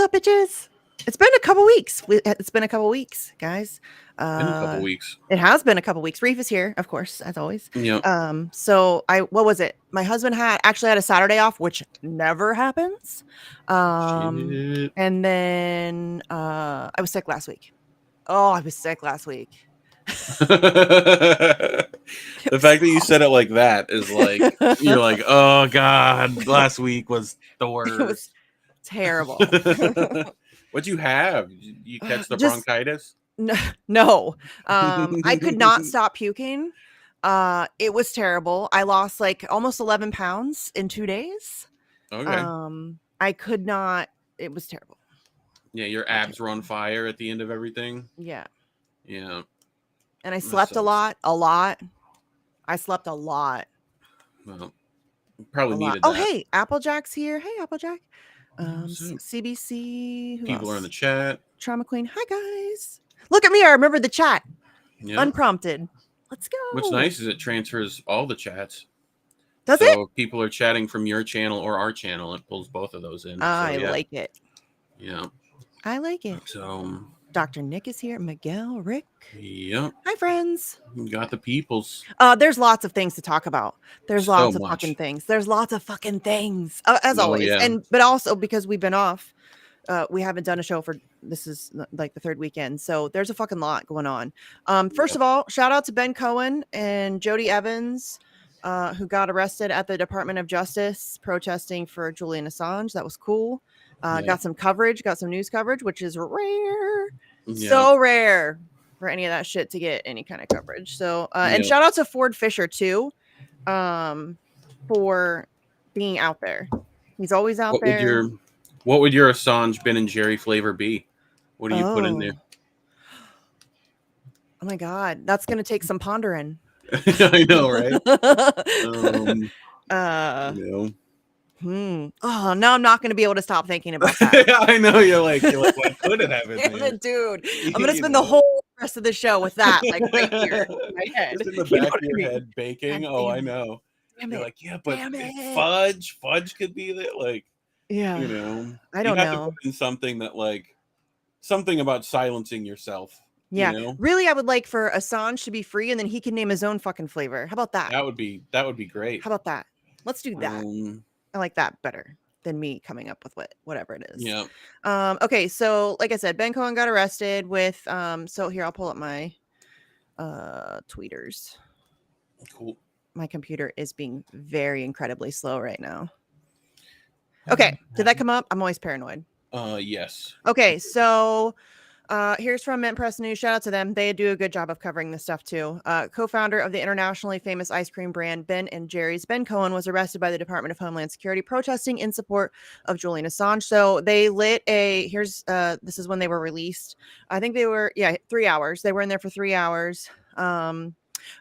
up, bitches? It's been a couple weeks. It's been a couple weeks, guys. In a couple weeks. It has been a couple weeks. Reef is here, of course, as always. Yep. So what was it? My husband actually had a Saturday off, which never happens. Shit. And then I was sick last week. Oh, I was sick last week. The fact that you said it like that is like you're like, oh god, last week was the worst. It was terrible. What'd you have? You catch the Just- bronchitis? No. I could not stop puking. It was terrible. I lost like almost 11 pounds in 2 days. Okay. I could not. It was terrible. Yeah, your abs were on fire at the end of everything. Yeah. Yeah. And I slept a lot. I slept a lot. Well, probably needed Oh, that. hey, Applejack's here. Hey, Applejack. So CBC. Who people else? are in the chat. Trauma Queen. Hi, guys. Look at me. I remember the chat. Yeah. Unprompted. Let's go. What's nice is it transfers all the chats. Does so it? if people are chatting from your channel or our channel, it pulls both of those in. I like it. Yeah. I like it. So Dr. Nick is here. Miguel, Rick. Yep. Hi, friends. You got the peoples. There's lots of things to talk about. There's So lots of much. fucking things. There's lots of fucking things, as Oh, always. yeah. But also because we've been off, we haven't done a show for this is like the third weekend. So there's a fucking lot going on. First of all, shout out to Ben Cohen and Jody Evans, who got arrested at the Department of Justice protesting for Julian Assange. That was cool. Got some coverage, got some news coverage, which is rare. Yeah. So rare for any of that shit to get any kind of coverage. So and shout out to Ford Fisher too, for being out there. He's always out there. What would your Assange, Ben and Jerry flavor be? What do you put in there? Oh my god, that's gonna take some pondering. I know, right? Oh, now I'm not going to be able to stop thinking about that. I know you're like, what could it have been? Damn it, dude. I'm going to spend the whole rest of the show with that, like right here in my head. Just in the back of your head, baking. Oh, I know. You're like, yeah, but fudge could be that, like, yeah. You know, I don't you have know. to put in something that, like, something about silencing yourself. Yeah, you know? Really, I would like for Assange to be free, and then he can name his own fucking flavor. How about that? That would be great. How about that? Let's do that. I like that better than me coming up with whatever it is. Yeah. Okay, so like I said, Ben Cohen got arrested with so here I'll pull up my tweeters. Cool. My computer is being very incredibly slow right now. Okay, did that come up? I'm always paranoid. Yes. Okay, so here's from Mint Press News. Shout out to them. They do a good job of covering this stuff too. Co-founder of the internationally famous ice cream brand Ben and Jerry's, Ben Cohen, was arrested by the Department of Homeland Security protesting in support of Julian Assange. So they lit this is when they were released. I think they were 3 hours. They were in there for 3 hours.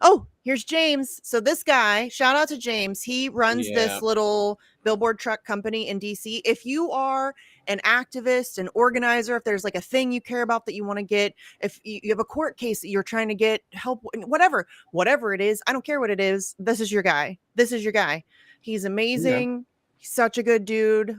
Oh, here's James. So this guy, shout out to James. He runs this little billboard truck company in DC. If you are an activist, an organizer, if there's like a thing you care about that you want to get, if you have a court case that you're trying to get help, whatever it is, I don't care what it is. This is your guy. He's amazing. Yeah. He's such a good dude.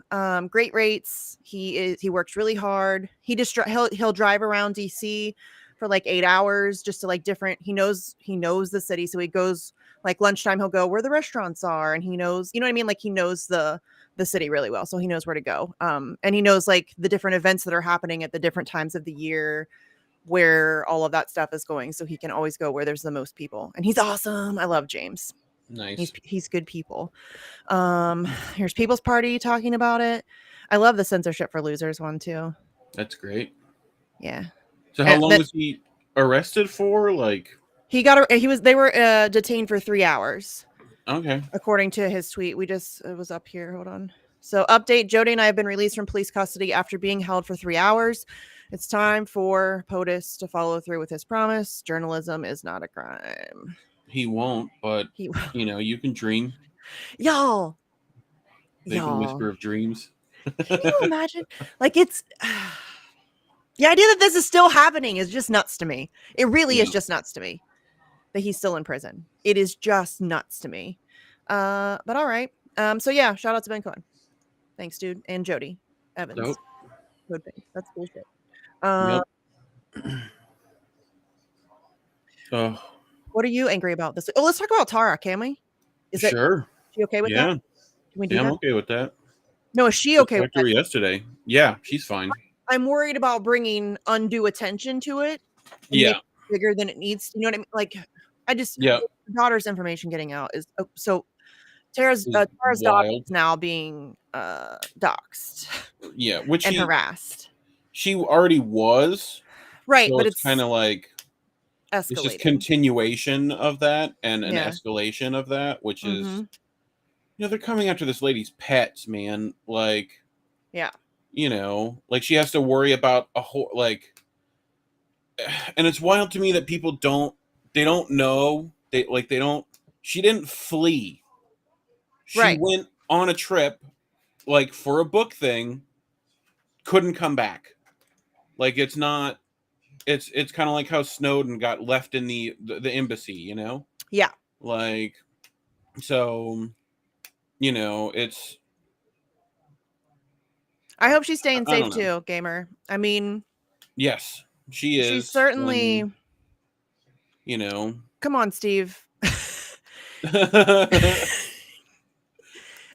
Great rates. He works really hard. He'll drive around DC for like 8 hours just to like he knows the city. So he goes like lunchtime, he'll go where the restaurants are, and he knows, you know what I mean? Like he knows the city really well. So he knows where to go. And he knows like the different events that are happening at the different times of the year, where all of that stuff is going. So he can always go where there's the most people. And he's awesome. I love James. Nice. He's good people. Here's People's Party talking about it. I love the censorship for losers one too. That's great. Yeah. So how long was he arrested for? Like they were detained for 3 hours. Okay. According to his tweet. It was up here. Hold on. So update, Jody and I have been released from police custody after being held for 3 hours. It's time for POTUS to follow through with his promise. Journalism is not a crime. He won't, but you know, you can dream. Y'all. They can whisper of dreams. Can you imagine? Like it's the idea that this is still happening is just nuts to me. It really is just nuts to me that he's still in prison. It is just nuts to me. But all right. So yeah, shout out to Ben Cohen. Thanks, dude. And Jody Evans. Nope. Code pink. That's bullshit. Yep. Oh, What are you angry about this? Oh, let's talk about Tara, can we? Is it sure. she okay with that? Yeah. Can we do Yeah, I'm that? okay with that. No, is she Just okay with talked to that? her yesterday. Yeah, she's fine. I'm worried about bringing undue attention to it and Yeah. make it bigger than it needs. You know what I mean? Like, I just Yeah. daughter's information getting out is so Is Tara's daughter wild. is now being doxxed Yeah, which and harassed. she already was. Right, So but it's it's kind of like it's just escalating. continuation of that and an Yeah. escalation of that, which is Mm-hmm. they're coming after this lady's pets, man. Like, Yeah. like she has to worry about a whole like and it's wild to me that people don't know. They don't she didn't flee. She Right. went on a trip like for a book thing, couldn't come back. Like it's not it's kind of like how Snowden got left in the embassy, Yeah. Like so, it's I hope she's staying I safe don't know. too, gamer. I mean, Yes, she she's is certainly you know. come on, Steve. uh,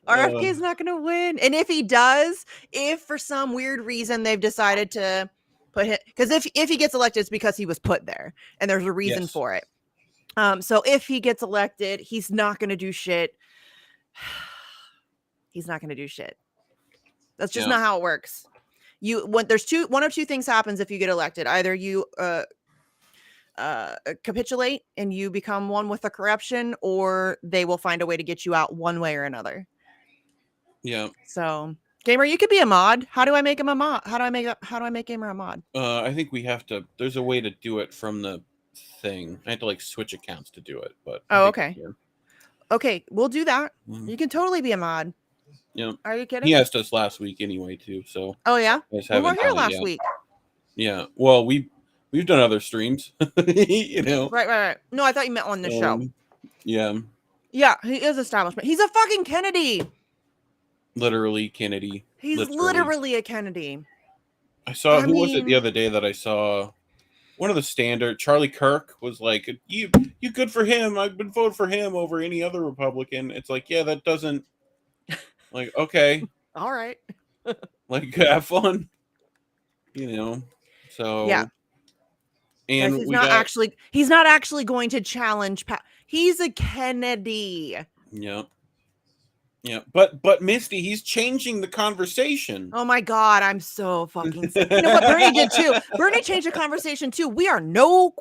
RFK is not going to win. And if he does, if for some weird reason they've decided to put him, because if he gets elected, it's because he was put there and there's a reason yes. for it. So if he gets elected, he's not going to do shit. He's not going to do shit. That's just not how it works. One of two things happens if you get elected. Either you capitulate and you become one with the corruption, or they will find a way to get you out one way or another. Yeah. So, gamer, you could be a mod. How do I make him a mod? How do I make gamer a mod? I think we have to. There's a way to do it from the thing. I had to like switch accounts to do it, but okay. Okay, we'll do that. Mm-hmm. You can totally be a mod. Yeah. Are you kidding? He asked us last week anyway too. So. Oh yeah. We were here last week. Yeah. Well, we've done other streams. Right. No, I thought you meant on the show. Yeah. Yeah, he is establishment. He's a fucking Kennedy. Literally Kennedy. He's literally a Kennedy. I saw who was it the other day that I saw one of the standard Charlie Kirk was like, you good for him. I've been voting for him over any other Republican. It's like, yeah, that doesn't like okay. All right. Like have fun. So yeah. And he's not actually going to challenge he's a Kennedy. Yeah. Yeah, but Misty, he's changing the conversation. Oh my God, I'm so fucking sick. You know what Bernie did too? Bernie changed the conversation too. We are no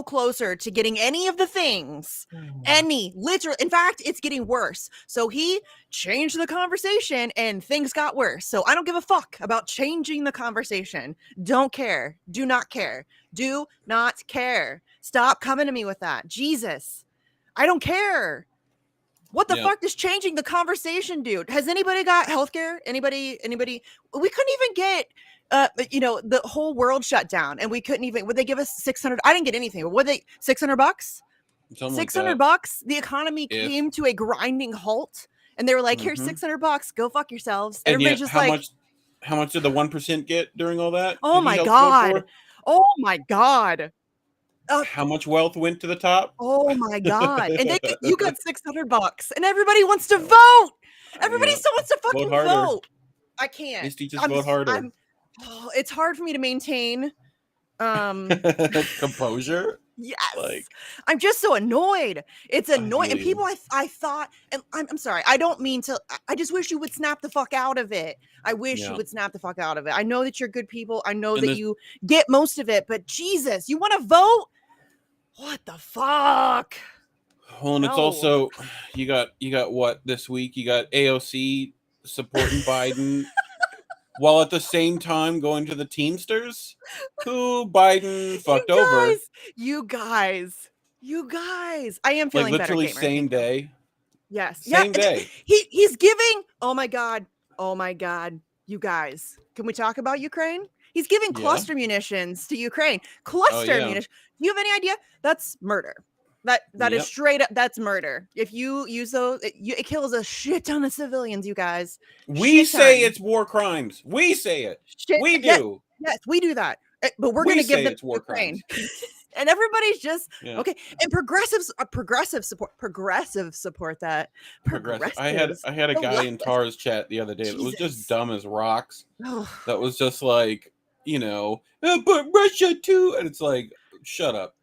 closer to getting any of the things. Literally, in fact, it's getting worse. So he changed the conversation and things got worse. So I don't give a fuck about changing the conversation. Don't care. Do not care. Do not care. Stop coming to me with that. Jesus. I don't care. What the fuck is changing the conversation, dude? Has anybody got healthcare? Anybody? We couldn't even get, the whole world shut down, and we couldn't even. Would they give us 600? I didn't get anything. Would they $600? $600. The economy came to a grinding halt, and they were like, "Here's $600. Go fuck yourselves." And everybody's just how much did the 1% get during all that? Oh my God! Oh my God! How much wealth went to the top? Oh my God. And you got $600 and everybody wants to vote. Everybody still wants to fucking vote. I can't. Misty, just vote harder. It's hard for me to maintain composure. Yes. I'm just so annoyed. It's annoying. And people I thought, and I'm sorry, I don't mean to, I just wish you would snap the fuck out of it. I wish you would snap the fuck out of it. I know that you're good people. I know that you get most of it, but Jesus, you want to vote? What the fuck? Well, and it's also you got what this week? You got AOC supporting Biden while at the same time going to the Teamsters, who Biden fucked over. You guys. I am feeling better. Literally same day. Yes. Same day. He's giving. Oh my God. You guys, can we talk about Ukraine? He's giving cluster munitions to Ukraine. Munitions. Do you have any idea? That's murder. That is Yep. straight up. That's murder. If you use those, it kills a shit ton of civilians. You guys, We shit say ton. it's war crimes. We say it. Shit. We Yes, do. yes, we do that. But we're We gonna give say them it's war Ukraine. crimes. And everybody's just Yeah. okay. And progressive support that. Progressive. I had Progressives, a the guy in leftists. Tara's chat the other day that was just Jesus. dumb as rocks. Oh, That was just like, but Russia too, and it's like, shut up.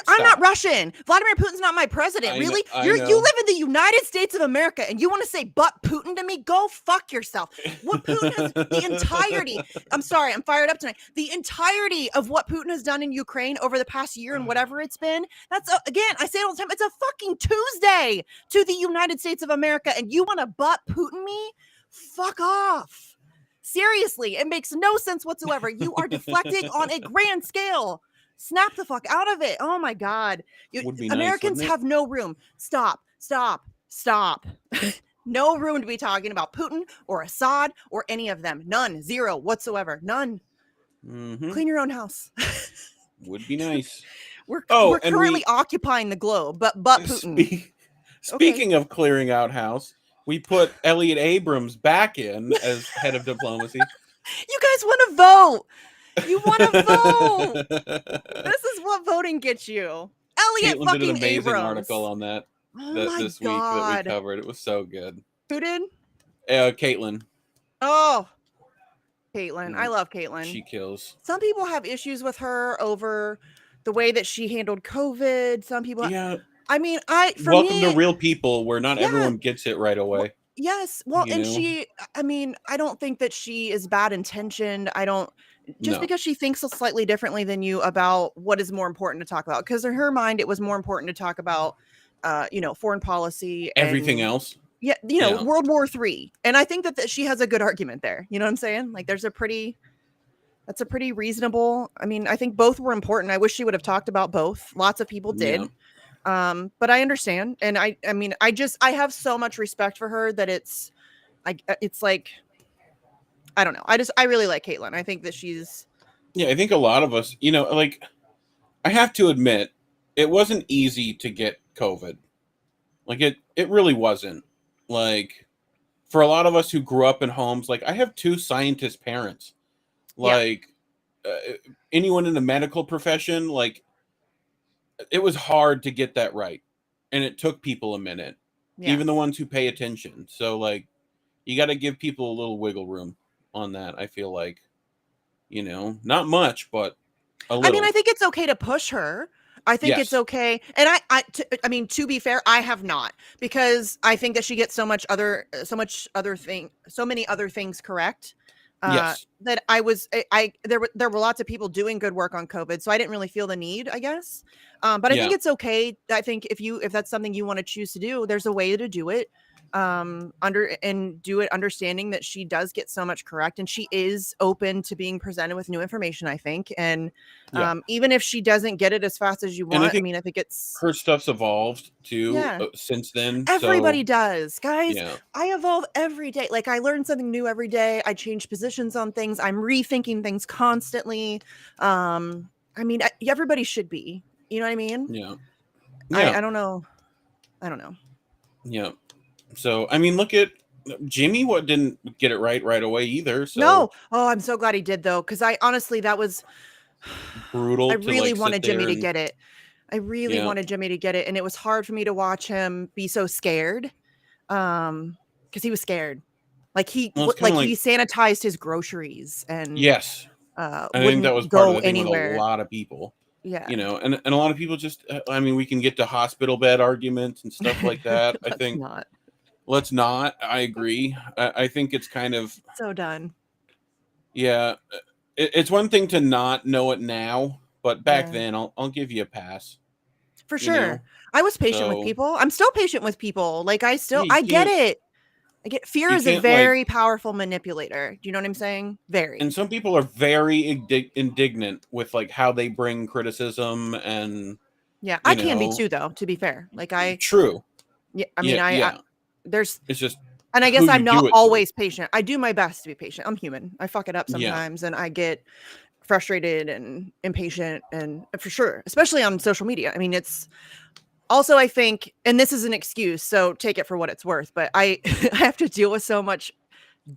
I'm not Stop. Russian. Vladimir Putin's not my president. I know. Really? I You know. live in the United States of America and you want to say but Putin to me? Go fuck yourself. What Putin has the entirety. I'm sorry, I'm fired up tonight. The entirety of what Putin has done in Ukraine over the past year and whatever it's been. That's again, I say it all the time. It's a fucking Tuesday to the United States of America and you want to butt Putin me? Fuck off. Seriously, it makes no sense whatsoever. You are deflecting on a grand scale. Snap the fuck out of it. Oh my God. Would be nice, Americans wouldn't it? have no room. Stop. No room to be talking about Putin or Assad or any of them. None. Zero whatsoever. None. Mm-hmm. Clean your own house. Would be nice. We're and currently occupying the globe, but Putin. Speaking of clearing out house, we put Elliot Abrams back in as head of diplomacy. You guys want to vote. You want to vote. This is what voting gets you. Elliot Caitlin fucking did an amazing Abrams. article on that this week that we covered. It was so good. Who did? Caitlin. Oh, Caitlin. I love Caitlin. She kills. Some people have issues with her over the way that she handled COVID. Some people. Yeah. I mean, welcome to real people where not everyone gets it right away. Well, yes. Well, and she, I mean, I don't think that she is bad intentioned. I don't, just because she thinks slightly differently than you about what is more important to talk about. Because in her mind, it was more important to talk about, foreign policy. Everything else. Yeah. World War III. And I think that she has a good argument there. You know what I'm saying? Like that's a pretty reasonable. I mean, I think both were important. I wish she would have talked about both. Lots of people did. Yeah. But I understand. And I mean, I have so much respect for her that it's like, I don't know. I really like Caitlin. I think that she's. Yeah, I think a lot of us, like, I have to admit, it wasn't easy to get COVID. Like, it really wasn't. Like, for a lot of us who grew up in homes, like, I have 2 scientist parents. Like, anyone in the medical profession, like, it was hard to get that right. And it took people a minute. Yeah. Even the ones who pay attention. So, like, you got to give people a little wiggle room on that. I feel like, not much, but a little. I mean, I think it's okay to push her. I think it's okay. And I mean, to be fair, I have not, because I think that she gets so many other things correct. That there were lots of people doing good work on COVID. So I didn't really feel the need, I guess. But I think it's okay. I think if that's something you want to choose to do, there's a way to do it. Understanding that she does get so much correct, and she is open to being presented with new information, I think. And even if she doesn't get it as fast as you want, I think it's her stuff's evolved too since then. Everybody does, guys. I evolve every day. Like, I learn something new every day. I change positions on things. I'm rethinking things constantly. I mean, everybody should be. You know what I mean? Yeah. I don't know. Yeah. So, I mean, look at Jimmy. Didn't get it right away either. So. No. Oh, I'm so glad he did, though, because that was brutal. I really wanted Jimmy to get it. I really wanted Jimmy to get it, and it was hard for me to watch him be so scared, because he was scared. Like he sanitized his groceries and I think that was part of the thing with a lot of people. Yeah. And a lot of people just. I mean, we can get to hospital bed arguments and stuff like that. I think. Let's not. I agree. I think it's kind of so done. Yeah, it's one thing to not know it now, but back then, I'll give you a pass. For sure, I was patient with people. I'm still patient with people. Like I get it. Fear is a very powerful manipulator. Do you know what I'm saying? Very. And some people are very indignant with like how they bring criticism and. Yeah, I can be too, though. To be fair, True. Yeah, I mean, it's just, and I guess I'm not always patient. I do my best to be patient. I'm human. I fuck it up sometimes, and I get frustrated and impatient, and for sure, especially on social media. I mean, Also, I think, and this is an excuse, so take it for what it's worth, but I I have to deal with so much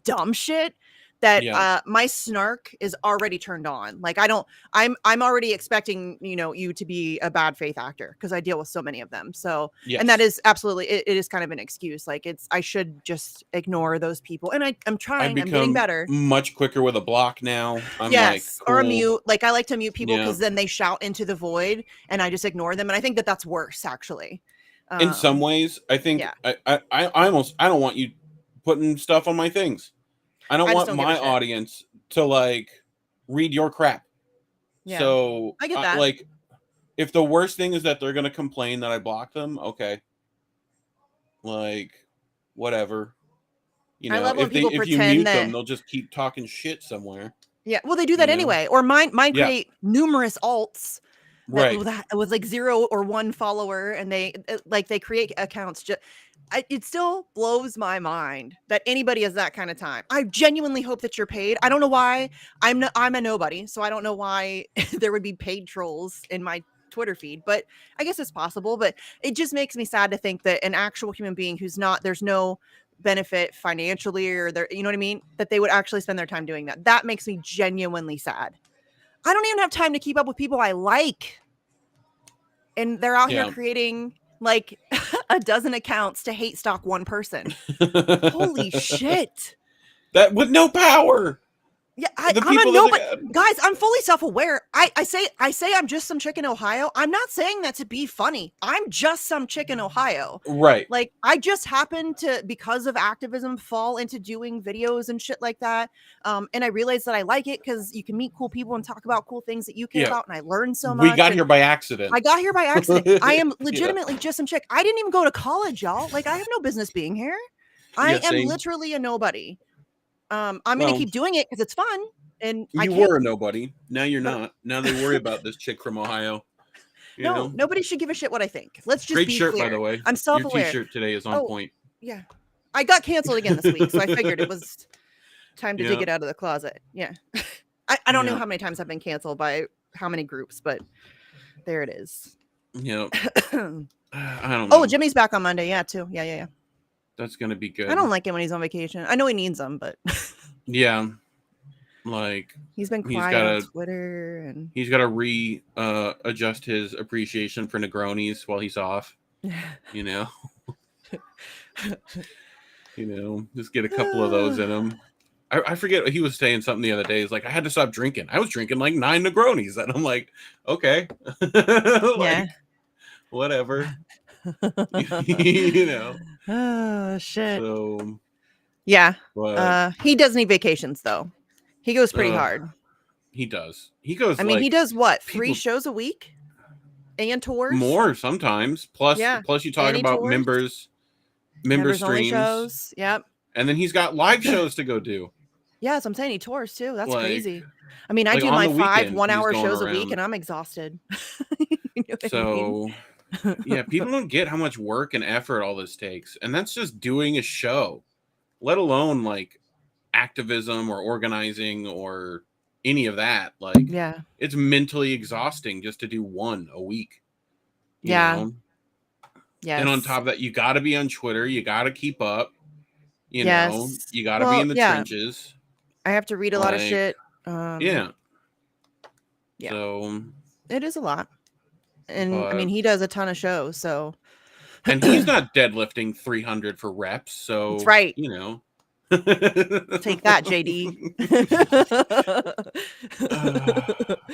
dumb shit that Yeah. my snark is already turned on. Like I'm already expecting, you to be a bad faith actor because I deal with so many of them. So, and that Yes. is absolutely, it is kind of an excuse. Like I should just ignore those people. And I'm I've trying, I'm getting become better. much quicker with a block now. I'm like, Yes. Or a cool. mute. Like I like to mute people Yeah. because then they shout into the void and I just ignore them. And I think that that's worse actually. In some ways, I think Yeah. I don't want you putting stuff on my things. I don't I just want don't give a my shit. audience to like read your crap. Yeah. So I get that. like, if the worst thing is that they're gonna complain that I blocked them, okay, like, whatever. I love when people If you pretend mute them, that. they'll just keep talking shit somewhere. Yeah, well, they do You that know? anyway. Or mine Yeah. create numerous alts Right. that was like 0 or 1 follower, and they create accounts. It still blows my mind that anybody has that kind of time. I genuinely hope that you're paid. I don't know why. I'm a nobody, so I don't know why there would be paid trolls in my Twitter feed, but I guess it's possible. But it just makes me sad to think that an actual human being who's not, there's no benefit financially or there, you know what I mean, that they would actually spend their time doing that. That makes me genuinely sad. I don't even have time to keep up with people I like, and they're out here Yeah. creating like a dozen accounts to hate stalk one person. Holy shit. That with no power. Yeah, The I'm a people nobody. that Guys, I'm fully self-aware. I say I'm just some chick in Ohio. I'm not saying that to be funny. I'm just some chick in Ohio. right. Like, I just happen to, because of activism, fall into doing videos and shit like that. And I realized that I like it because you can meet cool people and talk about cool things that you care Yeah. about, and I learned so We much. got And here by accident. I got here by accident. I am Yeah. legitimately just some chick. I didn't even go to college, y'all. Like, I have no business being here. I Yeah, am same. literally a nobody. I'm gonna Well, keep doing it because it's fun. And I you can't. were a nobody. Now you're But not. Now they worry about this chick from Ohio. You no, know? nobody should give a shit what I think. Let's just Great be shirt, clear. by the way. I'm Your self-aware. t-shirt today is on Oh, point. yeah. I got canceled again this week, so I figured it was time to dig Yeah. it out of the closet. Yeah. I don't know Yeah. how many times I've been canceled by how many groups, but there it is. Yeah. I don't know. Oh, Jimmy's back on Monday. Yeah, too. Yeah. That's gonna be good. I don't like him when he's on vacation. I know he needs them, but Yeah. Like, he's been quiet on Twitter, and he's got to adjust his appreciation for Negronis while he's off. You know. Just get a couple of those in him. I forget, he was saying something the other day. He's like, I had to stop drinking. I was drinking like 9 Negronis, and I'm like, okay, like, yeah, whatever. Oh shit. So Yeah. but He does need vacations though. He goes pretty hard. he does. He goes. I mean, he does what? 3 people, shows a week, and tours. more sometimes. Plus you talk and he about tours. member Members only streams. shows. Yep. And then he's got live shows to go do. Yeah, so I'm saying he tours too. That's Like, crazy. I mean, I like do on my the 5 weekends, 1-hour he's going shows a week, around. and I'm exhausted. You know what I So mean? yeah, people don't get how much work and effort all this takes. And that's just doing a show, let alone like activism or organizing or any of that. Like, Yeah. it's mentally exhausting just to do one a week. You Yeah. know? Yes. And on top of that, you got to be on Twitter. You got to keep up. You Yes. know, you got to be in the trenches. I have to read a lot of shit. Yeah. Yeah. So it is a lot. And I but- mean, he does a ton of shows, so. and he's not deadlifting 300 for reps. So That's right. You know. Take that, JD.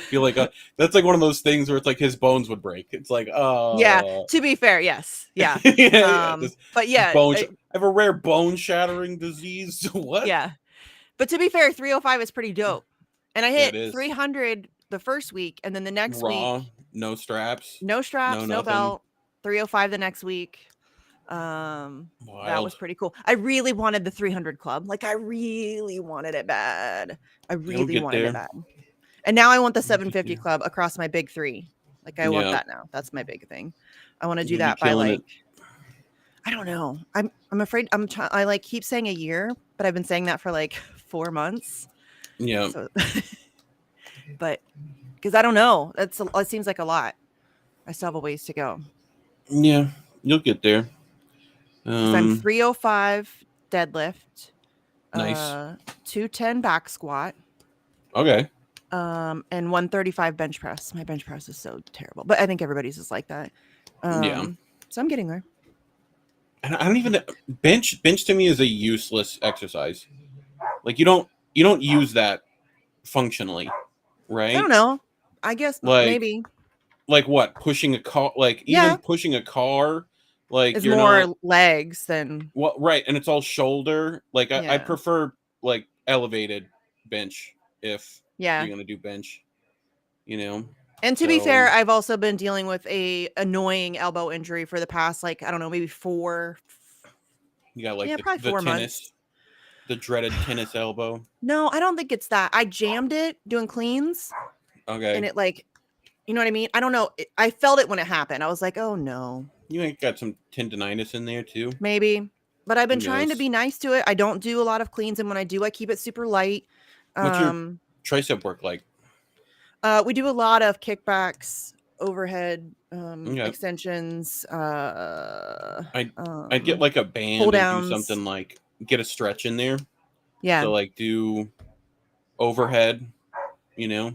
Feel like that's like one of those things where it's like his bones would break. It's like, Yeah, to be fair, yes. Yeah. But yeah, I have a rare bone shattering disease. What? Yeah. But to be fair, 305 is pretty dope. And I hit it is. 300 the first week, and then the next Raw, week, no straps, no nothing. belt, 305 the next week. That was pretty cool. I really wanted the 300 club. Like, I really wanted it bad. I really wanted it bad. And now I want the 750 club across my big 3. Like, I want that now. That's my big thing. I want to do that by like, I don't know. I'm afraid I like keep saying a year, but I've been saying that for like 4 months. Yeah. So, but because I don't know, it seems like a lot. I still have a ways to go. Yeah, you'll get there. Because I'm 305 deadlift, Nice. 210 back squat, Okay. and 135 bench press. My bench press is so terrible, but I think everybody's is like that. Yeah. So I'm getting there. And I don't even bench to me is a useless exercise. Like you don't use that functionally, I don't right? know. I guess Like maybe. like what? Pushing a car, like even Yeah. pushing a car, like It's you're not more legs than, well, right, and it's all shoulder. Like I yeah. prefer like elevated bench if Yeah. you're gonna do bench, you know. And to be So fair, I've also been dealing with a annoying elbow injury for the past, like, I don't know, maybe you got like probably the 4 months. tennis, the dreaded tennis elbow. No, I don't think it's that. I jammed it doing cleans and Okay, it like, you know what I mean? I don't know. I felt it when it happened. I was like, oh no, you ain't got some tendonitis in there too. maybe. But I've been Who trying to knows? be nice to it. I don't do a lot of cleans, and when I do, I keep it super light. What's your Um, tricep work like? we do a lot of kickbacks, overhead, Okay, extensions, I'd get like a pull band and do downs. something like get a stretch in there. Yeah. So like do overhead, you know,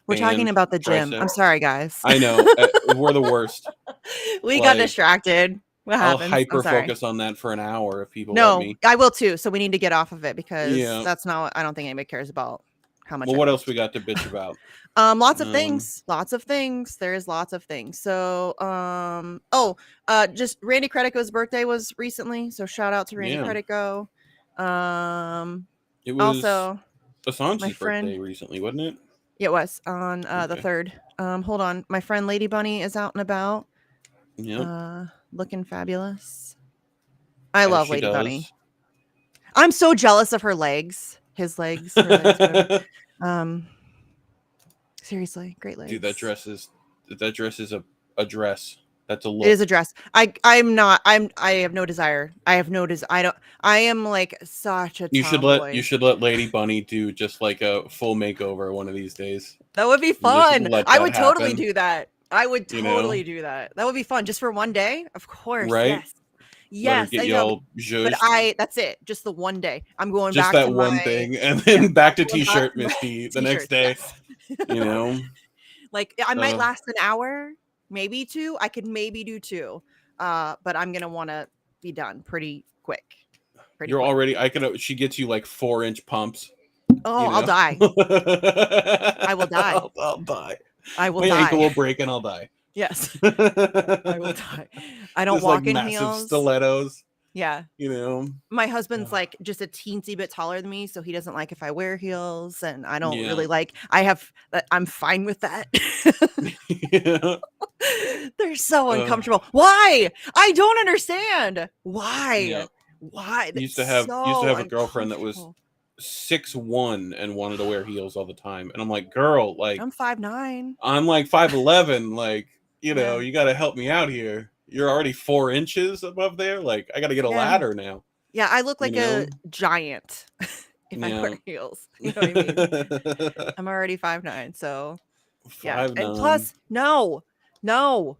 We're talking band about the gym. tricep. I'm sorry, guys. I know we're the worst. We got Like distracted. What I'll happens? I'm hyper sorry. focus on that for an hour if people let No, me. I will too. So we need to get off of it because Yeah. that's not what I don't think anybody cares about how much Well, I what else lift. we got to bitch about? Lots of Um, things. Lots of things. There's lots of things. So just Randy Credico's birthday was recently. So shout out to Randy yeah, Credico. Um it was also my Assange's friend, birthday recently, wasn't it? it was on the Okay. 3rd. Hold on. My friend Lady Bunny is out and about. Yep. Looking fabulous. I As love she Lady Bunny. does. I'm so jealous of her legs. His legs, her legs, whatever. Seriously, great Dude, legs. that dress is a dress. That's a It is look. a dress. I'm not. I have no desire. I have no desire. I don't. I am like such a You tomboy. should let Lady Bunny do just like a full makeover one of these days. That would be And just fun. let I that would totally happen. do that. I would You know, totally do that. That would be fun just for one day. Of course, right? yes, Let her yes. get I you know, all but zhuzhed. that's it. Just the one day. I'm going Just back that to my, one thing, and yeah. then back to I'm going back t-shirt to my Misty the next t-shirts. day. Yes. You know, Like I might uh, last an hour, maybe two. I could maybe do two. But I'm gonna want to be done pretty quick. Pretty you're quick. already. I could. She gets you like 4-inch pumps. Oh, You I'll know, die. I will die. I'll die. I will My ankle die. will break and I'll die. Yes, I will die. I don't Just like walk in massive heels. stilettos. Yeah. You know. My husband's like just a teensy bit taller than me, so he doesn't like if I wear heels, and I don't Yeah. really like. I'm fine with that. Yeah. They're so Uh, uncomfortable. Why? I don't understand. yeah. Why? Why? That's Used to so have a girlfriend that was uncomfortable. 6'1" and wanted to wear heels all the time. And I'm like, girl, like I'm 5'9". I'm like 5'11", like, you know, Yeah. you gotta help me out here. You're already 4 inches above there. Like, I gotta get a Yeah. ladder now. Yeah, I look You like a know? giant if I Yeah. wear heels. You know what I mean? I'm already 5'9", so yeah. And 5'9". plus, no, no,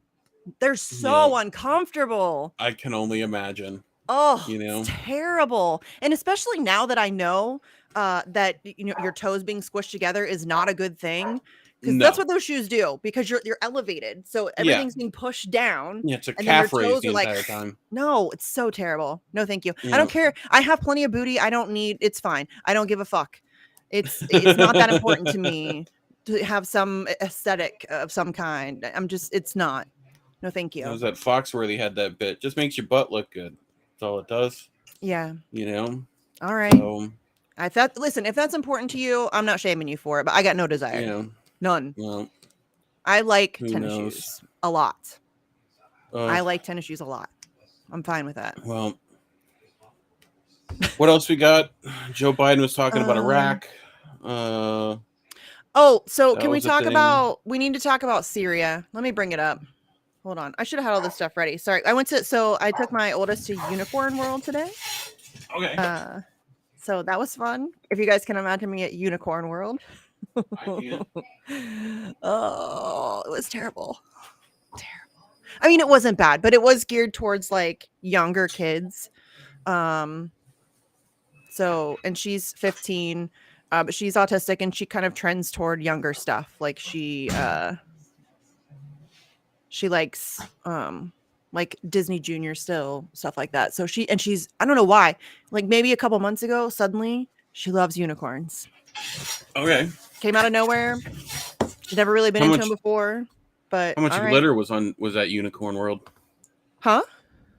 they're Yeah. so uncomfortable. I can only imagine. Oh, You it's know? terrible. And especially now that I know that your toes being squished together is not a good thing, because that's No. what those shoes do, because you're elevated. So Yeah. everything's being pushed down, Yeah, it's a and then your calf raise toes the are like, entire time. no, it's so terrible. No, thank you. I Yeah. don't care. I have plenty of booty. I don't need, it's fine. I don't give a fuck. It's not that important to me to have some aesthetic of some kind. It's not. No, thank It you. was that Foxworthy had that bit. Just makes your butt look good. That's all it does. Yeah. You know? All right. So, I thought, listen, if that's important to you, I'm not shaming you for it, but I got no you desire. know, None. well, I like who tennis knows? shoes a lot. Uh, I like tennis shoes a lot. I'm fine with that. well, what else we got? Joe Biden was talking about Um, Iraq. Uh, so that can we was a talk thing. about, we need to talk about Syria. Let me bring it up. Hold on. I should have had all this stuff ready. Sorry. I took my oldest to Unicorn World today. Okay. So that was fun. If you guys can imagine me at Unicorn World. I can. Oh, it was terrible. Terrible. I mean, it wasn't bad, but it was geared towards like younger kids. So, and she's 15, but she's autistic and she kind of trends toward younger stuff. Like she likes like Disney Junior still, stuff like that. So she's I don't know why. Like maybe a couple months ago, suddenly she loves unicorns. Okay. Came out of nowhere. Never really been into them before. But how much glitter was at Unicorn World? Huh?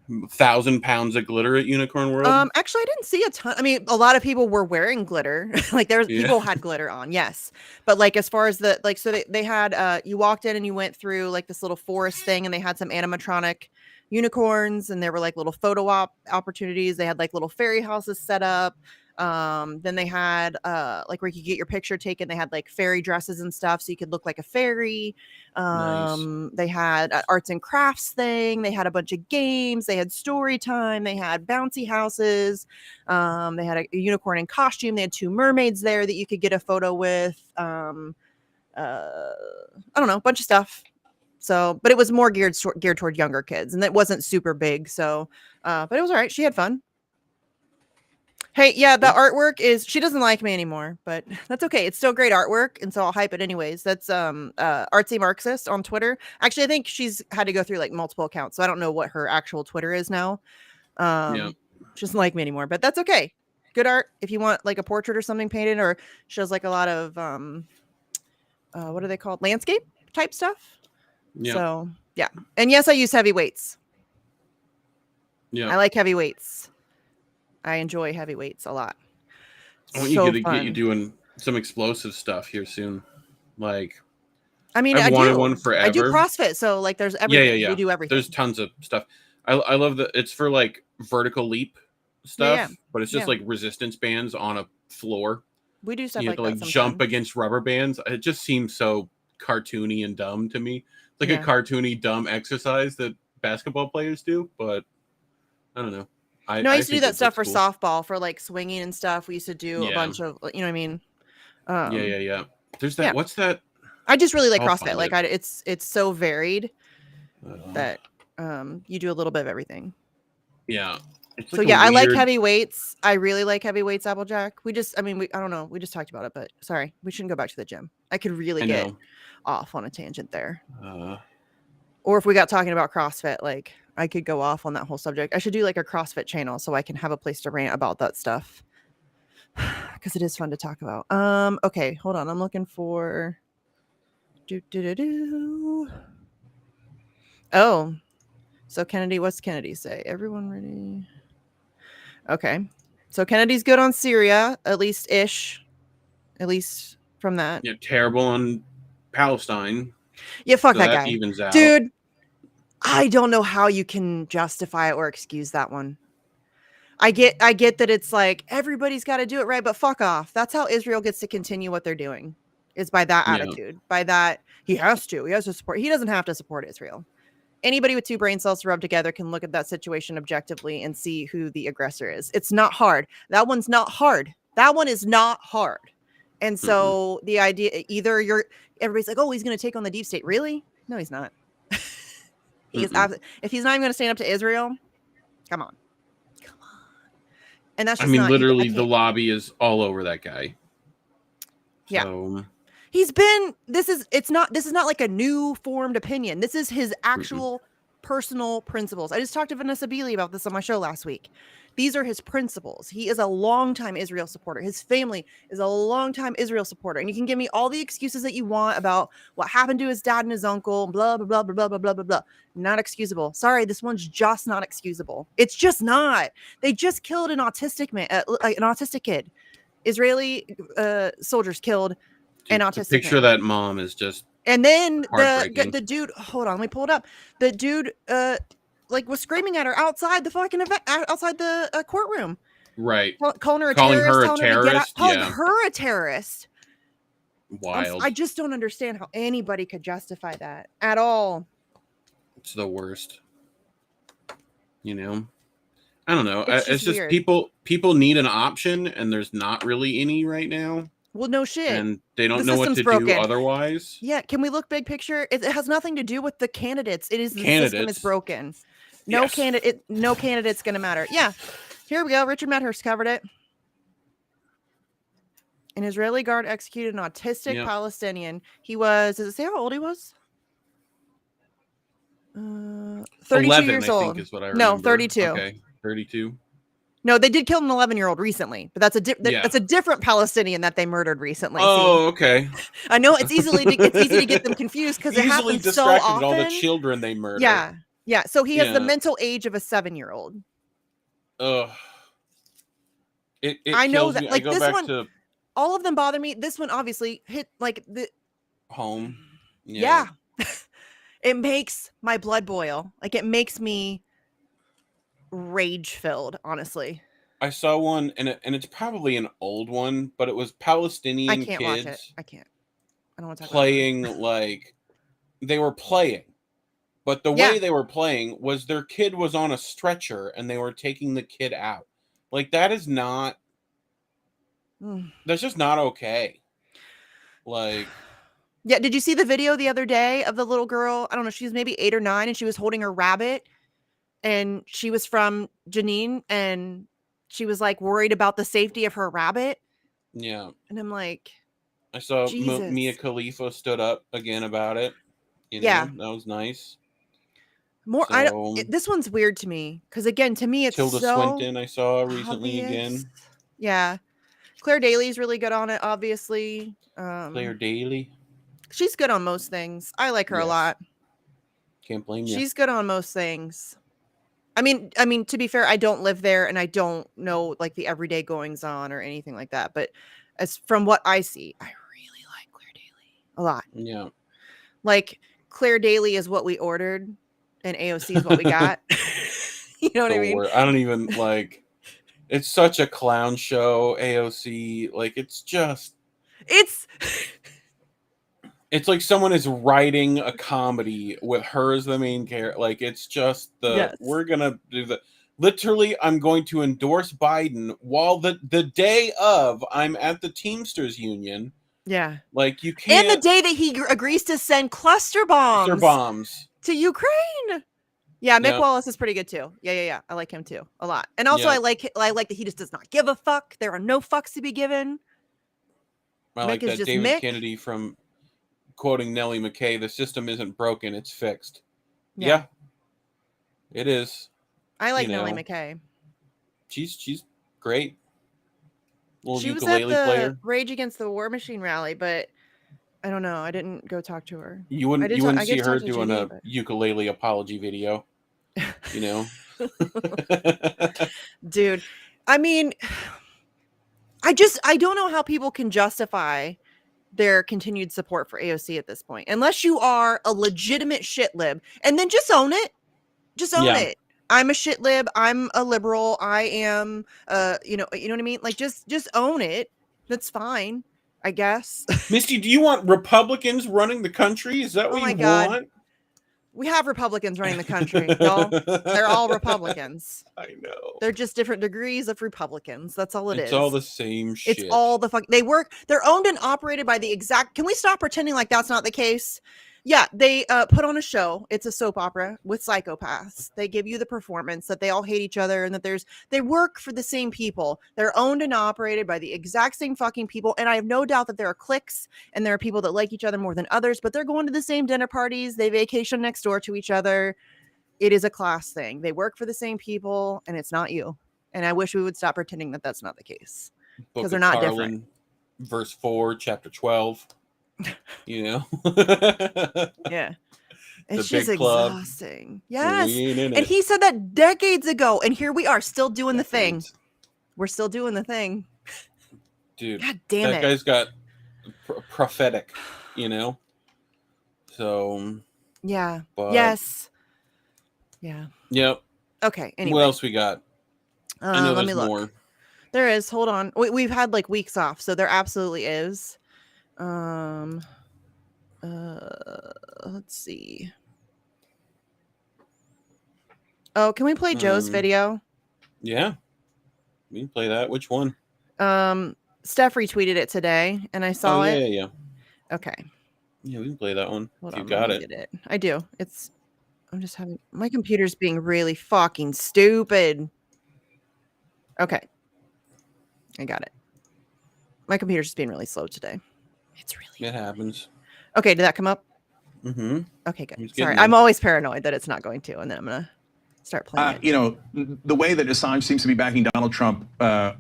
1,000 pounds of glitter at Unicorn World? Actually, I didn't see a ton. I mean, a lot of people were wearing glitter. Like people had glitter on, yes. But like as far as the like, so they had you walked in and you went through like this little forest thing, and they had some animatronic unicorns, and there were like little photo opportunities. They had like little fairy houses set up. Then they had like where you could get your picture taken. They had like fairy dresses and stuff, so you could look like a fairy. Nice. They had an arts and crafts thing. They had a bunch of games. They had story time. They had bouncy houses. They had a unicorn in costume. They had 2 mermaids there that you could get a photo with. I don't know, a bunch of stuff. So, but it was more geared toward younger kids, and it wasn't super big. So, but it was all right. She had fun. Hey, yeah, the artwork is, she doesn't like me anymore, but that's okay. It's still great artwork, and so I'll hype it anyways. That's Artsy Marxist on Twitter. Actually, I think she's had to go through like multiple accounts, so I don't know what her actual Twitter is now. She doesn't like me anymore, but that's okay. Good art. If you want like a portrait or something painted, or she does like a lot of what are they called? Landscape type stuff. Yeah. So yeah. And yes, I use heavy weights. Yeah. I like heavy weights. I enjoy heavy weights a lot. I want you to get you doing some explosive stuff here soon. Like, I mean, I've wanted one forever. I do CrossFit, so like there's everything. Yeah. We do everything. There's tons of stuff. I love that it's for like vertical leap stuff, but it's just like resistance bands on a floor. We do stuff you like have to that. Jump against rubber bands. It just seems so cartoony and dumb to me. It's like a cartoony, dumb exercise that basketball players do, but I don't know. I used to do that stuff for softball, for like swinging and stuff. We used to do a bunch of, you know what I mean? Yeah. There's that. What's that? I just really like CrossFit. Like it's so varied that you do a little bit of everything. Yeah. So like I like heavy weights. I really like heavy weights, Applejack. I don't know. We just talked about it, but sorry, we shouldn't go back to the gym. I could really get off on a tangent there. Or if we got talking about CrossFit, like I could go off on that whole subject. I should do like a CrossFit channel so I can have a place to rant about that stuff, because it is fun to talk about. Okay, hold on. I'm looking for Oh, so Kennedy, what's Kennedy say? Everyone ready? Okay, so Kennedy's good on Syria, at least from that. Yeah, terrible on Palestine. Yeah, fuck that guy. Evens out. Dude, I don't know how you can justify it or excuse that one. I get that it's like everybody's got to do it right, but fuck off. That's how Israel gets to continue what they're doing, is by that attitude. By that, he has to support. He doesn't have to support Israel. Anybody with 2 brain cells to rub together can look at that situation objectively and see who the aggressor is. It's not hard. That one's not hard. That one is not hard. And so the idea, either everybody's like, oh, he's going to take on the deep state. Really? No, he's not. If he's not even going to stand up to Israel, come on. And that's just literally the lobby is all over that guy. Yeah. So. This is not like a new formed opinion. This is his actual personal principles. I just talked to Vanessa Beeley about this on my show last week. These are his principles. He is a longtime Israel supporter. His family is a longtime Israel supporter. And you can give me all the excuses that you want about what happened to his dad and his uncle, blah, blah, blah, blah, blah, blah, blah, blah. Not excusable. Sorry, this one's just not excusable. It's just not. They just killed an autistic kid. Israeli soldiers killed an autistic picture man. That mom is just and then the dude, hold on, let me pull it up. The dude was screaming at her outside the fucking event, outside the courtroom. Right. Calling her a terrorist. Calling her a terrorist. Wild. I just don't understand how anybody could justify that at all. It's the worst. You know? I don't know. It's just weird. people need an option, and there's not really any right now. Well, no shit. and they The don't know what system's to do broken. otherwise. Yeah, can we look big picture? It has nothing to do with the candidates. It is the system is Candidates. broken. No Yes. candidate's gonna matter. Yeah. Here we go. Richard Medhurst covered it. An Israeli guard executed an autistic Palestinian. He was, does it say how old he was? 32 11, years I old. think is what I remember. No, 32. Okay, 32. No, they did kill an 11-year-old recently, but that's a different Palestinian that they murdered recently. Oh, okay. I know it's easy to get them confused because it happens so often. With all the children they murder. Yeah, yeah. So he has the mental age of a 7-year-old. Ugh. It I know kills that. me. Like I go this back one, to all of them bother me. This one obviously hit like the home. Yeah. It makes my blood boil. Like it makes me rage filled, honestly. I saw one and it's probably an old one, but it was Palestinian kids. Watch it. I can't. I don't want to talk playing about it. Like they were playing. But the way they were playing was their kid was on a stretcher and they were taking the kid out. Like that is not that's just not okay. Like yeah, did you see the video the other day of the little girl? I don't know, she was maybe 8 or 9 and she was holding her rabbit and she was from Jenin and she was like worried about the safety of her rabbit. Yeah. And I'm like, I saw Mia Khalifa stood up again about it. You know, that was nice. More, this one's weird to me because again, to me, it's Tilda Swinton. I saw recently obvious. Again. Yeah, Claire Daly's really good on it. Obviously, Claire Daly. She's good on most things. I like her a lot. Can't blame you. She's good on most things. I mean, to be fair, I don't live there and I don't know like the everyday goings on or anything like that. But as from what I see, I really like Claire Daly a lot. Yeah, like Claire Daly is what we ordered. And AOC is what we got. You know what I mean? I don't even like. It's such a clown show. AOC, like it's like someone is writing a comedy with her as the main character. Like it's just we're gonna do the. Literally, I'm going to endorse Biden while the day of I'm at the Teamsters Union. Yeah, like you can't. And the day that he agrees to send cluster bombs to Ukraine. Yeah, Mick Wallace is pretty good too. Yeah. I like him too a lot. And also I like that he just does not give a fuck. There are no fucks to be given. I like that David Kennedy from quoting Nellie McKay, the system isn't broken, it's fixed. Yeah. It is. I like Nellie McKay. She's great. Little she ukulele was at the player. Rage Against the War Machine rally, but I don't know. I didn't go talk to her. You wouldn't see her doing a ukulele apology video, you know? Dude, I mean, I don't know how people can justify their continued support for AOC at this point, unless you are a legitimate shit lib, and then just own it. Just own it. I'm a shit lib. I'm a liberal. I am, you know what I mean? Like, just own it. That's fine. I guess. Misty, do you want Republicans running the country? Is that what you want? We have Republicans running the country, y'all. They're all Republicans. I know. They're just different degrees of Republicans. That's all it is. It's all the same shit. It's all the fuck. They're owned and operated by the exact. Can we stop pretending like that's not the case? Yeah, they put on a show. It's a soap opera with psychopaths. They give you the performance that they all hate each other and that they work for the same people. They're owned and operated by the exact same fucking people. And I have no doubt that there are cliques and there are people that like each other more than others, but they're going to the same dinner parties. They vacation next door to each other. It is a class thing. They work for the same people and it's not you. And I wish we would stop pretending that that's not the case because they're not different. Verse 4, chapter 12. You know? Yeah. It's just exhausting. Yes. And he said that decades ago. And here we are still doing the thing. We're still doing the thing. Dude. God damn that guy's got prophetic, you know? So. Yeah. Yes. Yeah. Yep. Okay. Anyway. What else we got? I know there's more. Look. There is. Hold on. We've had like weeks off. So there absolutely is. Let's see. Oh, can we play Joe's video? Yeah. We can play that. Which one? Steph retweeted it today, and I saw it. Yeah. Okay. Yeah, we can play that one. Hold if you on, got let me it. get it. I do. I'm just having my computer's being really fucking stupid. Okay. I got it. My computer's just being really slow today. It's really It happens. Okay, did that come up? Mm-hmm. Okay, good. Sorry. I'm always paranoid that it's not going to, and then I'm gonna start playing it. You know, the way that Assange seems to be backing Donald Trump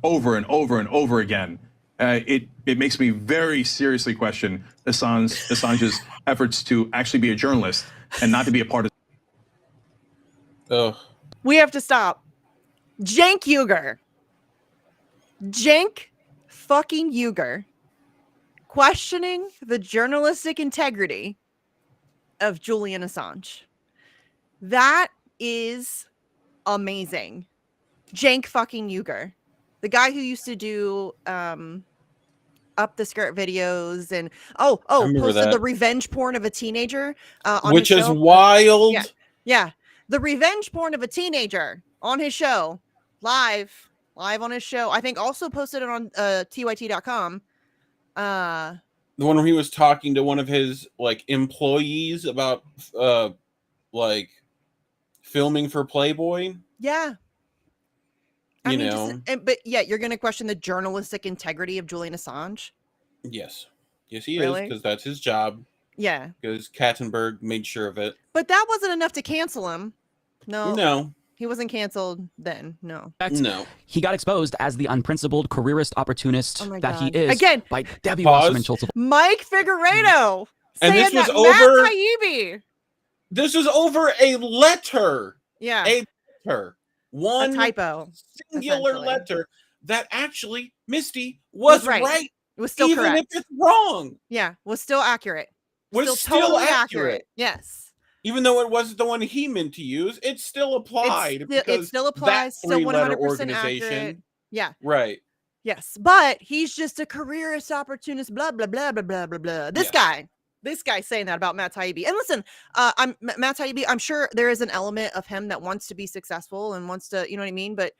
over and over and over again, it makes me very seriously question Assange's efforts to actually be a journalist and not to be a part of. Oh, we have to stop. Cenk Uygur. Cenk fucking Uygur questioning the journalistic integrity of Julian Assange. That is amazing. Cenk fucking Uygur, the guy who used to do up the skirt videos and posted the revenge porn of a teenager on which his is show. wild. Yeah, the revenge porn of a teenager on his show, live on his show. I think also posted it on tyt.com. The one where he was talking to one of his like employees about like filming for Playboy. Yeah. You know. But yeah, you're going to question the journalistic integrity of Julian Assange? Yes, he Really? is, because that's his job. Yeah. Because Katzenberg made sure of it. But that wasn't enough to cancel him. No. He wasn't canceled then. No. He got exposed as the unprincipled careerist opportunist that he is again by Debbie Wasserman Schultz. Mike Figueredo. And this was over. Matt Taibbi. This was over a letter. Yeah. A letter. One a typo. Singular letter that actually Misty was right. It was still correct. Even if it's wrong. Yeah. Was still accurate. Was still totally accurate. Yes. Even though it wasn't the one he meant to use, it still applied. It still applies. Still 100% accurate. Yeah. Right. Yes. But he's just a careerist opportunist, blah, blah, blah, blah, blah, blah, blah. This guy's saying that about Matt Taibbi. And listen, Matt Taibbi, I'm sure there is an element of him that wants to be successful and wants to, you know what I mean? But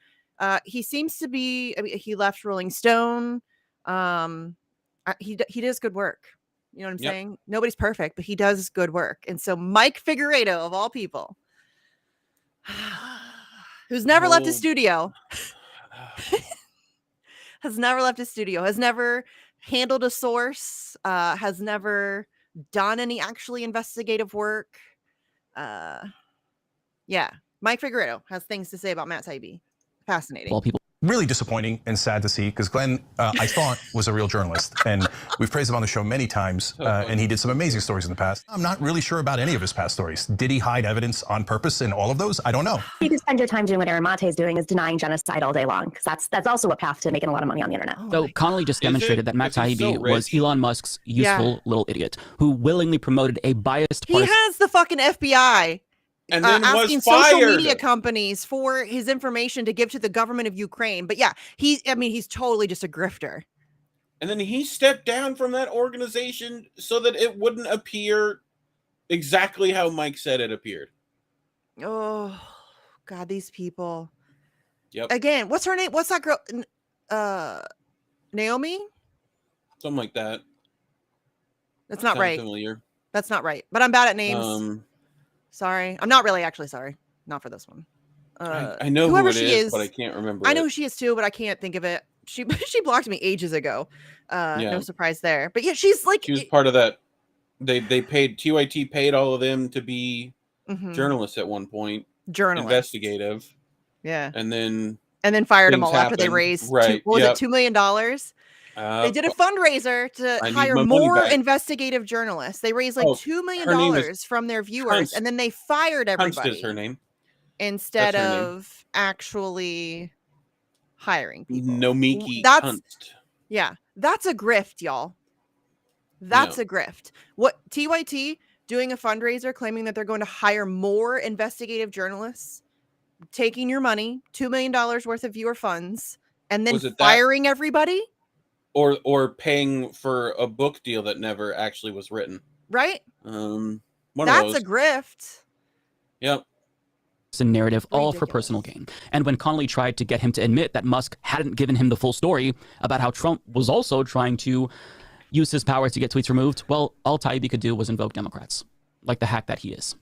he seems to be, I mean, he left Rolling Stone. He does good work. You know what I'm saying? Nobody's perfect, but he does good work. And so Mike Figueredo, of all people, who's never left his studio, has never handled a source, has never done any actually investigative work. Mike Figueredo has things to say about Matt Taibbi. Fascinating. Well, people. Really disappointing and sad to see, because Glenn, I thought, was a real journalist, and we've praised him on the show many times, and he did some amazing stories in the past. I'm not really sure about any of his past stories. Did he hide evidence on purpose in all of those? I don't know. You can spend your time doing what Aaron Mate is doing, is denying genocide all day long, because that's also a path to making a lot of money on the internet. So Connolly just demonstrated that Matt Taibbi was Elon Musk's useful little idiot who willingly promoted a biased. He has the fucking FBI. And then asking was fired. social media companies for his information to give to the government of Ukraine. But yeah, he's totally just a grifter. And then he stepped down from that organization so that it wouldn't appear exactly how Mike said it appeared. Oh, God, these people. Yep. Again, what's her name? What's that girl? Naomi? Something like that. That's not right. Familiar. That's not right. But I'm bad at names. Sorry. I'm not really actually sorry. Not for this one. I know who it is, but I can't remember. I know who she is too, but I can't think of it. She blocked me ages ago. No surprise there. But yeah, she was part of that. They paid TYT paid all of them to be journalists at one point. Investigative. Yeah. And then fired them all after they raised $2 million? They did a fundraiser to hire more investigative journalists. They raised $2 million from their viewers, and then they fired everybody. Kunst is her name. Instead of actually hiring people. Nomiki Kunst. Yeah, that's a grift, y'all. That's a grift. What TYT doing a fundraiser claiming that they're going to hire more investigative journalists, taking your money, $2 million worth of viewer funds, and then firing everybody? Or paying for a book deal that never actually was written. Right? That's a grift. Yep. narrative, all for personal gain. And when Connolly tried to get him to admit that Musk hadn't given him the full story about how Trump was also trying to use his power to get tweets removed, well, all Taibbi could do was invoke Democrats, like the hack that he is.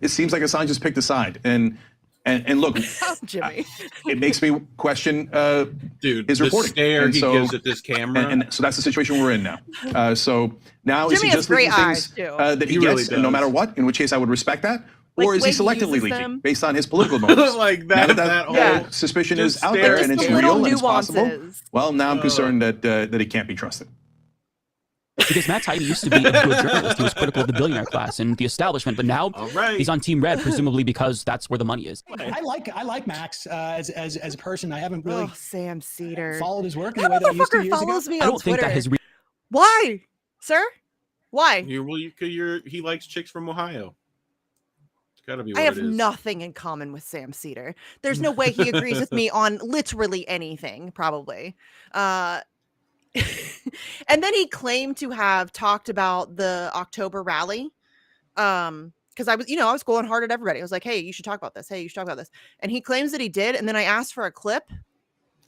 It seems like Assange just picked a side, and look, Jimmy. It makes me question Dude, his the reporting. stare And he so- gives at this camera. And so that's the situation we're in now. So now is Jimmy he has just leaking great eyes, things too. that he He really gets, and no does. matter what? In which case, I would respect that. Like, Or is the he way he selectively uses leaking them. based on his political motives? Like Now that that whole Yeah. suspicion just is out stare there at and the it's little real and it's possible. nuances. Well, now I'm concerned that he can't be trusted. Because Matt Taibbi used to be a good journalist. He was critical of the billionaire class and the establishment, but now All right. he's on Team Red, presumably because that's where the money is. I like Max as a person. I haven't really Oh, Sam Cedar. followed his work in That the way that I used to motherfucker years ago. follows me I on don't think Twitter. that his Why, sir? Why? He likes chicks from Ohio. It's gotta be what I have it is. nothing in common with Sam Cedar. There's no way he agrees with me on literally anything, probably. And then he claimed to have talked about the October rally. Because I was going hard at everybody. I was like, hey, you should talk about this. Hey, you should talk about this. And he claims that he did. And then I asked for a clip.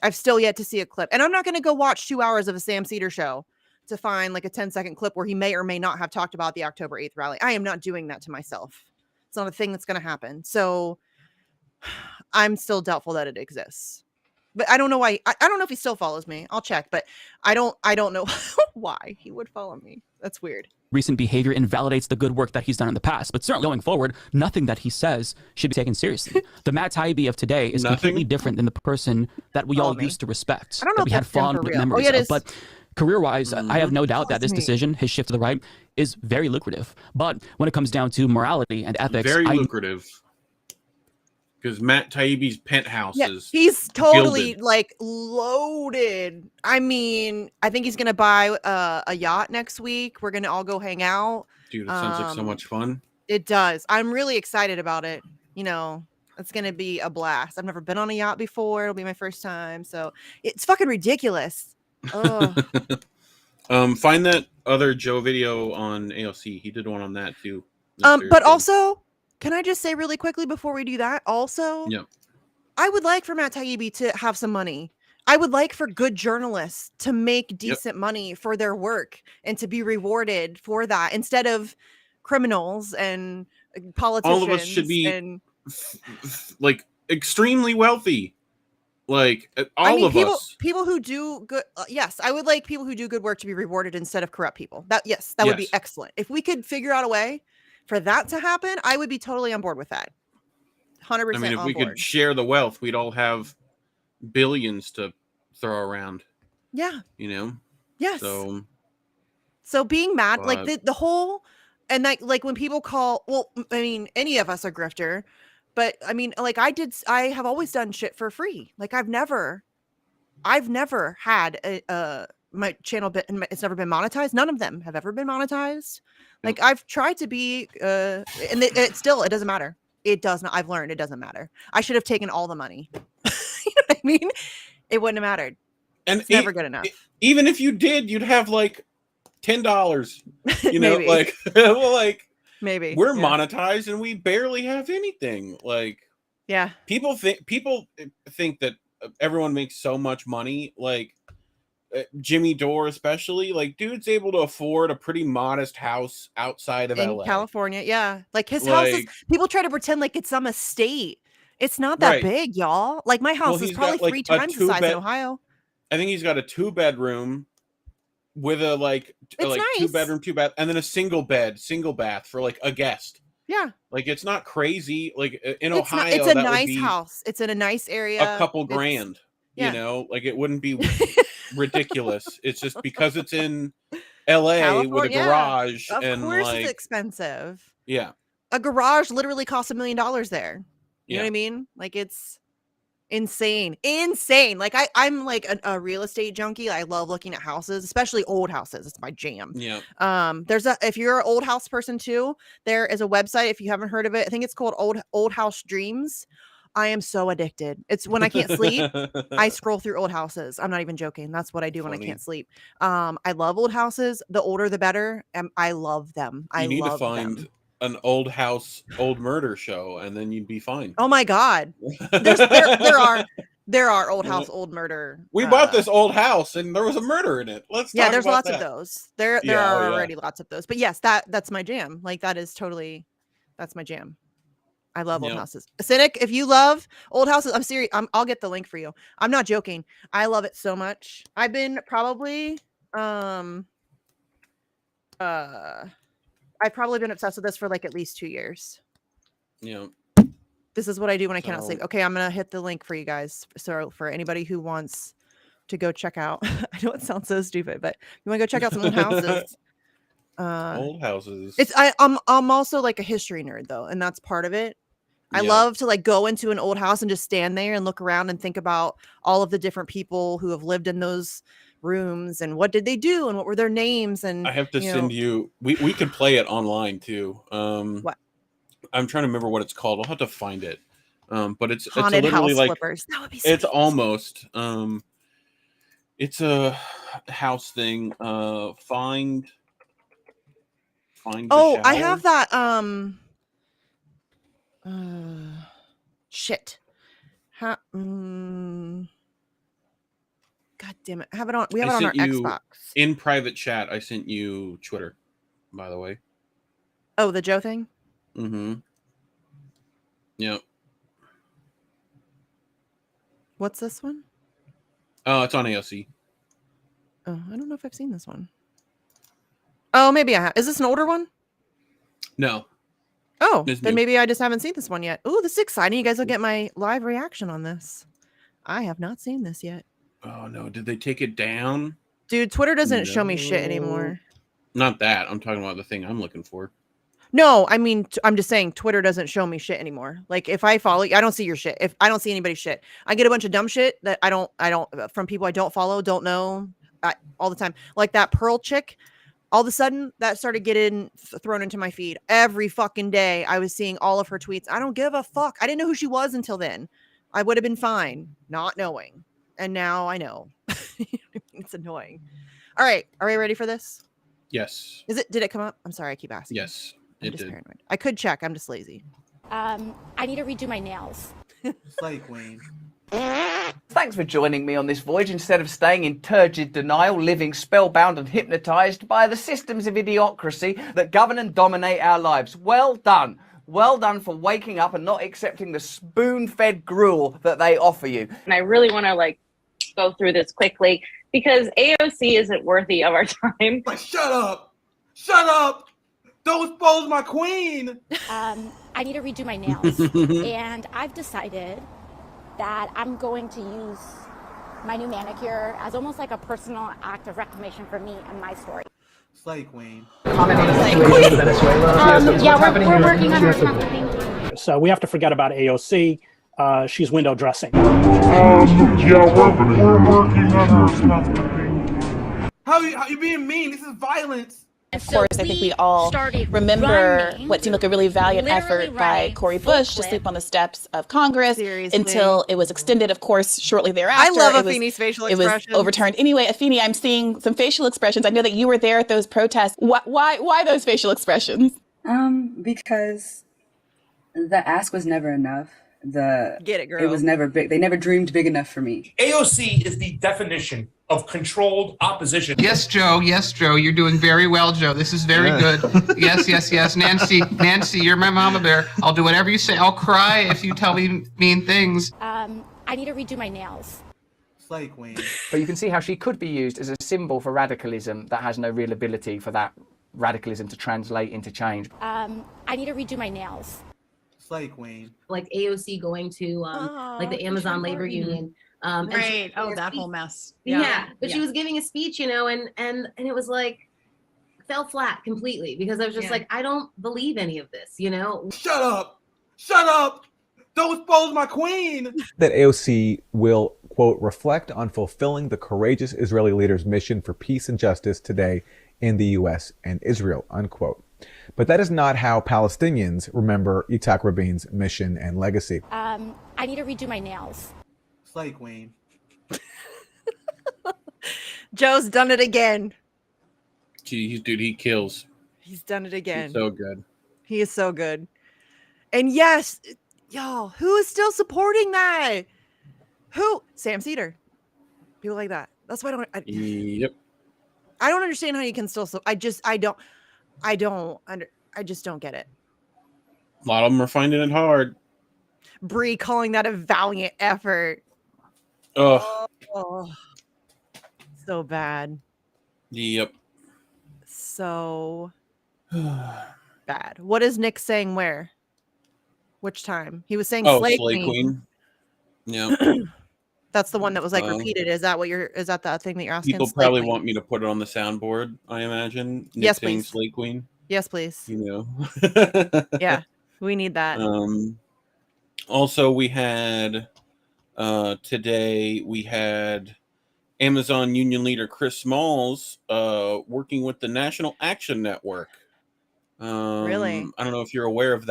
I've still yet to see a clip. And I'm not going to go watch 2 hours of a Sam Cedar show to find like a 10-second clip where he may or may not have talked about the October 8th rally. I am not doing that to myself. It's not a thing that's going to happen. So I'm still doubtful that it exists. But I don't know why. I don't know if he still follows me. I'll check, but I don't know why he would follow me. That's weird. recent behavior invalidates the good work that he's done in the past. But certainly going forward, nothing that he says should be taken seriously. The Matt Taibbi of today is completely different than the person that we all used to respect, I don't know that we if had that's him fond for real. memories Oh, yeah, it of. is. But career-wise, I have no doubt that this me. decision, his shift to the right, is very lucrative. But when it comes down to morality and ethics, Very lucrative. Because Matt Taibbi's penthouse Yeah, is he's totally gilded. like loaded. I mean, I think he's gonna buy a yacht next week. We're gonna all go hang out. Dude, it sounds like so much fun. It does. I'm really excited about it. You know, it's gonna be a blast. I've never been on a yacht before. It'll be my first time, so it's fucking ridiculous. Oh, Find that other Joe video on AOC. He did one on that too. but also, can I just say really quickly before we do that? Also, yeah, I would like for Matt Taibbi to have some money. I would like for good journalists to make decent money for their work and to be rewarded for that instead of criminals and politicians. all of us should be and, like extremely wealthy. Like all of us. People who do good. Yes, I would like people who do good work to be rewarded instead of corrupt people. That would be excellent. If we could figure out a way for that to happen, I would be totally on board with that. 100%. I mean, if on we board. could share the wealth, we'd all have billions to throw around. Yeah. You know. Yes. So being mad, like the whole, and like when people call, well, I mean, any of us are grifter, but I mean, like I have always done shit for free. Like I've never had my channel it's never been monetized. None of them have ever been monetized. Like I've tried to be, and it doesn't matter. It does not. I've learned it doesn't matter. I should have taken all the money. You know what I mean? It wouldn't have mattered. And it's never good enough. Even if you did, you'd have like $10. You know, like well, like maybe we're monetized and we barely have anything. Like people think that everyone makes so much money. Like Jimmy Dore, especially, like dude's able to afford a pretty modest house outside of LA. California. Yeah, like his house is. People try to pretend like it's some estate. It's not that big, y'all. Like my house is probably got, 3 times the size of Ohio. I think he's got a 2-bedroom with a nice. 2-bedroom, 2-bath, and then a single bath for like a guest. Yeah, like it's not crazy. Like in it's Ohio, it's a nice house. It's in a nice area. A couple grand. You know, like it wouldn't be ridiculous. It's just because it's in LA California, with a garage. Of course, it's expensive. Yeah, a garage literally costs $1 million there. You know what I mean? Like it's insane. Like I'm like a real estate junkie. I love looking at houses, especially old houses. It's my jam. Yeah. If you're an old house person too, there is a website. If you haven't heard of it, I think it's called Old House Dreams. I am so addicted. It's when I can't sleep, I scroll through old houses. I'm not even joking. That's what I do when I can't sleep. I love old houses. The older, the better. I love them. I love them. an old house, old murder show, and then you'd be fine. Oh my God. There are old house, old murder. We bought this old house and there was a murder in it. Let's talk there's about lots that. of those. There Yeah, are already lots of those. But yes, that's my jam. Like that is totally, that's my jam. I love old houses. Cynic, if you love old houses, I'm serious. I'll get the link for you. I'm not joking. I love it so much. I've been probably I've probably been obsessed with this for like at least 2 years. Yeah. This is what I do when I cannot sleep. Okay, I'm gonna hit the link for you guys. So for anybody who wants to go check out, I know it sounds so stupid, but you want to go check out some old houses. Old houses. I'm also like a history nerd though, and that's part of it. I love to like go into an old house and just stand there and look around and think about all of the different people who have lived in those rooms and what did they do and what were their names. And I have to send you. We could play it online too. What? I'm trying to remember what it's called. I'll have to find it. But it's haunted literally house like flippers. That would be it's sweet. almost it's a house thing. Find the Oh, I shower. have that. Shit. God damn it! I have it on. We have it on our Xbox. In private chat, I sent you Twitter, by the way. Oh, the Joe thing. Mm-hmm. Yep. What's this one? Oh, it's on AOC. Oh, I don't know if I've seen this one. Oh, maybe I have. Is this an older one? No. Oh, It's then new. maybe I just haven't seen this one yet. Oh, this is exciting. You guys will get my live reaction on this. I have not seen this yet. Oh no! Did they take it down? Dude, Twitter doesn't show me shit anymore. Not that. I'm talking about the thing I'm looking for. No, I mean, I'm just saying Twitter doesn't show me shit anymore. Like if I follow you, I don't see your shit. If I don't see anybody's shit, I get a bunch of dumb shit that I don't from people I don't follow, don't know all the time. Like that Pearl chick, all of a sudden that started getting thrown into my feed every fucking day. I was seeing all of her tweets. I don't give a fuck. I didn't know who she was until then. I would have been fine not knowing. And now I know. It's annoying. All right. Are we ready for this? Yes. Did it come up? I'm sorry. I keep asking. Yes. I'm It just did. paranoid. I could check. I'm just lazy. I need to redo my nails. Slay Queen. Thanks for joining me on this voyage instead of staying in turgid denial, living spellbound and hypnotized by the systems of idiocracy that govern and dominate our lives. Well done. Well done for waking up and not accepting the spoon-fed gruel that they offer you. And I really want to go through this quickly because AOC isn't worthy of our time. Like, shut up! Shut up! Don't expose my queen! I need to redo my nails. And I've decided that I'm going to use my new manicure as almost like a personal act of reclamation for me and my story. Slay Queen. Comment on the situation in Venezuela. Yeah, we're working on her. So we have to forget about AOC. She's window dressing. How you being mean? This is violence. Of course, I think we all remember what seemed like a really valiant effort by Cori Bush to sleep on the steps of Congress until it was extended, of course, shortly thereafter. I love Afeni's facial expressions. It was overturned. Anyway, Afeni, I'm seeing some facial expressions. I know that you were there at those protests. Why those facial expressions? Because the ask was never enough. Get it, girl. It was never big. They never dreamed big enough for me. AOC is the definition of controlled opposition. Yes, Joe. Yes, Joe. You're doing very well, Joe. This is very good. Yes. Nancy, you're my mama bear. I'll do whatever you say. I'll cry if you tell me mean things. I need to redo my nails. Slay Queen. But you can see how she could be used as a symbol for radicalism that has no real ability for that radicalism to translate into change. I need to redo my nails. Slay Queen. Like AOC going to like the Amazon labor union. Right. Oh, that whole mess. Yeah. But she was giving a speech, and it was like fell flat completely because I was just like, I don't believe any of this, Shut up! Shut up! Don't expose my queen! That AOC will, quote, reflect on fulfilling the courageous Israeli leader's mission for peace and justice today in the U.S. and Israel, unquote. But that is not how Palestinians remember Yitzhak Rabin's mission and legacy. I need to redo my nails. Slay Queen. Joe's done it again. Dude, he kills. He's done it again. He's so good. He is so good. And yes, y'all, who is still supporting that? Who? Sam Cedar. People like that. That's why Yep. I don't understand how you can still. I just don't get it. A lot of them are finding it hard. Bree calling that a valiant effort. Oh, so bad. Yep. So bad. What is Nick saying where? Which time? He was saying Slay Queen. Yeah. That's the one that was like repeated. Is that the thing that you're asking? People probably want me to put it on the soundboard, I imagine. Nick Yes, saying please. Slay Queen. Yes, please. You know. Yeah, we need that. Also, we had today we had Amazon union leader Chris Smalls working with the National Action Network. Really? I don't know if you're aware of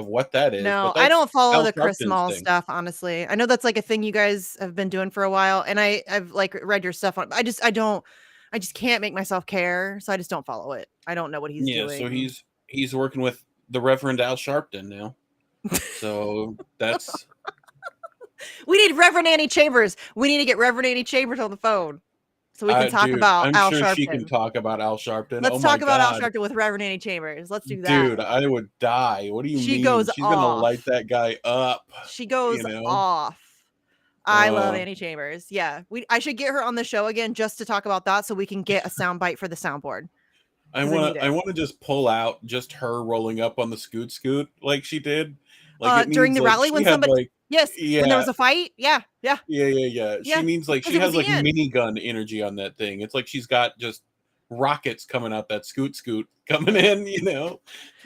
what that is. No, but I don't follow Al the Chris Sharpton's Smalls thing. stuff, honestly. I know that's like a thing you guys have been doing for a while, and I've like read your stuff on. I just can't make myself care, so I just don't follow it. I don't know what he's doing. So he's working with the Reverend Al Sharpton now. So that's we need Reverend Annie Chambers. We need to get Reverend Annie Chambers on the phone so we can talk about I'm Al sure Sharpton. she can talk about Al Sharpton. Let's talk about Al Sharpton with Reverend Annie Chambers. Let's do that. Dude, I would die. What do you mean? She's gonna light that guy up. She goes off. I love Annie Chambers. Yeah, I should get her on the show again just to talk about that, so we can get a sound bite for the soundboard. I want to just pull out just her rolling up on the scoot like she did, like during the rally when somebody when there was a fight. Yeah. She means like she has like minigun energy on that thing. It's like she's got just rockets coming out that scoot coming in,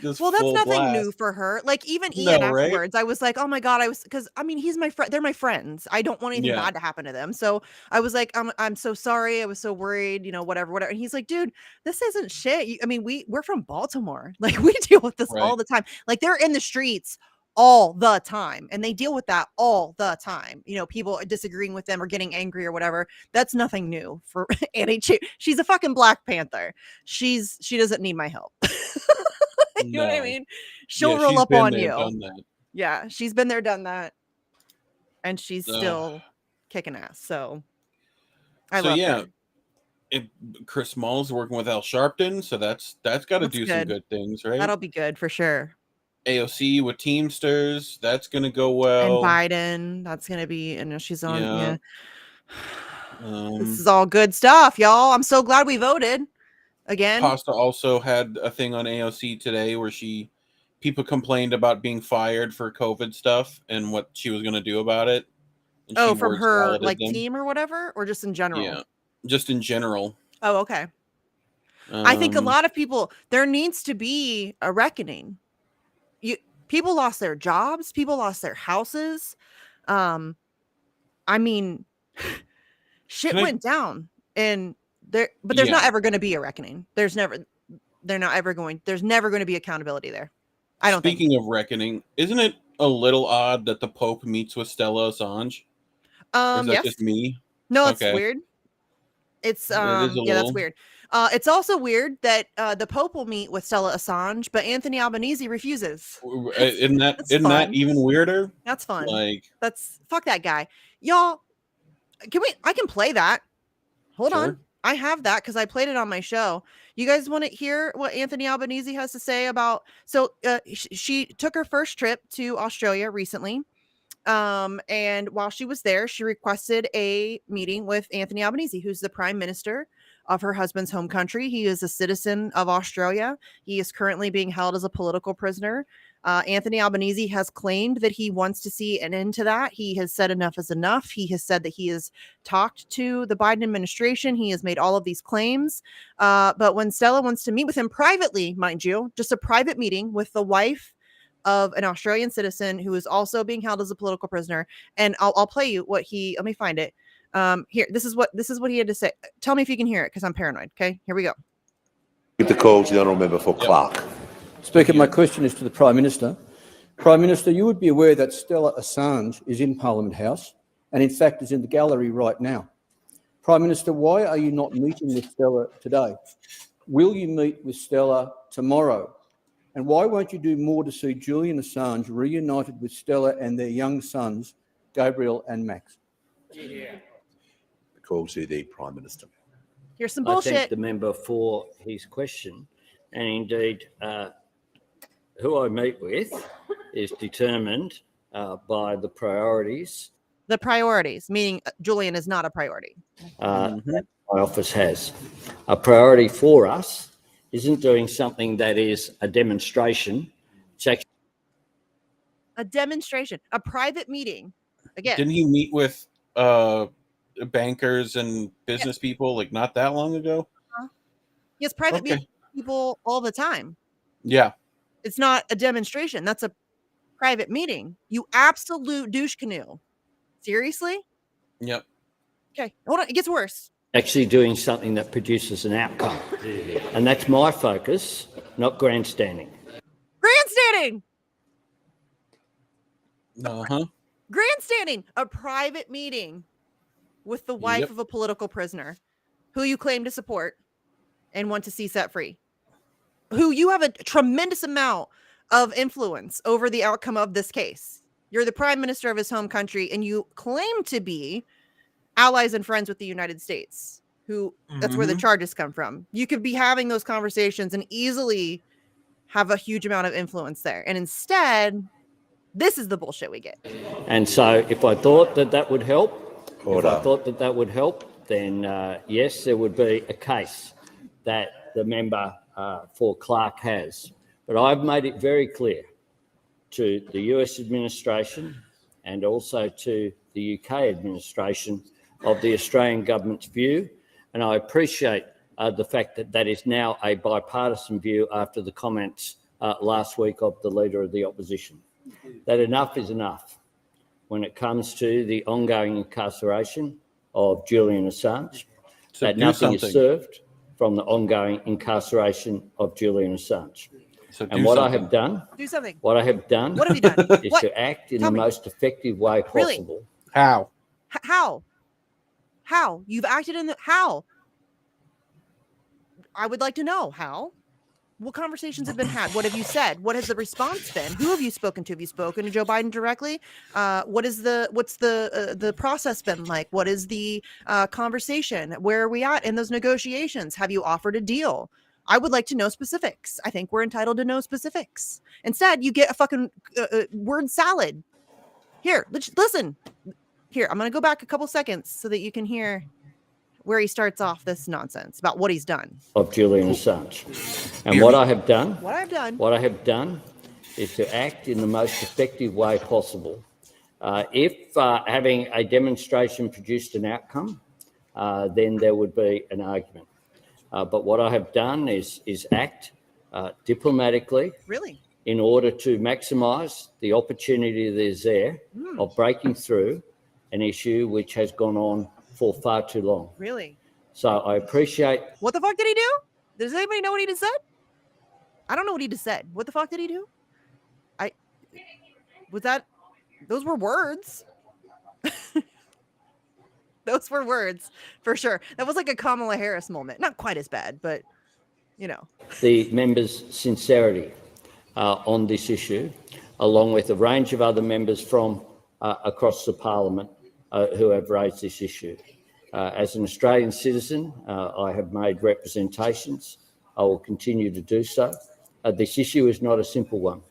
just well, that's nothing blast. new for her. Like even Ian afterwards, I was like, oh my god, because I mean he's my friend, they're my friends, I don't want anything bad to happen to them, so I was like, I'm so sorry, I was so worried, whatever, and he's like, dude, this isn't shit. I mean we're from Baltimore, like we deal with this all the time, like they're in the streets all the time, and they deal with that all the time. People disagreeing with them or getting angry or whatever. That's nothing new for Annie. She's a fucking Black Panther. She doesn't need my help. You know what I mean? She'll roll up on you. Yeah, she's been there, done that, and she's still kicking ass. So I love her. Chris Smalls working with Al Sharpton, so that's got to do some good things, right? That'll be good for sure. AOC with Teamsters, that's gonna go well. And Biden, that's gonna be, she's on. Yeah. This is all good stuff, y'all. I'm so glad we voted again. Pasta also had a thing on AOC today where people complained about being fired for COVID stuff and what she was gonna do about it. And from her team or whatever, or just in general? Yeah, just in general. Oh, okay. I think a lot of people, there needs to be a reckoning. People lost their jobs, people lost their houses. I mean, shit went down, and there's not ever going to be a reckoning. There's never going to be accountability there. I don't think. Speaking of reckoning, isn't it a little odd that the Pope meets with Stella Assange? Or is that just me? No, it's weird. It's that's weird. It's also weird that the Pope will meet with Stella Assange, but Anthony Albanese refuses. Isn't that even weirder? That's fun. Like, fuck that guy, y'all. I can play that. Hold on, I have that because I played it on my show. You guys want to hear what Anthony Albanese has to say about? So she took her first trip to Australia recently. And while she was there, she requested a meeting with Anthony Albanese, who's the prime minister of her husband's home country. He is a citizen of Australia. He is currently being held as a political prisoner. Anthony Albanese has claimed that he wants to see an end to that. He has said enough is enough. He has said that he has talked to the Biden administration. He has made all of these claims. But when Stella wants to meet with him privately, mind you, just a private meeting with the wife of an Australian citizen who is also being held as a political prisoner. And I'll play you what let me find it. Here, this is what he had to say. Tell me if you can hear it, because I'm paranoid. Okay, here we go. Give the call to the honourable member for Clark. Speaker, my question is to the Prime Minister. Prime Minister, you would be aware that Stella Assange is in Parliament House and in fact is in the gallery right now. Prime Minister, why are you not meeting with Stella today? Will you meet with Stella tomorrow? And why won't you do more to see Julian Assange reunited with Stella and their young sons, Gabriel and Max? Call to the Prime Minister. Here's some I bullshit. thank the member for his question, and indeed, who I meet with is determined by the priorities The priorities, meaning Julian is not a priority. that my office has. A priority for us isn't doing something that is a demonstration. It's actually A demonstration, a private meeting. Again, Didn't he meet with bankers and business people like not that long ago? he has private Okay. meetings with people all the time. Yeah. It's not a demonstration. That's a private meeting. You absolute douche canoe. Seriously? Yep. Okay, hold on. It gets worse. doing something that produces an outcome. And that's my focus, not grandstanding. Grandstanding. Uh-huh. Grandstanding. A private meeting with the wife Yep. of a political prisoner who you claim to support and want to see set free, who you have a tremendous amount of influence over the outcome of this case. You're the prime minister of his home country, and you claim to be allies and friends with the United States, who that's where the Mhm. charges come from. You could be having those conversations and easily have a huge amount of influence there. And instead, this is the bullshit we get. And so if I thought that that would help, Order. then yes, there would be a case that the member for Clark has. But I've made it very clear to the US administration and also to the UK administration of the Australian government's view. And I appreciate the fact that that is now a bipartisan view after the comments last week of the Leader of the Opposition. That enough is enough when it comes to the ongoing incarceration of Julian Assange, So that do nothing something. is served from the ongoing incarceration of Julian Assange. So And do what I something. have done, Do something. what I have done What have you done? is What? to act in Tell the me. most effective way Really? possible. How? How? You've acted in the how? I would like to know how. What conversations have been had? What have you said? What has the response been? Who have you spoken to? Have you spoken to Joe Biden directly? What's the process been like? What is the conversation? Where are we at in those negotiations? Have you offered a deal? I would like to know specifics. I think we're entitled to know specifics. Instead, you get a fucking word salad. Here, listen. Here, I'm going to go back a couple seconds so that you can hear where he starts off this nonsense about what he's done. Of Julian Assange. And what I have done, is to act in the most effective way possible. If having a demonstration produced an outcome, then there would be an argument. But what I have done is act diplomatically. Really? In order to maximise the opportunity that is there of breaking through an issue which has gone on for far too long. Really? So I appreciate. What the fuck did he do? Does anybody know what he just said? I don't know what he just said. What the fuck did he do? Those were words. Those were words for sure. That was like a Kamala Harris moment. Not quite as bad, but you know. The members' sincerity on this issue, along with a range of other members from across the parliament who have raised this issue. As an Australian citizen, I have made representations. I will continue to do so. This issue is not a simple one.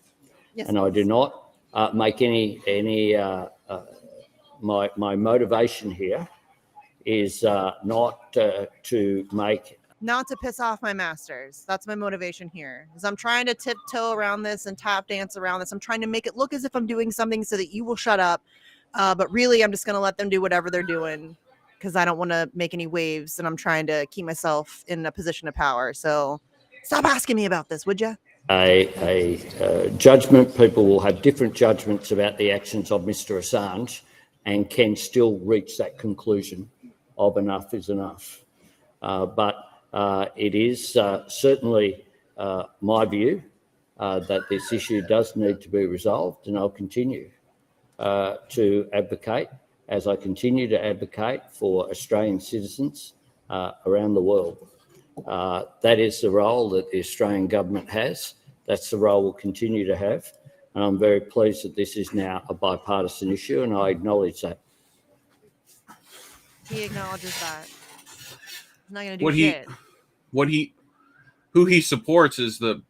Yes, and I do not make my motivation here is not to make. Not to piss off my masters. That's my motivation here. Is I'm trying to tiptoe around this and tap dance around this. I'm trying to make it look as if I'm doing something so that you will shut up. But really, I'm just going to let them do whatever they're doing because I don't want to make any waves, and I'm trying to keep myself in a position of power. So stop asking me about this, would you? A judgment. People will have different judgments about the actions of Mr. Assange and can still reach that conclusion of enough is enough. But it is certainly my view that this issue does need to be resolved, and I'll continue to advocate, as I continue to advocate for Australian citizens around the world. That is the role that the Australian government has, That's the role we'll continue to have. And I'm very pleased that this is now a bipartisan issue, and I acknowledge that. He acknowledges that. He's not going to do shit. Who he supports is the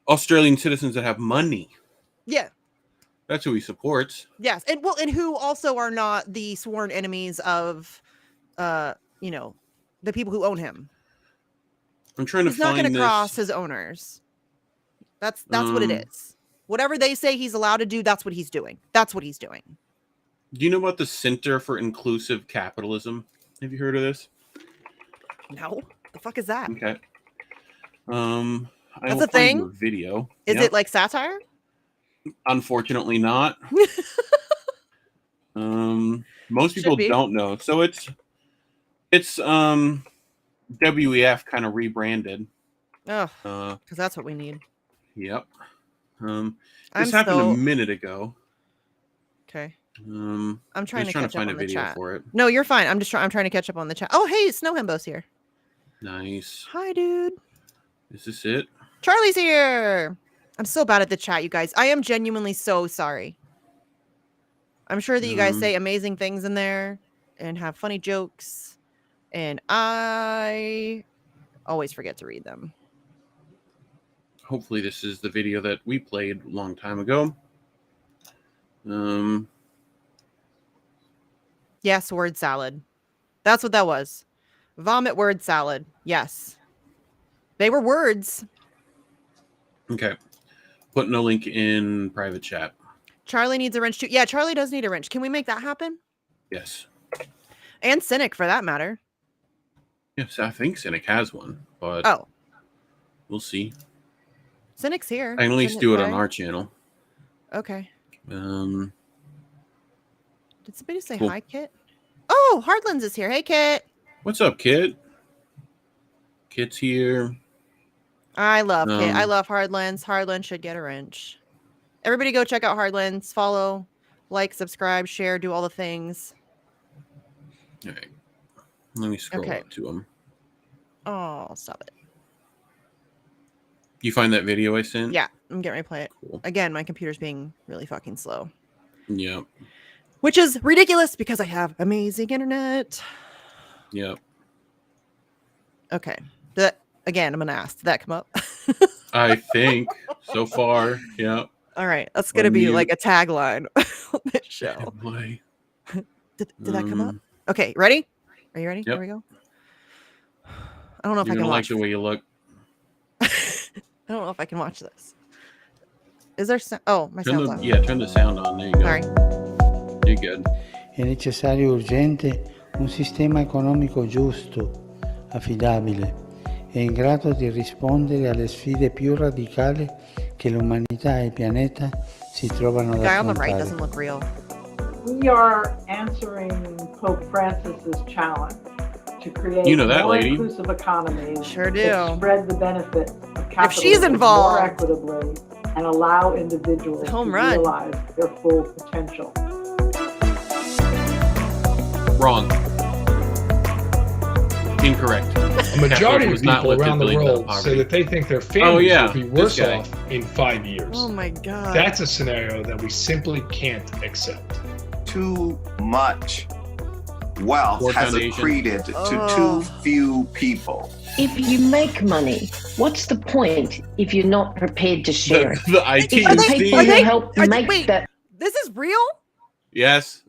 Australian citizens that have money. Yeah. That's who he supports. Yes. And who also are not the sworn enemies of the people who own him. I'm trying to He's not find going to cross his owners. That's what it is. Whatever they say he's allowed to do, that's what he's doing. That's what he's doing. Do you know about the Center for Inclusive Capitalism? Have you heard of this? No. The fuck is that? Okay. That's a thing? A video. Is it like satire? Unfortunately not. Most people don't know. So it's WEF kind of rebranded. Oh, because that's what we need. Yep. This happened a minute ago. Okay. I'm trying to catch up find on a the video chat. for it. No, you're fine. I'm trying to catch up on the chat. Oh, hey, Snow Himbo's here. Nice. Hi, dude. Is this it? Charlie's here. I'm so bad at the chat, you guys. I am genuinely so sorry. I'm sure that you guys say amazing things in there and have funny jokes, and I always forget to read them. Hopefully this is the video that we played a long time ago. Yes, word salad. That's what that was. Vomit word salad. Yes. They were words. Okay. Putting a link in private chat. Charlie needs a wrench too. Yeah, Charlie does need a wrench. Can we make that happen? Yes. And Cynic, for that matter. Yes, I think Cynic has one, but we'll see. Cynic's here. I can at least do it on our channel. Okay. Did somebody say hi, Kit? Oh, Hardlands is here. Hey, Kit. What's up, Kit? Kit's here. I love Kit. I love Hardlands. Hardlands should get a wrench. Everybody go check out Hardlands. Follow, like, subscribe, share, do all the things. All right. Let me scroll up to him. Oh, stop it. You find that video I sent? Yeah, I'm getting ready to play it. Cool. Again, my computer's being really fucking slow. Yep. Which is ridiculous because I have amazing internet. Yep. Okay. Again, I'm going to ask. Did that come up? I think so far. Yeah. All right. That's going to be like a tagline on this show. Boy. Did that come up? Okay. Ready? Are you ready? Yep. Here we go. I don't know if I can like watch the way you look. I don't know if I can watch this. Is there my sound's on. Yeah, turn the sound on. There you go. Sorry. You're good. È necessario urgente un sistema economico giusto, affidabile e in grado di rispondere alle sfide più radicali che l'umanità e il pianeta si trovano ad The guy on the right affrontare. doesn't look real. We are answering Pope Francis's challenge to create that more lady. inclusive economies Sure do. that spread the benefit of If capitalism she's involved. more equitably and allow individuals to Home run. realize their full potential. Wrong. Incorrect. A majority of was not people around the lifted world poverty. say that they think their families yeah, will be this worse guy. off in 5 years. Oh my God. That's a scenario that we simply can't accept. Too much wealth Poor has foundation. accreted to too few people. If you make money, what's the point if you're not prepared to share it? The IT If the people who help make wait, that this is real? Yes.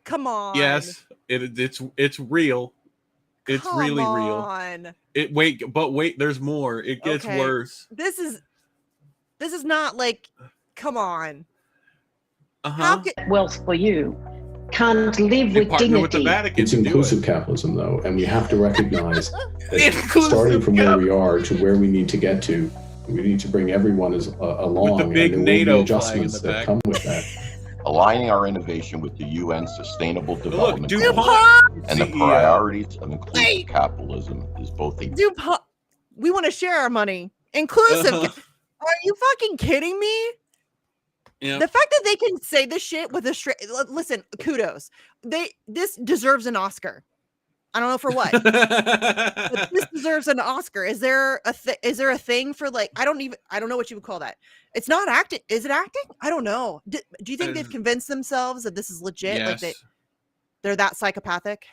Come on. Yes. It's real. It's Come really real. on. Wait, there's more. It gets Okay. worse. This is not like, come on. Uh-huh. wealth for you can't live They with partner with the dignity. Vatican It's to do inclusive it. capitalism, though, and we have to recognize that Inclusive starting from where we are to where we need to get to, we need to bring everyone along, With the big and there will NATO be flag in adjustments the that back. come with that. Aligning our innovation with the UN Sustainable Development Goals DuPont and the CEO. priorities of inclusive capitalism is both a DuPont. We want to share our money. Inclusive. Are you fucking kidding me? Yeah. The fact that they can say this shit with a straight listen, kudos. This deserves an Oscar. I don't know for what. But this deserves an Oscar. Is there a thing for like I don't know what you would call that. It's not acting. Is it acting? I don't know. Do you think they've convinced themselves that this is legit? Yes. Like they're that psychopathic?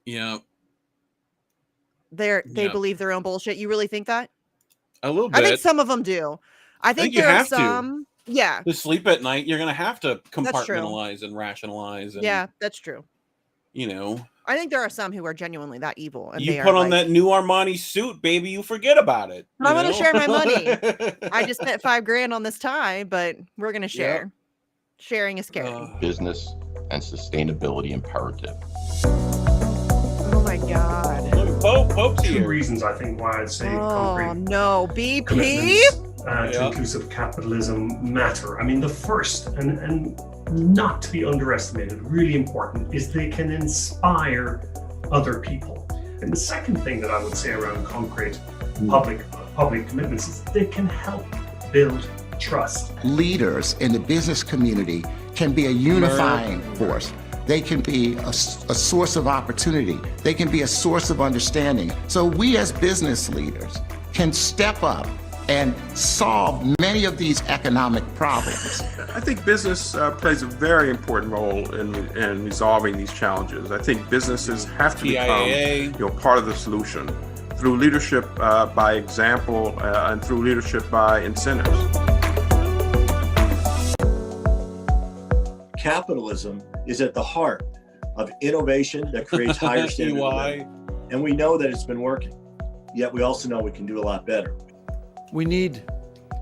Yeah. They Yeah. believe their own bullshit. You really think that? A little bit. I think some of them do. I think you there are have some. Yeah. To sleep at night, you're gonna have to That's true. compartmentalize and rationalize. And, Yeah, that's true. You know, I think there are some who are genuinely that evil, and you they put are on that new Armani suit, baby, you forget about it. But I want to know? share my money. I just spent $5,000 on this tie, but we're gonna share. Yeah. Sharing is caring. Business and sustainability imperative. Oh my God. Look, Pope's Two here. reasons I think why I'd say Oh concrete no, BP. commitments to inclusive capitalism matter. I mean, the first and not to be underestimated, really important, is they can inspire other people. And the second thing that I would say around concrete public commitments is they can help build trust. Leaders in the business community can be a unifying force. They can be a source of opportunity. They can be a source of understanding. So we as business leaders can step up and solve many of these economic problems. I think business plays a very important role in resolving these challenges. I think businesses have to become part of the solution through leadership by example and through leadership by incentives. Capitalism is at the heart of innovation that creates higher standards of living. And we know that it's been working, yet we also know we can do a lot better. We need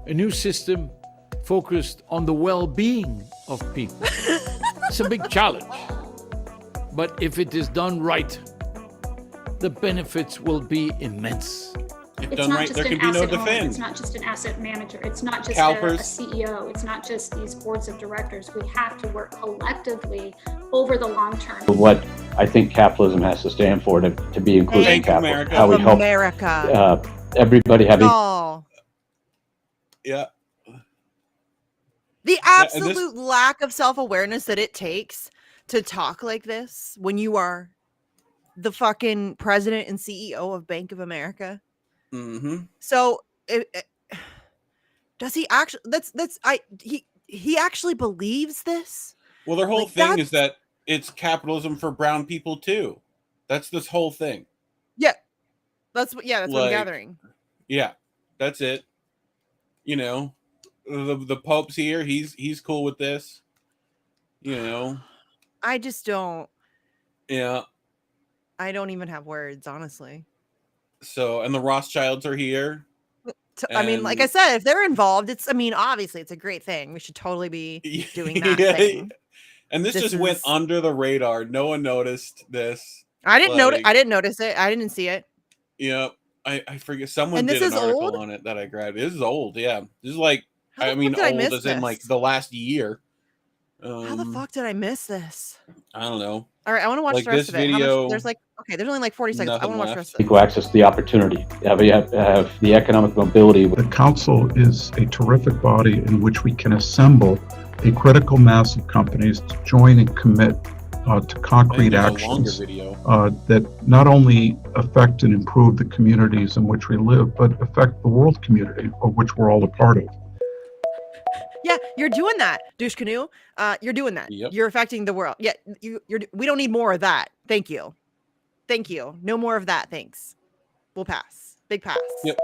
a new system focused on the well-being of people. It's a big challenge, but if it is done right, the benefits will be immense. If It's done not right, just there an can be no asset owner. defend. It's not just an asset manager. It's not just a CalPERS. CEO. It's not just these boards of directors. We have to work collectively over the long term. What I think capitalism has to stand for to be inclusive Thank capital. America. How we help America. Everybody having. Oh. Yeah. The and this- absolute lack of self-awareness that it takes to talk like this when you are the fucking president and CEO of Bank of America. Mm-hmm. So does he actually he actually believes this? Well, their whole Like, thing is that it's capitalism for brown people too. That's this whole thing. Yeah. That's what I'm Like, gathering. Yeah, that's it. You know, the Pope's here. He's cool with this. You know. I just don't. Yeah. I don't even have words, honestly. So, and the Rothschilds are here. I mean, like I and- said, if they're involved, obviously it's a great thing. We should totally be doing that thing. And this just went under the radar. No one noticed this. I didn't notice. Like, I didn't notice it. I didn't see it. Yeah, I forget. Someone And did this an is article old? on it that I grabbed. This is old. Yeah, this is like How the I mean, fuck did I old miss as in like this? the last year. How the fuck did I miss this? I don't know. All right, I want to watch Like the rest this of it. How video- much, there's only like 40 seconds. I want to watch the rest of it. Equal access to the opportunity. Have the economic mobility. The Council is a terrific body in which we can assemble a critical mass of companies to join and commit to concrete I think it's a longer actions video. that not only affect and improve the communities in which we live, but affect the world community of which we're all a part of. Yeah, you're doing that, douche canoe. You're doing that. Yep. You're affecting the world. Yeah, we don't need more of that. Thank you. Thank you. No more of that. Thanks. We'll pass. Big pass. Yep.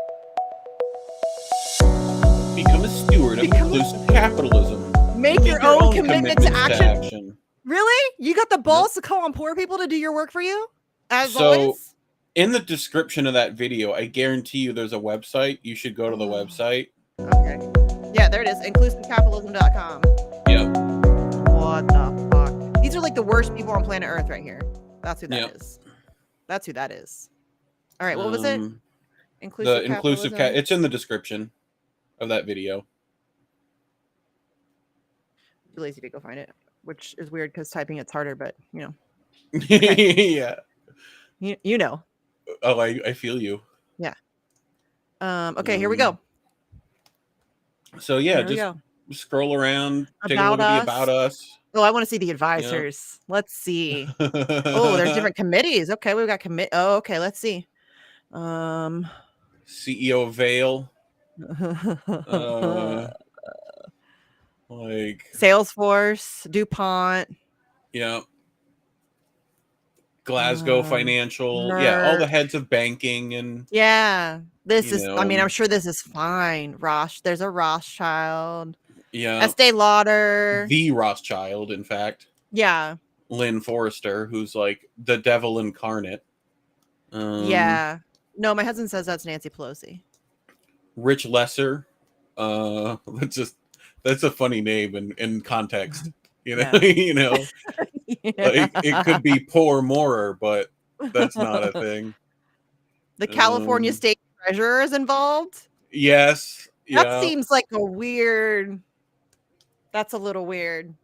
Become a steward of inclusive capitalism. Make your own commitment to action. Really? You got the balls to call on poor people to do your work for you? As So, always? in the description of that video, I guarantee you there's a website. You should go to the website. Okay. Yeah, there it is. Inclusivecapitalism.com. Yeah. What the fuck? These are like the worst people on planet Earth right here. That's who that is. That's who that is. All right, what was it? The inclusive it's in the description of that video. Too lazy to go find it, which is weird because typing it's harder, but you know. Yeah. You know. Oh, I feel you. Yeah. Okay, here we go. So yeah, Here we just go. scroll around, take a About look at the Us. About Us. Oh, I want to see the advisors. Let's see. Oh, there's different committees. Okay, we've got Oh, okay, let's see. CEO of Vail. Like Salesforce, DuPont. Yeah. Glasgow Financial. Yeah, all the heads of banking and yeah. This is, I mean, I'm know, sure this is fine. There's a Rothschild. yeah. Estee Lauder. The Rothschild, in fact. Yeah. Lynn Forrester, who's like the devil incarnate. Yeah. No, my husband says that's Nancy Pelosi. Rich Lesser. That's a funny name in context. You know, you know. Like, it could be poor Moorer, but that's not a thing. The California State Treasurer is involved. Yes. Yeah. That seems like a weird. That's a little weird.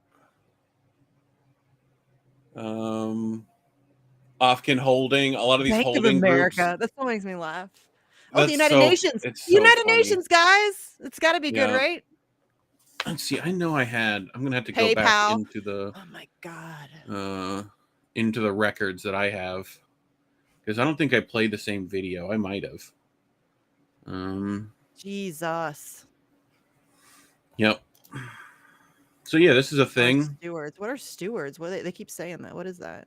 Ofkin Holding. A lot of these Bank holding of America. groups. That still makes me laugh. Oh, That's the United Nations. It's so United funny. Nations, guys. It's got to be good, Yeah. right? Let's see. I know I had. I'm gonna have to go PayPal. back into the. Oh my god. Into the records that I have, because I don't think I played the same video. I might have. Jesus. Yep. So yeah, this is a thing. Stewards. What are stewards? What they keep saying that? What is that?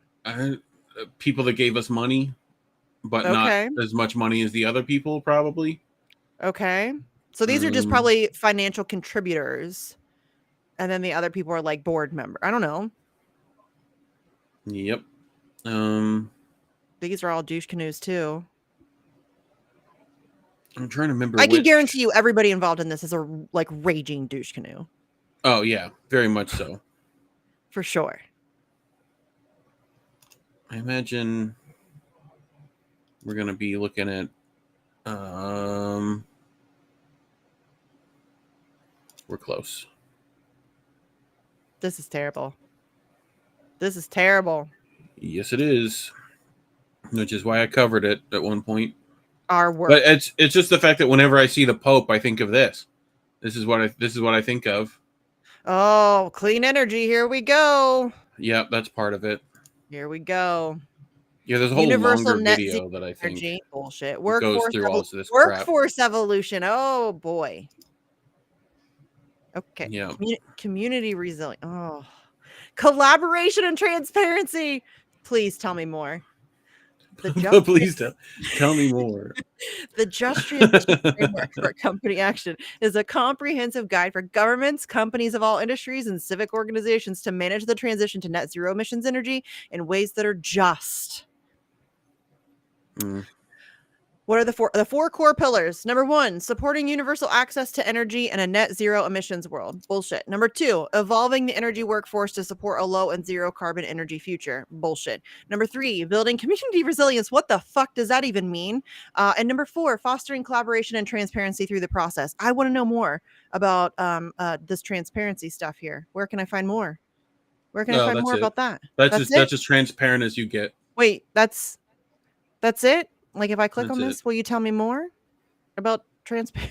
People that gave us money, but Okay. not as much money as the other people, probably. Okay. So these are just probably financial contributors. And then the other people are like board member. I don't know. Yep. These are all douche canoes too. I'm trying to remember. I can guarantee you everybody involved in this is a like raging douche canoe. Oh yeah, very much so. For sure. I imagine we're gonna be looking at we're close. This is terrible. This is terrible. Yes, it is. Which is why I covered it at one point. Our work. But it's just the fact that whenever I see the Pope, I think of this. This is what I think of. Oh, clean energy. Here we go. Yep, that's part of it. Here we go. Yeah, there's a whole Universal longer net video zero that I think energy bullshit. goes through all of this crap. Workforce evolution. Oh boy. Okay. Yeah. Community resilience. Oh, collaboration and transparency. Please tell me more. Please tell me more. The Just Transition Framework for Company Action is a comprehensive guide for governments, companies of all industries, and civic organizations to manage the transition to net zero emissions energy in ways that are just. What are the four core pillars? Number 1, supporting universal access to energy and a net zero emissions world. Bullshit. Number 2, evolving the energy workforce to support a low and zero carbon energy future. Bullshit. Number 3, building community resilience. What the fuck does that even mean? And number 4, fostering collaboration and transparency through the process. I want to know more about this transparency stuff here. Where can I find more? Where can I find more about that? That's just transparent as you get. Wait, that's it? Like, if I click on this, will you tell me more about transparency?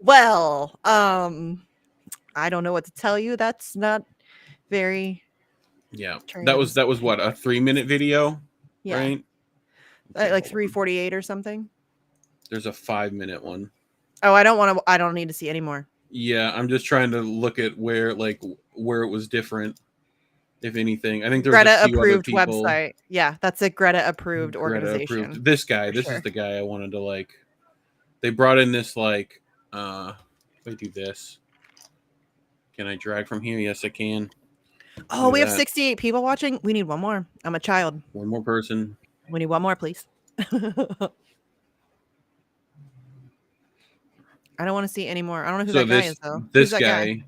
Well, I don't know what to tell you. That's not very. Yeah, that was what, a 3-minute video, yeah. Right? Like 3:48 or something. There's a 5-minute one. Oh, I don't need to see any more. Yeah, I'm just trying to look at where it was different. If anything, I think there's Greta a few approved other people. website. Yeah, that's a Greta approved organization. Approved. This guy, this is the guy I wanted to like. They brought in this like. Let me do this. Can I drag from here? Yes, I can. Oh, we have 68 people watching. We need one more. I'm a child. One more person. We need one more, please. I don't want to see any more. I don't know who that guy is though. This guy,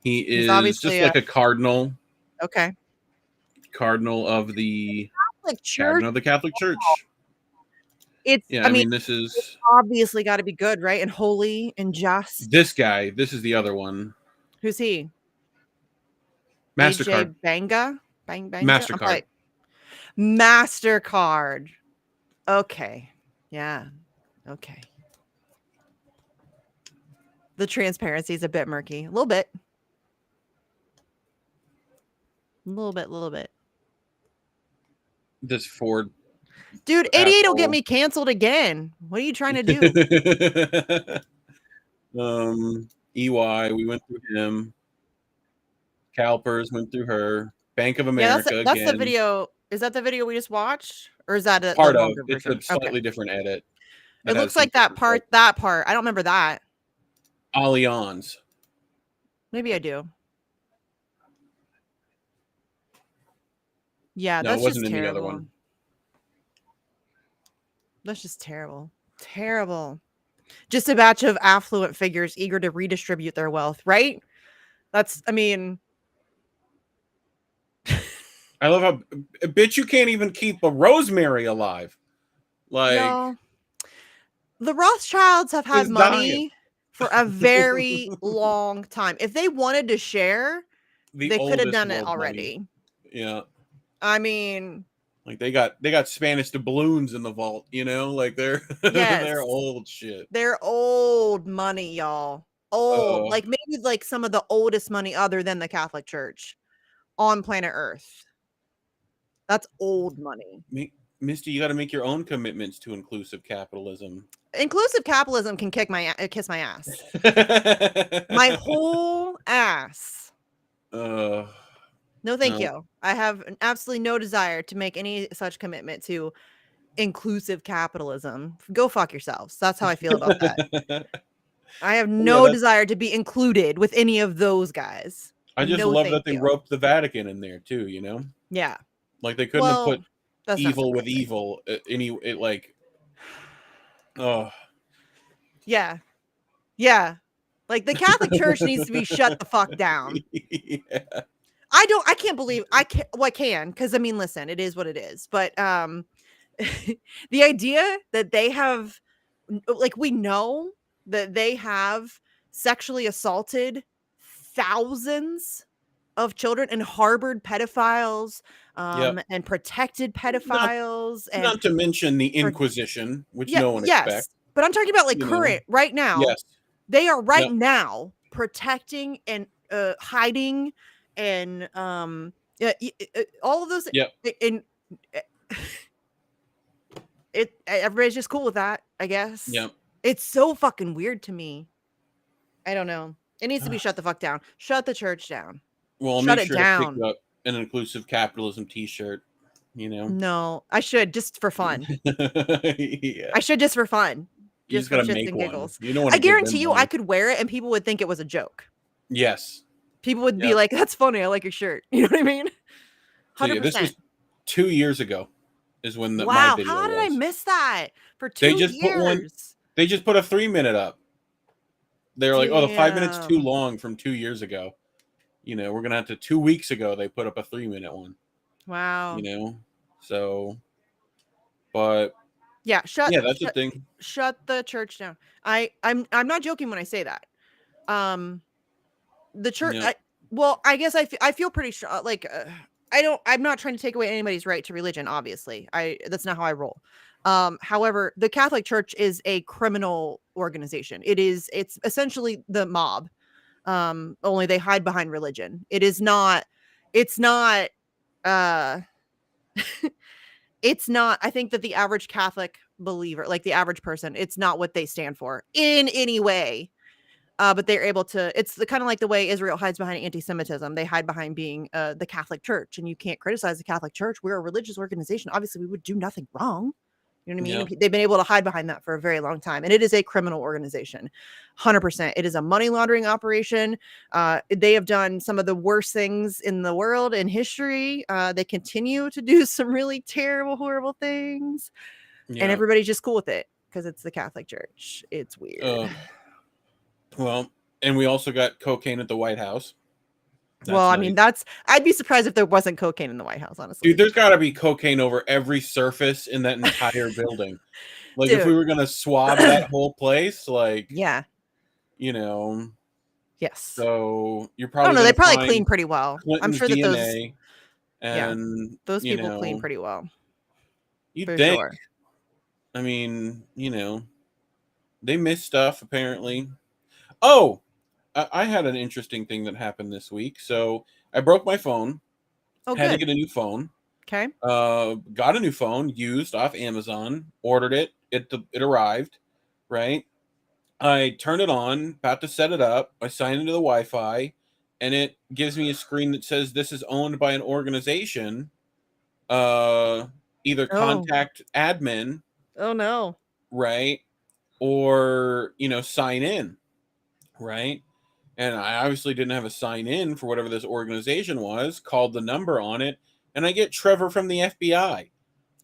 he is obviously just like a cardinal. Okay. Cardinal of the Catholic Church. Of the Catholic Church. It's. Yeah, I mean this is it's obviously got to be good, right? And holy and just. This guy. This is the other one. Who's he? MasterCard. Banga. MasterCard. MasterCard. Okay. Yeah. Okay. The transparency is a bit murky. A little bit. A little bit. This Ford. Dude, 88 will get me canceled again. What are you trying to do? EY, we went through him. CalPERS went through her. Bank of America Yeah, that's again. the video. Is that the video we just watched? Or is that Part the of longer it's version? a slightly different edit. It looks like that part. I don't remember that. Allianz. Maybe I do. Yeah, No, that's it wasn't just in the other terrible. one. That's just terrible. Terrible. Just a batch of affluent figures eager to redistribute their wealth, right? I mean, I love how, bitch, you can't even keep a Rosemary alive. Like, yo, the Rothschilds have had Who's money dying? for a very long time. If they wanted to share, the they could have oldest done it world already. money. Yeah. I mean, Like they got Spanish doubloons in the vault, you know? Like they're yes, they're old shit. they're old money, y'all. Old. Like maybe like some of the oldest money other than the Catholic Church on planet Earth. That's old money. Misty, you got to make your own commitments to inclusive capitalism. Inclusive capitalism can kiss my ass. My whole ass. No, thank you. I have absolutely no desire to make any such commitment to inclusive capitalism. Go fuck yourselves. That's how I feel about that. I have no desire to be included with any of those guys. I just love that they roped the Vatican in there too, you know? Yeah. Like they couldn't have put evil with surprising. evil. Yeah. Yeah. Like the Catholic Church needs to be shut the fuck down. Yeah. I can't believe I can, because I mean, listen, it is what it is. But the idea that they have, like, we know that they have sexually assaulted thousands of children and harbored pedophiles and protected pedophiles, not to mention the Inquisition, which no one expects. But I'm talking about like current right now. Yes. They are right now protecting and hiding and all of those. Yep. Everybody's just cool with that, I guess. Yep. It's so fucking weird to me. I don't know. It needs to be shut the fuck down. Shut the church down. Well, I'll shut make it sure down. to pick up an inclusive capitalism T-shirt. You know. No, I should just for fun. Yeah. I should just for fun. You just gotta make one. You don't want I guarantee you, I could wear it and people would think it was a joke. Yes. People would be like, "That's funny. I like your shirt." You know what I mean? 100%. So, yeah, this was 2 years ago. Is when my wow. video How did I miss that for 2 They just years? put one. They just put a 3-minute up. They're like, oh, the 5 minutes too long from 2 years ago. You know, we're gonna have to. 2 weeks ago, they put up a 3-minute one. Wow. You know, so, but yeah, that's the thing. Shut the church down. I'm not joking when I say that. The church. Yeah. I guess I feel pretty sure. Like, I'm not trying to take away anybody's right to religion. Obviously, that's not how I roll. However, the Catholic Church is a criminal organization. It's essentially the mob. Only they hide behind religion. It's not it's not I think that the average Catholic believer, like the average person, it's not what they stand for in any way. But they're able to, it's kind of like the way Israel hides behind anti-Semitism. They hide behind being the Catholic Church, and you can't criticize the Catholic Church. We're a religious organization. Obviously, we would do nothing wrong. You know what I mean? Yeah. They've been able to hide behind that for a very long time. And it is a criminal organization. 100%. It is a money laundering operation. They have done some of the worst things in the world in history. They continue to do some really terrible, horrible things. Yeah. And everybody's just cool with it because it's the Catholic Church. It's weird. Well, and we also got cocaine at the White House. I mean, I'd be surprised if there wasn't cocaine in the White House, honestly. Dude, there's got to be cocaine over every surface in that entire building. Like, Dude. if we were going to swab that whole place, like, yeah, you know. Yes. So you're I probably. don't know. They probably clean pretty well. Clinton's I'm sure that DNA those people clean pretty well. You'd for think. sure. I mean, you know. They missed stuff apparently. Oh, I had an interesting thing that happened this week. So I broke my phone. Oh, had good. to get a new phone. Okay. Got a new phone used off Amazon. Ordered it. It arrived. Right. I turn it on. About to set it up. I sign into the Wi-Fi, and it gives me a screen that says this is owned by an organization. Either contact admin. Oh no. Right. Or, sign in. Right. And I obviously didn't have a sign in for whatever this organization was, called the number on it, and I get Trevor from the FBI.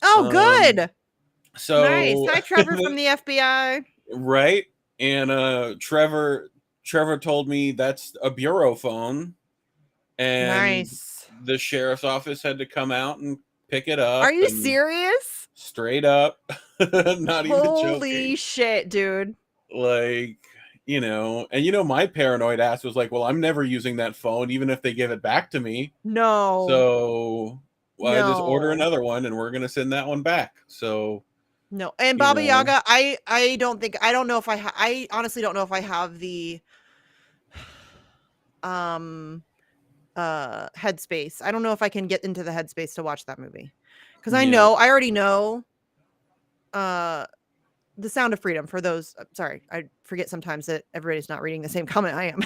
Oh, good. So nice. Hi, Trevor from the FBI. Right. And Trevor told me that's a bureau phone. And nice. The sheriff's office had to come out and pick it up. Are you serious? Straight up. Not even joking. Holy shit, dude. Like, and my paranoid ass was like, well, I'm never using that phone, even if they give it back to me. No. So I just order another one, and we're gonna send that one back. So no. And Baba Yaga, I honestly don't know if I have the headspace. I don't know if I can get into the headspace to watch that movie. Because I already know The Sound of Freedom. For those, sorry, I forget sometimes that everybody's not reading the same comment I am.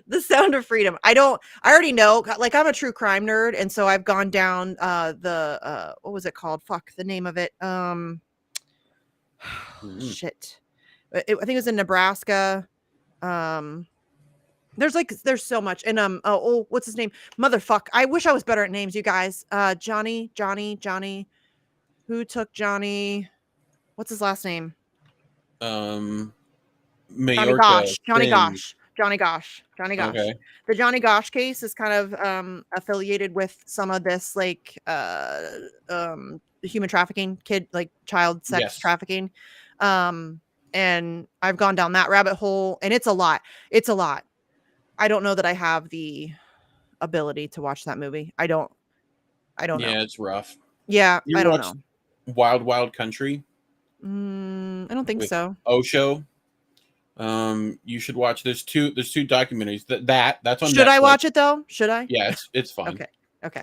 The Sound of Freedom. I already know, like, I'm a true crime nerd, and so I've gone down what was it called? Fuck, the name of it. Shit. I think it was in Nebraska. There's so much. And what's his name? Motherfuck. I wish I was better at names, you guys. Johnny. Who took Johnny? What's his last name? Majorca. Johnny Gosh. Okay. The Johnny Gosh case is kind of affiliated with some of this, like human trafficking, child sex trafficking. And I've gone down that rabbit hole, and it's a lot. I don't know that I have the ability to watch that movie. I don't know. Yeah, it's rough. Yeah, I don't know. Wild Wild Country? I don't think so. Osho. You should watch. There's two documentaries. That's on Should Netflix. I watch it though? Should I? Yeah, it's fine. Okay.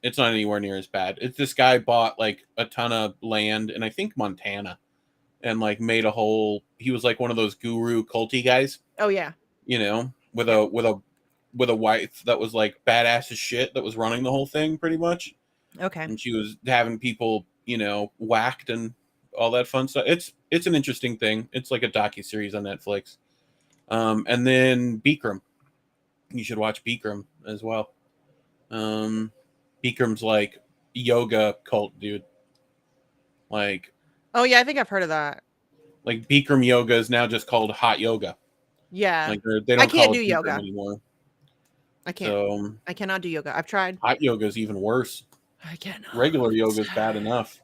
It's not anywhere near as bad. It's this guy bought like a ton of land in, I think, Montana, and like made a whole. He was like one of those guru culty guys. Oh yeah. With a wife that was like badass as shit, that was running the whole thing pretty much. Okay. And she was having people, whacked and all that fun stuff. It's an interesting thing. It's like a docuseries on Netflix. And then Bikram. You should watch Bikram as well. Bikram's like yoga cult dude. Like, oh yeah, I think I've heard of that. Like Bikram yoga is now just called hot yoga. Yeah. Like they don't I can't call it do Bikram yoga anymore. I can't. So, I cannot do yoga. I've tried. Hot yoga is even worse. I cannot. Regular yoga is bad enough.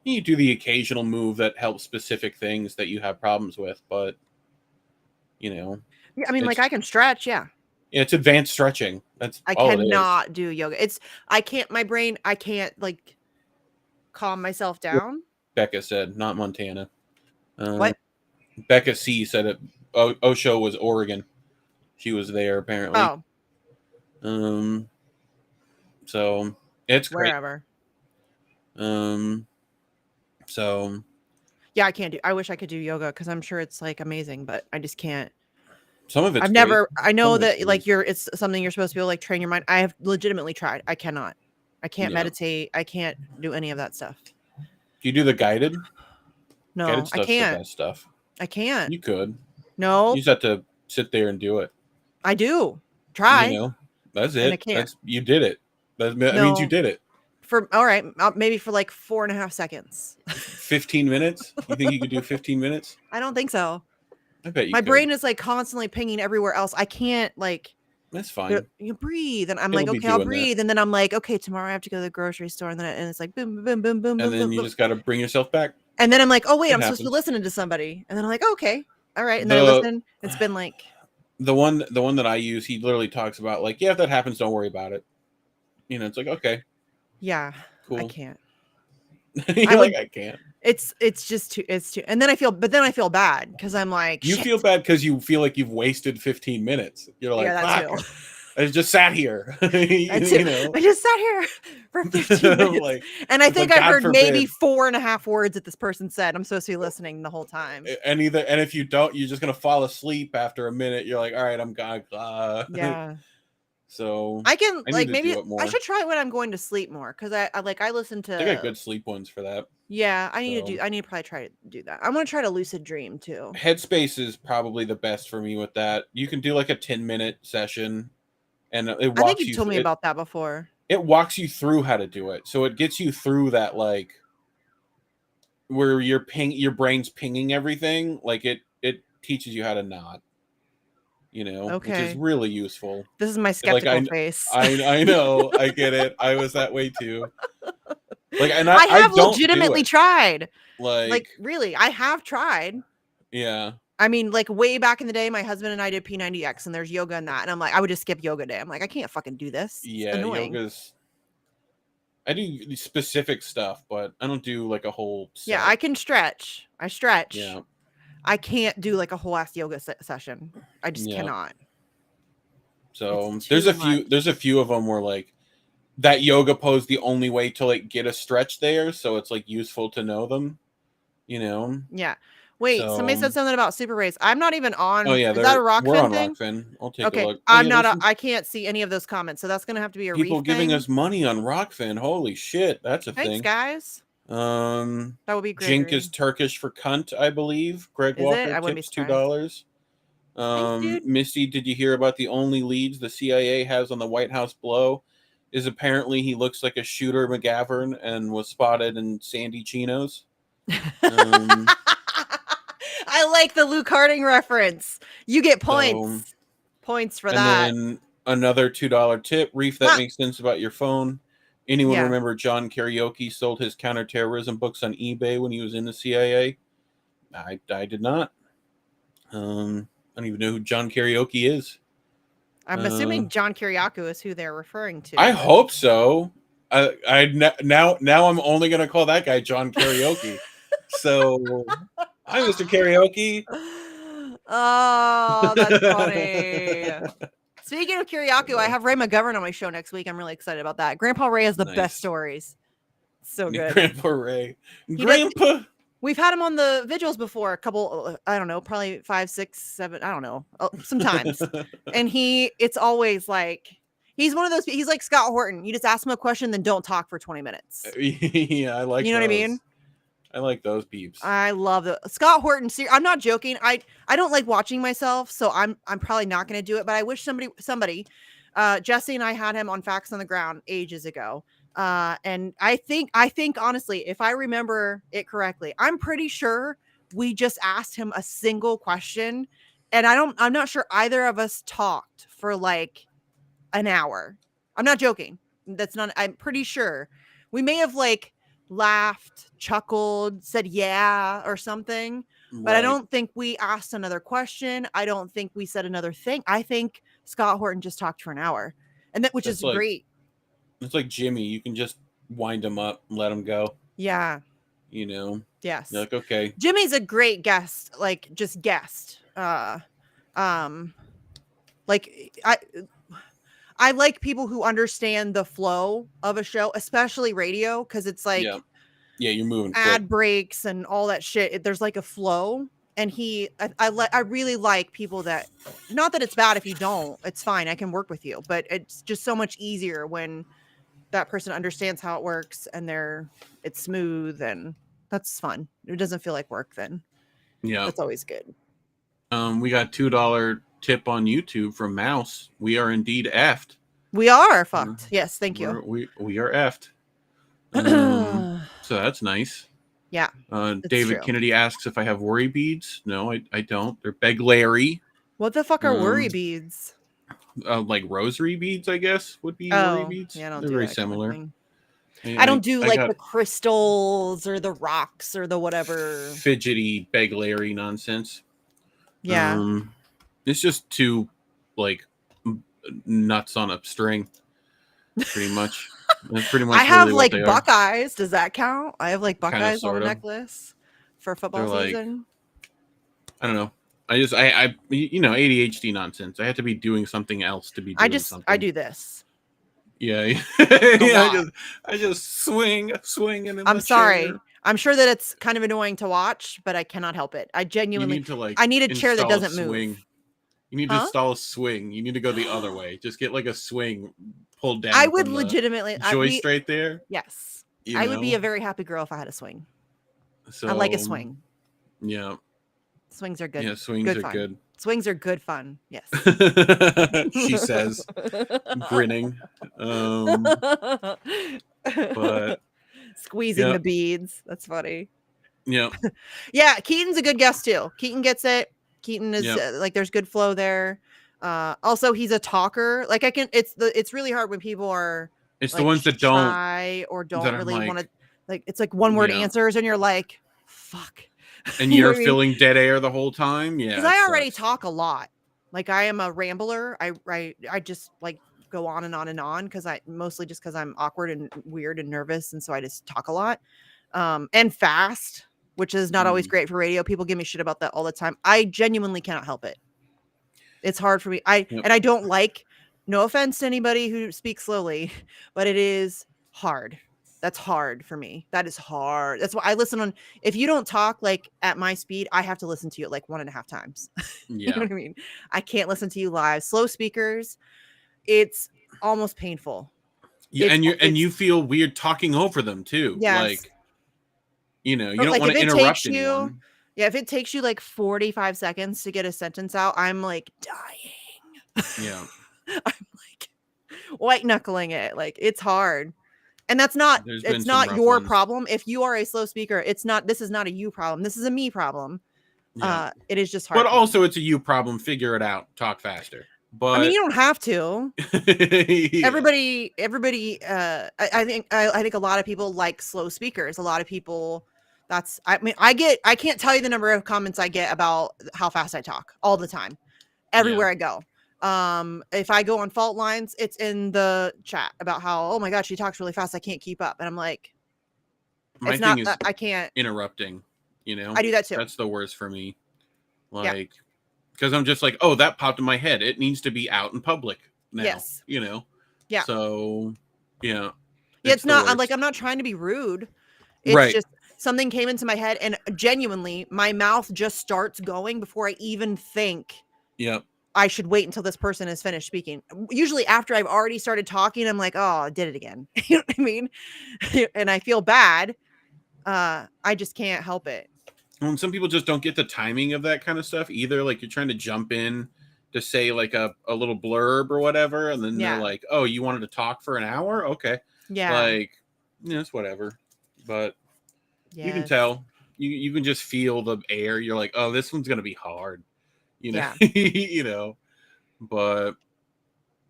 You do the occasional move that helps specific things that you have problems with, but Yeah, I mean, like I can stretch. Yeah. It's advanced stretching. That's I all cannot do yoga. I can't. My brain. I can't like calm myself down. Becca said, not Montana. What? Becca C said it. Osho was Oregon. She was there apparently. Oh. So it's great. Wherever. So. Yeah, I can't do. I wish I could do yoga because I'm sure it's like amazing, but I just can't. Some of it's. I know that like it's something you're supposed to be able to like train your mind. I have legitimately tried. I cannot. I can't meditate. I can't do any of that stuff. Do you do the guided? No, guided I can't. The best stuff. I can't. You could. No. You just have to sit there and do it. I do. Try. That's it. And I can't. You did it. That means you did it. All right, maybe for like 4.5 seconds. 15 minutes? You think you could do 15 minutes? I don't think so. I bet you My could. brain is like constantly pinging everywhere else. I can't like. That's fine. You breathe, and I'm like, okay, I'll breathe, and then I'm like, okay, tomorrow I have to go to the grocery store, and it's like boom, boom, boom, boom, and then you just got to bring yourself back. And then I'm like, oh wait, I'm supposed to be listening to somebody, and then I'm like, okay, all right, and then I listen. It's been like the one that I use. He literally talks about like, yeah, if that happens, don't worry about it. It's like okay, yeah, cool. I can't. I can't. It's just too. And then I feel bad because I'm like, you shit. feel bad because you feel like you've wasted 15 minutes. You're like, Yeah, that too. I just sat here. You know, I just sat here for 15 minutes. Like, and I think but I God heard forbid. maybe 4.5 words that this person said. I'm supposed to be listening the whole time. And if you don't, you're just gonna fall asleep after a minute. You're like, all right, I'm gone. Yeah. So I can like need to do maybe it more. I should try when I'm going to sleep more because I listen to. They got good sleep ones for that. Yeah, I need to probably try to do that. I'm gonna try to lucid dream too. Headspace is probably the best for me with that. You can do like a 10-minute session, and it walks I think you. you told me about that before. It walks you through how to do it, so it gets you through that like where your brain's pinging everything. Like it teaches you how to not. You know, which is really useful. This is my skeptical face. I know, I get it. I was that way too. Like, and I have don't legitimately tried. Like really, I have tried. Yeah. I mean, like way back in the day, my husband and I did P90X, and there's yoga in that, and I'm like, I would just skip yoga day. I'm like, I can't fucking do this. Yeah, it's annoying. I do specific stuff, but I don't do like a whole set. Yeah, I can stretch. I stretch. Yeah. I can't do like a whole ass yoga session. I just cannot. So there's a few of them where like that yoga pose the only way to like get a stretch there, so it's like useful to know them, you know. Yeah. Wait, somebody said something about Super Race. I'm not even on. Oh yeah, is that a Rockfin we're on thing? Rockfin. I'll take okay. a look. I'm not. I can't see any of those comments, so that's gonna have to be a people Reef giving thing. us money on Rockfin. Holy shit, that's a Thanks, thing. guys. That would be great. Jink is Turkish for cunt, I believe. Greg Is Walker it? I wouldn't be tips surprised. $2. Misty, did you hear about the only leads the CIA has on the White House blow? Is apparently he looks like a Shooter McGavern and was spotted in Sandy Chinos. I like the Luke Harding reference. You get points. Points for that. And then another $2 tip. Reef, that makes sense about your phone. Anyone remember John Karaoke sold his counterterrorism books on eBay when he was in the CIA? I did not. I don't even know who John Karaoke is. I'm assuming John Kiriakou is who they're referring to. I hope so. Now I'm only gonna call that guy John Karaoke. So hi, Mr. Karaoke. Oh, that's funny. Speaking of Kiriakou, I have Ray McGovern on my show next week. I'm really excited about that. Grandpa Ray has the best stories. So good. Grandpa Ray. Grandpa. We've had him on the vigils before, a couple, I don't know, probably 5, 6, 7, I don't know, sometimes. And it's always like, he's one of those, he's like Scott Horton. You just ask him a question, then don't talk for 20 minutes. Yeah, I like You know what I mean? I like those peeps. I love it. Scott Horton. I'm not joking. I don't like watching myself, so I'm probably not going to do it. But I wish somebody, Jesse and I had him on Facts on the Ground ages ago. And I think honestly, if I remember it correctly, I'm pretty sure we just asked him a single question, and I'm not sure either of us talked for like an hour. I'm not joking. I'm pretty sure we may have like laughed, chuckled, said yeah or something, but I don't think we asked another question. I don't think we said another thing. I think Scott Horton just talked for an hour, and which is great. It's like Jimmy. You can just wind him up and let him go. Yeah. You know? Yes. You're like, okay. Jimmy's a great guest, like just guest. Like I like people who understand the flow of a show, especially radio, because it's like you're moving ad quick. breaks and all that shit. There's like a flow. And I really like people that, not that it's bad if you don't, it's fine. I can work with you, but it's just so much easier when that person understands how it works and it's smooth, and that's fun. It doesn't feel like work then. Yeah. That's always good. We got $2 tip on YouTube from Mouse. We are indeed effed. We are fucked. Yes. Thank you. We are effed. So that's nice. Yeah. David Kennedy asks if I have worry beads. No, I don't. They're Beglary. What the fuck are worry beads? Like rosary beads, I guess, would be worry beads. Yeah, they're very similar. I don't do like the crystals or the rocks or the whatever fidgety Beglary nonsense. Yeah. It's just two like nuts on a string, pretty much. That's pretty much. I have really like what they Buckeyes. Does that count? I have like Kinda, Buckeyes on the sorta. necklace for football They're like- season. I don't know. I ADHD nonsense. I have to be doing something else to be doing something. I do this. Yeah. I just swing in I'm the sorry. chair. I'm sure that it's kind of annoying to watch, but I cannot help it. I genuinely You need to I need a chair that install a doesn't move. swing. You need to install a swing. You need to go the other way. Just get like a swing pulled down. I would from the legitimately joist right there. Yes. You I would be know? a very happy girl if I had a swing. So I like a swing. Yeah. Swings are good. Yeah, swings are fun. good. Swings are good fun. Yes. She says, grinning. But squeezing the beads. That's funny. Yeah. Yeah, Keaton's a good guest too. Keaton gets it. Keaton is like there's good flow there. Also he's a talker. Like it's really hard when people are It's like, the ones that don't shy or don't that really I'm want to like it's like one word Yeah. answers and you're like, fuck. and You know you're what I mean? filling dead air the whole time. Yeah. Because I already talk a lot. Like I am a rambler. I just like go on and on and on because mostly just because I'm awkward and weird and nervous, and so I just talk a lot. And fast, which is not always great for radio. People give me shit about that all the time. I genuinely cannot help it. It's hard for me. And I don't like. No offense to anybody who speaks slowly, but it is hard. That's hard for me. That is hard. That's why I listen on. If you don't talk like at my speed, I have to listen to you at like 1.5 times. You know what I mean? I can't listen to you live. Slow speakers, it's almost painful. Yeah, and you feel weird talking over them too. Yes. Like, you don't Like, want if to it interrupt takes you- anyone. Yeah, if it takes you like 45 seconds to get a sentence out, I'm like dying. Yeah. White knuckling it. Like it's hard. And that's not There's been it's some not rough your ones. problem. If you are a slow speaker, this is not a you problem. This is a me problem. Yeah. It is just hard. But also it's a you problem. Figure it out. Talk faster. But I mean, you don't have to. Yeah. Everybody I think a lot of people like slow speakers. A lot of people I can't tell you the number of comments I get about how fast I talk all the time. Everywhere I go. If I go on fault lines, it's in the chat about how, oh my god, she talks really fast, I can't keep up. And I'm like, My it's thing not is I can't interrupting, I do that too. That's the worst for me. Like, because I'm just like, oh, that popped in my head. It needs to be out in public now. Yes. Yeah. So, yeah. It's not. I'm worst. I'm not trying to be rude. It's Right. just something came into my head, and genuinely, my mouth just starts going before I even think Yep. I should wait until this person is finished speaking. Usually, after I've already started talking, I'm like, oh, I did it again. You know what I mean? And I feel bad. I just can't help it. Well, and some people just don't get the timing of that kind of stuff either. Like you're trying to jump in to say like a little blurb or whatever, and then Yeah. they're like, "Oh, you wanted to talk for an hour? Okay." Yeah. Like, it's whatever. But you can Yes. tell. You can just feel the air. You're like, "Oh, this one's gonna be hard." Yeah. But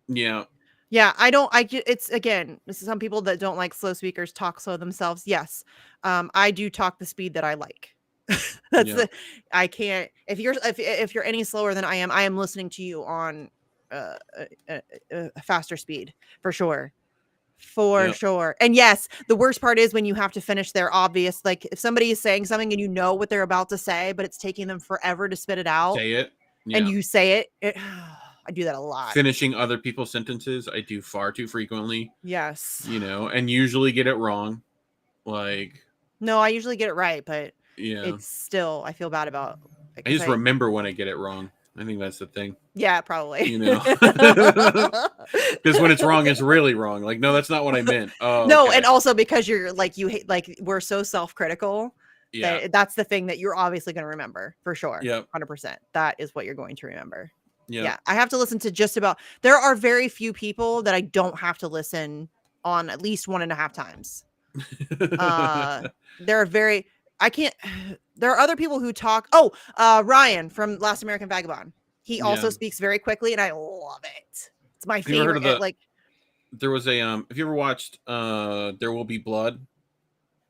yeah. Yeah, it's again, this is some people that don't like slow speakers talk slow themselves. Yes. I do talk the speed that I like. That's I can't if you're any slower than I am listening to you on a faster speed for sure. For sure. And yes, the worst part is when you have to finish their obvious, like if somebody is saying something and you know what they're about to say, but it's taking them forever to spit it out. Say it. And you say it. I do that a lot. Finishing other people's sentences, I do far too frequently. Yes. And usually get it wrong. Like, no, I usually get it right, but yeah, it's still, I feel bad about it. I just remember when I get it wrong. I think that's the thing. Yeah, probably. Because when it's wrong, it's really wrong. Like, no, that's not what I meant. Oh, no, okay. and also because you're like, you hate, like, we're so self-critical. Yeah. That's the thing that you're obviously going to remember for sure. Yeah. 100%. That is what you're going to remember. Yeah. Yeah. I have to listen to just about, there are very few people that I don't have to listen on at least 1.5 times. There are there are other people who talk. Ryan from Last American Vagabond. He also speaks very quickly and I love it. It's my favorite. There was a, have you ever watched There Will Be Blood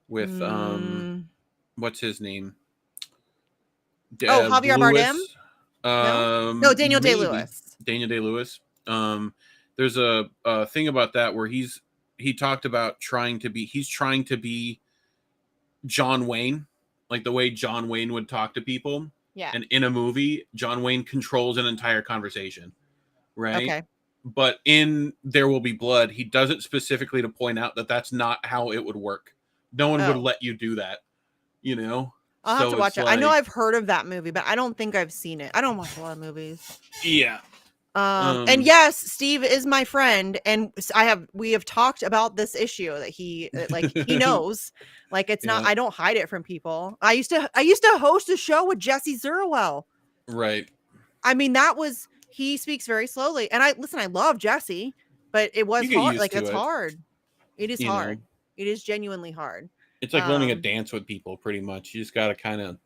with, what's his name? Javier Bardem? No, Daniel maybe. Day-Lewis. Daniel Day-Lewis. There's a thing about that where he's he talked about he's trying to be John Wayne, like the way John Wayne would talk to people. Yeah. And in a movie, John Wayne controls an entire conversation, right? Okay. But in There Will Be Blood, he does it specifically to point out that that's not how it would work. No one would let you do that, you know? I'll have to watch it. Like, I know I've heard of that movie, but I don't think I've seen it. I don't watch a lot of movies. Yeah. And yes, Steve is my friend, and we have talked about this issue that he knows. Like, it's not, I don't hide it from people. I used to host a show with Jesse Zerwell. Right. I mean, he speaks very slowly, and I love Jesse, but it was hard. Like, it's hard. It is hard. It is genuinely hard. It's like learning a dance with people, pretty much. You just got to kind of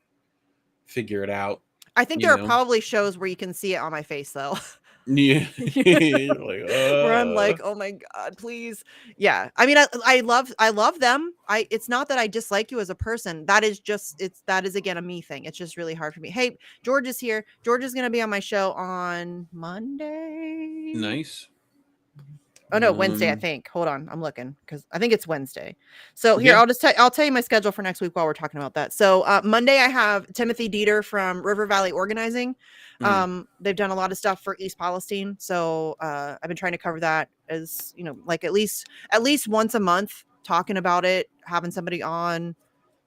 figure it out. I think there are probably shows where you can see it on my face, though. Yeah. Where I'm like, oh my God, please. Yeah. I mean, I love them. It's not that I dislike you as a person. That is again a me thing. It's just really hard for me. Hey, George is here. George is going to be on my show on Monday. Nice. Oh no, Wednesday, I think. Hold on, I'm looking because I think it's Wednesday. So here, I'll tell you my schedule for next week while we're talking about that. So Monday, I have Timothy Dieter from River Valley Organizing. They've done a lot of stuff for East Palestine, so I've been trying to cover that as like at least once a month, talking about it, having somebody on,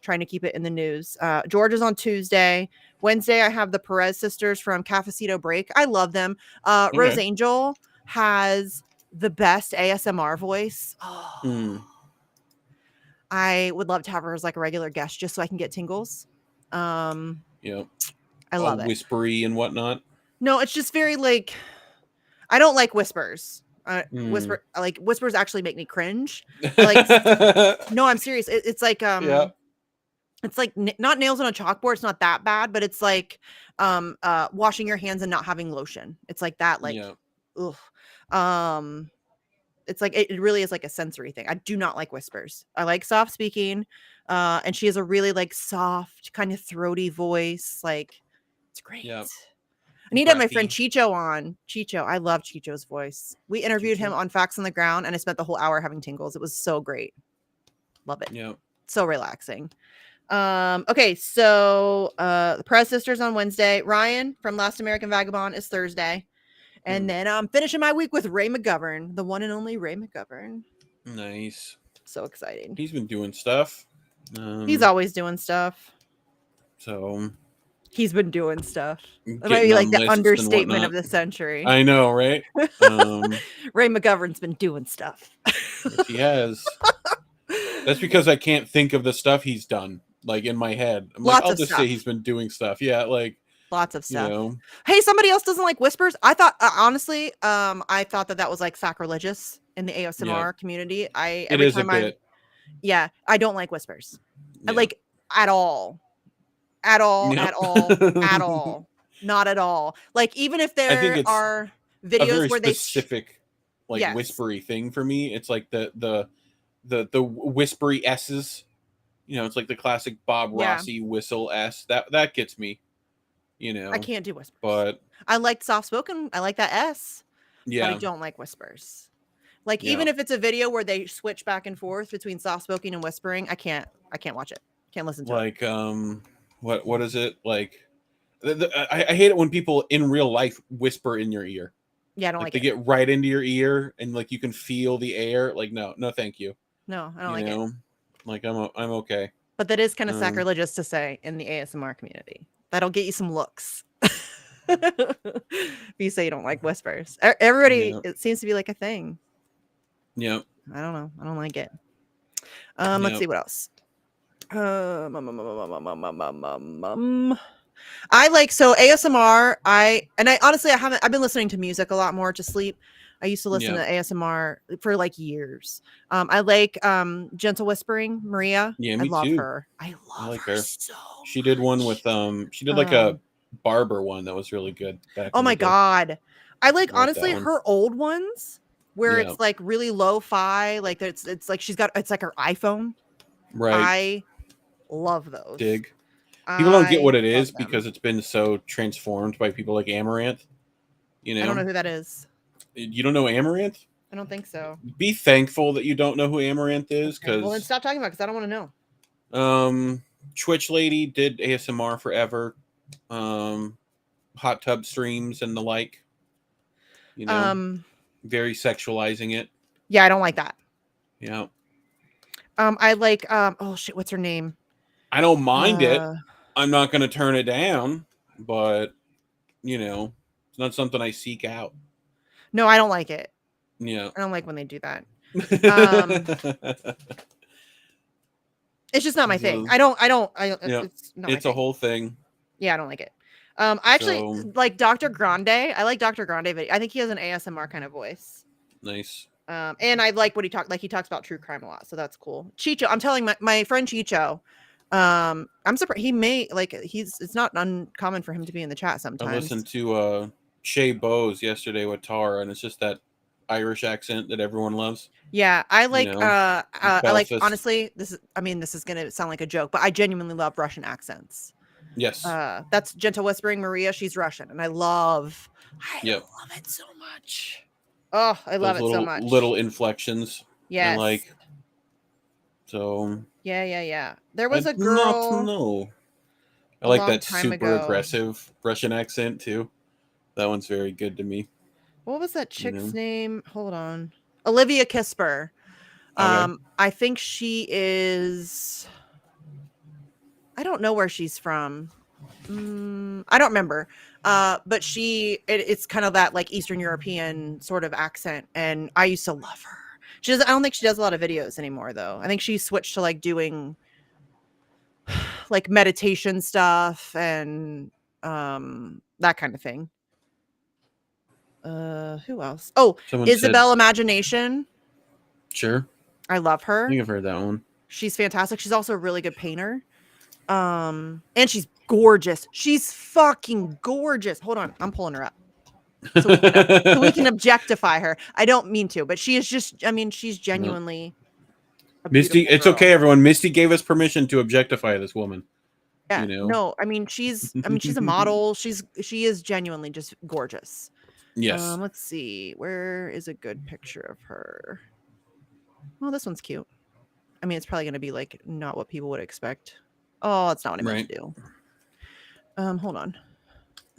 trying to keep it in the news. George is on Tuesday. Wednesday, I have the Perez sisters from Cafecito Break. I love them. Rose Angel has the best ASMR voice. I would love to have her as like a regular guest just so I can get tingles. I love it. Whispery and whatnot. No, it's just very like, I don't like whispers. Whispers actually make me cringe. No, I'm serious. It's like it's like not nails on a chalkboard. It's not that bad, but it's like washing your hands and not having lotion. It's like that. Like, ugh. It's like it really is like a sensory thing. I do not like whispers. I like soft speaking, and she has a really like soft, kind of throaty voice. Like, it's great. I need to have my friend Chicho on. Chicho, I love Chicho's voice. We interviewed him on Facts on the Ground, and I spent the whole hour having tingles. It was so great. Love it. Yeah, so relaxing. Okay, so the Perez sisters on Wednesday. Ryan from Last American Vagabond is Thursday. And then I'm finishing my week with Ray McGovern, the one and only Ray McGovern. Nice. So exciting. He's been doing stuff. He's always doing stuff. So he's been doing stuff. That might be like the understatement of the century. I know, right? Ray McGovern's been doing stuff. Yes, he has. That's because I can't think of the stuff he's done, like in my head. I'll just say he's been doing stuff. Yeah, like lots of stuff. Hey, somebody else doesn't like whispers. I thought honestly, I thought that was like sacrilegious in the ASMR community. I don't like whispers. Like at all. Not at all. Like, even if there are videos where they specific whispery thing for me, it's like the whispery S's. It's like the classic Bob Rossi whistle S. That gets me. I can't do whispers. But I like soft spoken. I like that S. Yeah. But I don't like whispers. Like, even if it's a video where they switch back and forth between soft spoken and whispering, I can't watch it. Can't listen to it. Like what is it like? I hate it when people in real life whisper in your ear. Yeah, I don't like they it. Get right into your ear and like you can feel the air. Like no, thank you. No, I don't like it. Like I'm okay. But that is kind of sacrilegious to say in the ASMR community. That'll get you some looks. If you say you don't like whispers, everybody, it seems to be like a thing. Yeah. I don't know. I don't like it. Let's see what else. I like ASMR. I honestly I've been listening to music a lot more to sleep. I used to listen to ASMR for like years. I like Gentle Whispering, Maria. Yeah, me I love too. her. I like her so she did one with she did like a barber one that was really good. Oh my god. I like honestly her old ones where it's like really lo-fi, like it's like it's like her iPhone. Right. I love those. Dig. People don't get what it is because it's been so transformed by people like Amaranth. I don't know who that is. You don't know Amaranth? I don't think so. Be thankful that you don't know who Amaranth is, because well, then stop talking about it, because I don't want to know. Twitch lady did ASMR forever, hot tub streams and the like. You know, very sexualizing it. Yeah, I don't like that. Yeah. I like oh shit, what's her name? I don't mind it. I'm not going to turn it down, but you know, it's not something I seek out. No, I don't like it. Yeah. I don't like when they do that. It's just not my thing. It's a whole thing. Yeah, I don't like it. I actually like Dr. Grande. I like Dr. Grande, but I think he has an ASMR kind of voice. Nice. And I like what he talks about true crime a lot, so that's cool. Chicho, I'm telling my friend Chicho, I'm surprised it's not uncommon for him to be in the chat sometimes. I listened to Shay Bowes yesterday with Tara, and it's just that Irish accent that everyone loves. Yeah, I like I like, honestly, this is gonna sound like a joke, but I genuinely love Russian accents. Yes. That's Gentle Whispering Maria, she's Russian, and I love it so much. Oh, I love it so much. Little inflections. Yes. Like, so. Yeah. There was a girl. I like that super aggressive Russian accent too. That one's very good to me. What was that chick's name? Hold on. Olivia Kisper. Okay. I think she is. I don't know where she's from. I don't remember. But it's kind of that like Eastern European sort of accent, and I used to love her. I don't think she does a lot of videos anymore, though. I think she switched to like doing like meditation stuff and that kind of thing. Who else? Oh, Isabel Imagination. Sure. I love her. I think I've heard that one. She's fantastic. She's also a really good painter. And she's gorgeous. She's fucking gorgeous. Hold on, I'm pulling her up so we can objectify her. I don't mean to, but she is just. I mean, she's genuinely. Misty, it's girl. okay, everyone. Misty gave us permission to objectify this woman. Yeah. You know? No, I mean she's a model. She is genuinely just gorgeous. Yes. Let's see. Where is a good picture of her? Well, this one's cute. I mean, it's probably going to be like not what people would expect. Oh, it's not what I meant to do. Hold on.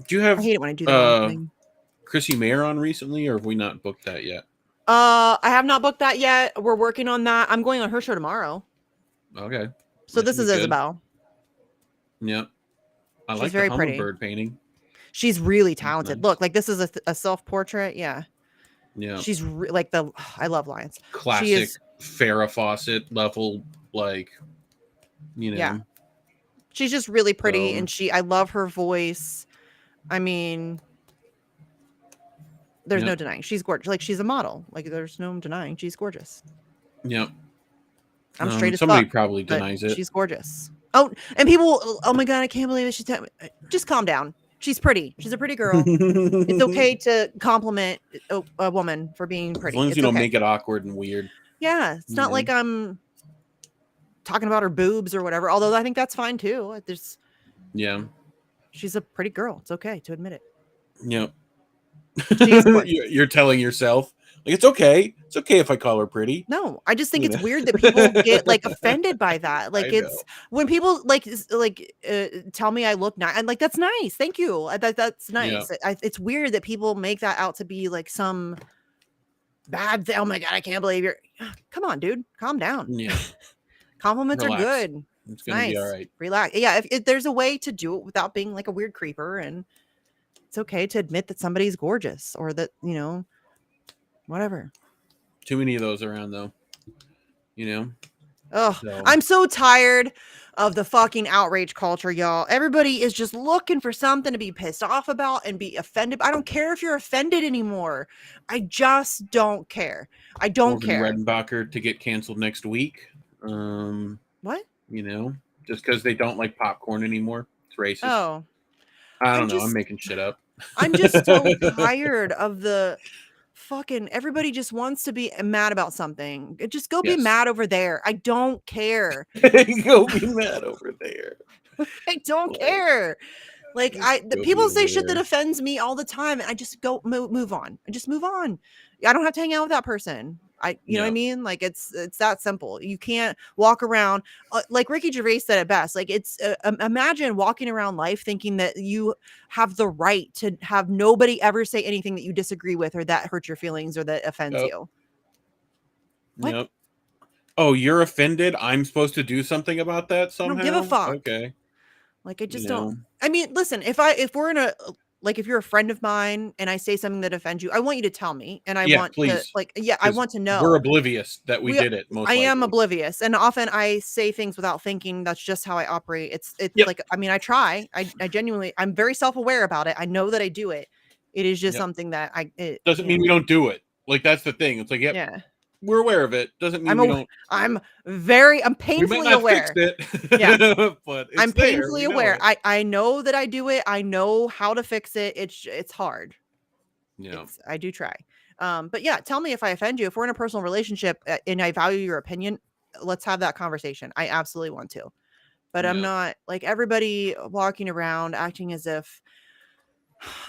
Do you have? I hate it when I do that thing. Chrissy Mayer on recently, or have we not booked that yet? I have not booked that yet. We're working on that. I'm going on her show tomorrow. Okay. So this is Isabel. Yep. I like very the hummingbird painting. She's really talented. Nice. Look, like this is a self-portrait. Yeah. Yeah. She's I love lions. Classic Farrah Fawcett level, like, you know. Yeah. She's just really pretty, and I love her voice. I mean, there's no denying she's gorgeous. Like, she's a model. Like, there's no denying she's gorgeous. Yep. I'm straight as somebody fuck, probably denies it. She's gorgeous. Oh, and people, oh my god, I can't believe it. She's just calm down. She's pretty. She's a pretty girl. It's okay to compliment a woman for being pretty. As long as you don't make it awkward and weird. Yeah, it's not like I'm talking about her boobs or whatever. Although I think that's fine too. She's a pretty girl. It's okay to admit it. Yep. You're telling yourself, like, it's okay. It's okay if I call her pretty. No, I just think it's weird that people get like offended by that. Like when people tell me I look nice. I'm like, that's nice. Thank you. That's nice. Yeah. It's weird that people make that out to be like some bad thing. Oh my god, I can't believe you're. Come on, dude. Calm down. Yeah. Compliments are good. It's gonna be all right. Relax. Yeah, if there's a way to do it without being like a weird creeper, and it's okay to admit that somebody's gorgeous or that, you know, whatever. Too many of those around, though. You know? Oh, I'm so tired of the fucking outrage culture, y'all. Everybody is just looking for something to be pissed off about and be offended. I don't care if you're offended anymore. I just don't care. I don't care. Redenbacher to get canceled next week. What? You know, just because they don't like popcorn anymore. It's racist. Oh. I don't know. I'm making shit up. I'm just so tired of the fucking everybody just wants to be mad about something. Just go be mad over there. I don't care. Go be mad over there. I don't care. Like Go people be say shit that aware. offends me all the time, and I just go move on. I just move on. I don't have to hang out with that person. You know what I mean? Like it's that simple. You can't walk around like Ricky Gervais said it best. Like it's imagine walking around life thinking that you have the right to have nobody ever say anything that you disagree with or that hurts your feelings or that offends you. What? Yep. Oh, you're offended? I'm supposed to do something about that somehow? I don't give a fuck. Okay. Like I just don't. I mean, listen, if we're in a like if you're a friend of mine and I say something that offends you, I want you to tell me, and I want please. to I want to know. We're oblivious that we did it. I am oblivious, and often I say things without thinking. That's just how I operate. It's like I mean, I try. I genuinely. I'm very self-aware about it. I know that I do it. It is just something that doesn't mean we don't do it. Like that's the thing. It's like yeah. We're aware of it. Doesn't mean we don't. I'm painfully we might not aware. Fix it, yeah, but I'm painfully aware. I know that I do it. I know how to fix it. It's hard. Yeah, I do try. But yeah, tell me if I offend you. If we're in a personal relationship and I value your opinion, let's have that conversation. I absolutely want to. But I'm not like everybody walking around acting as if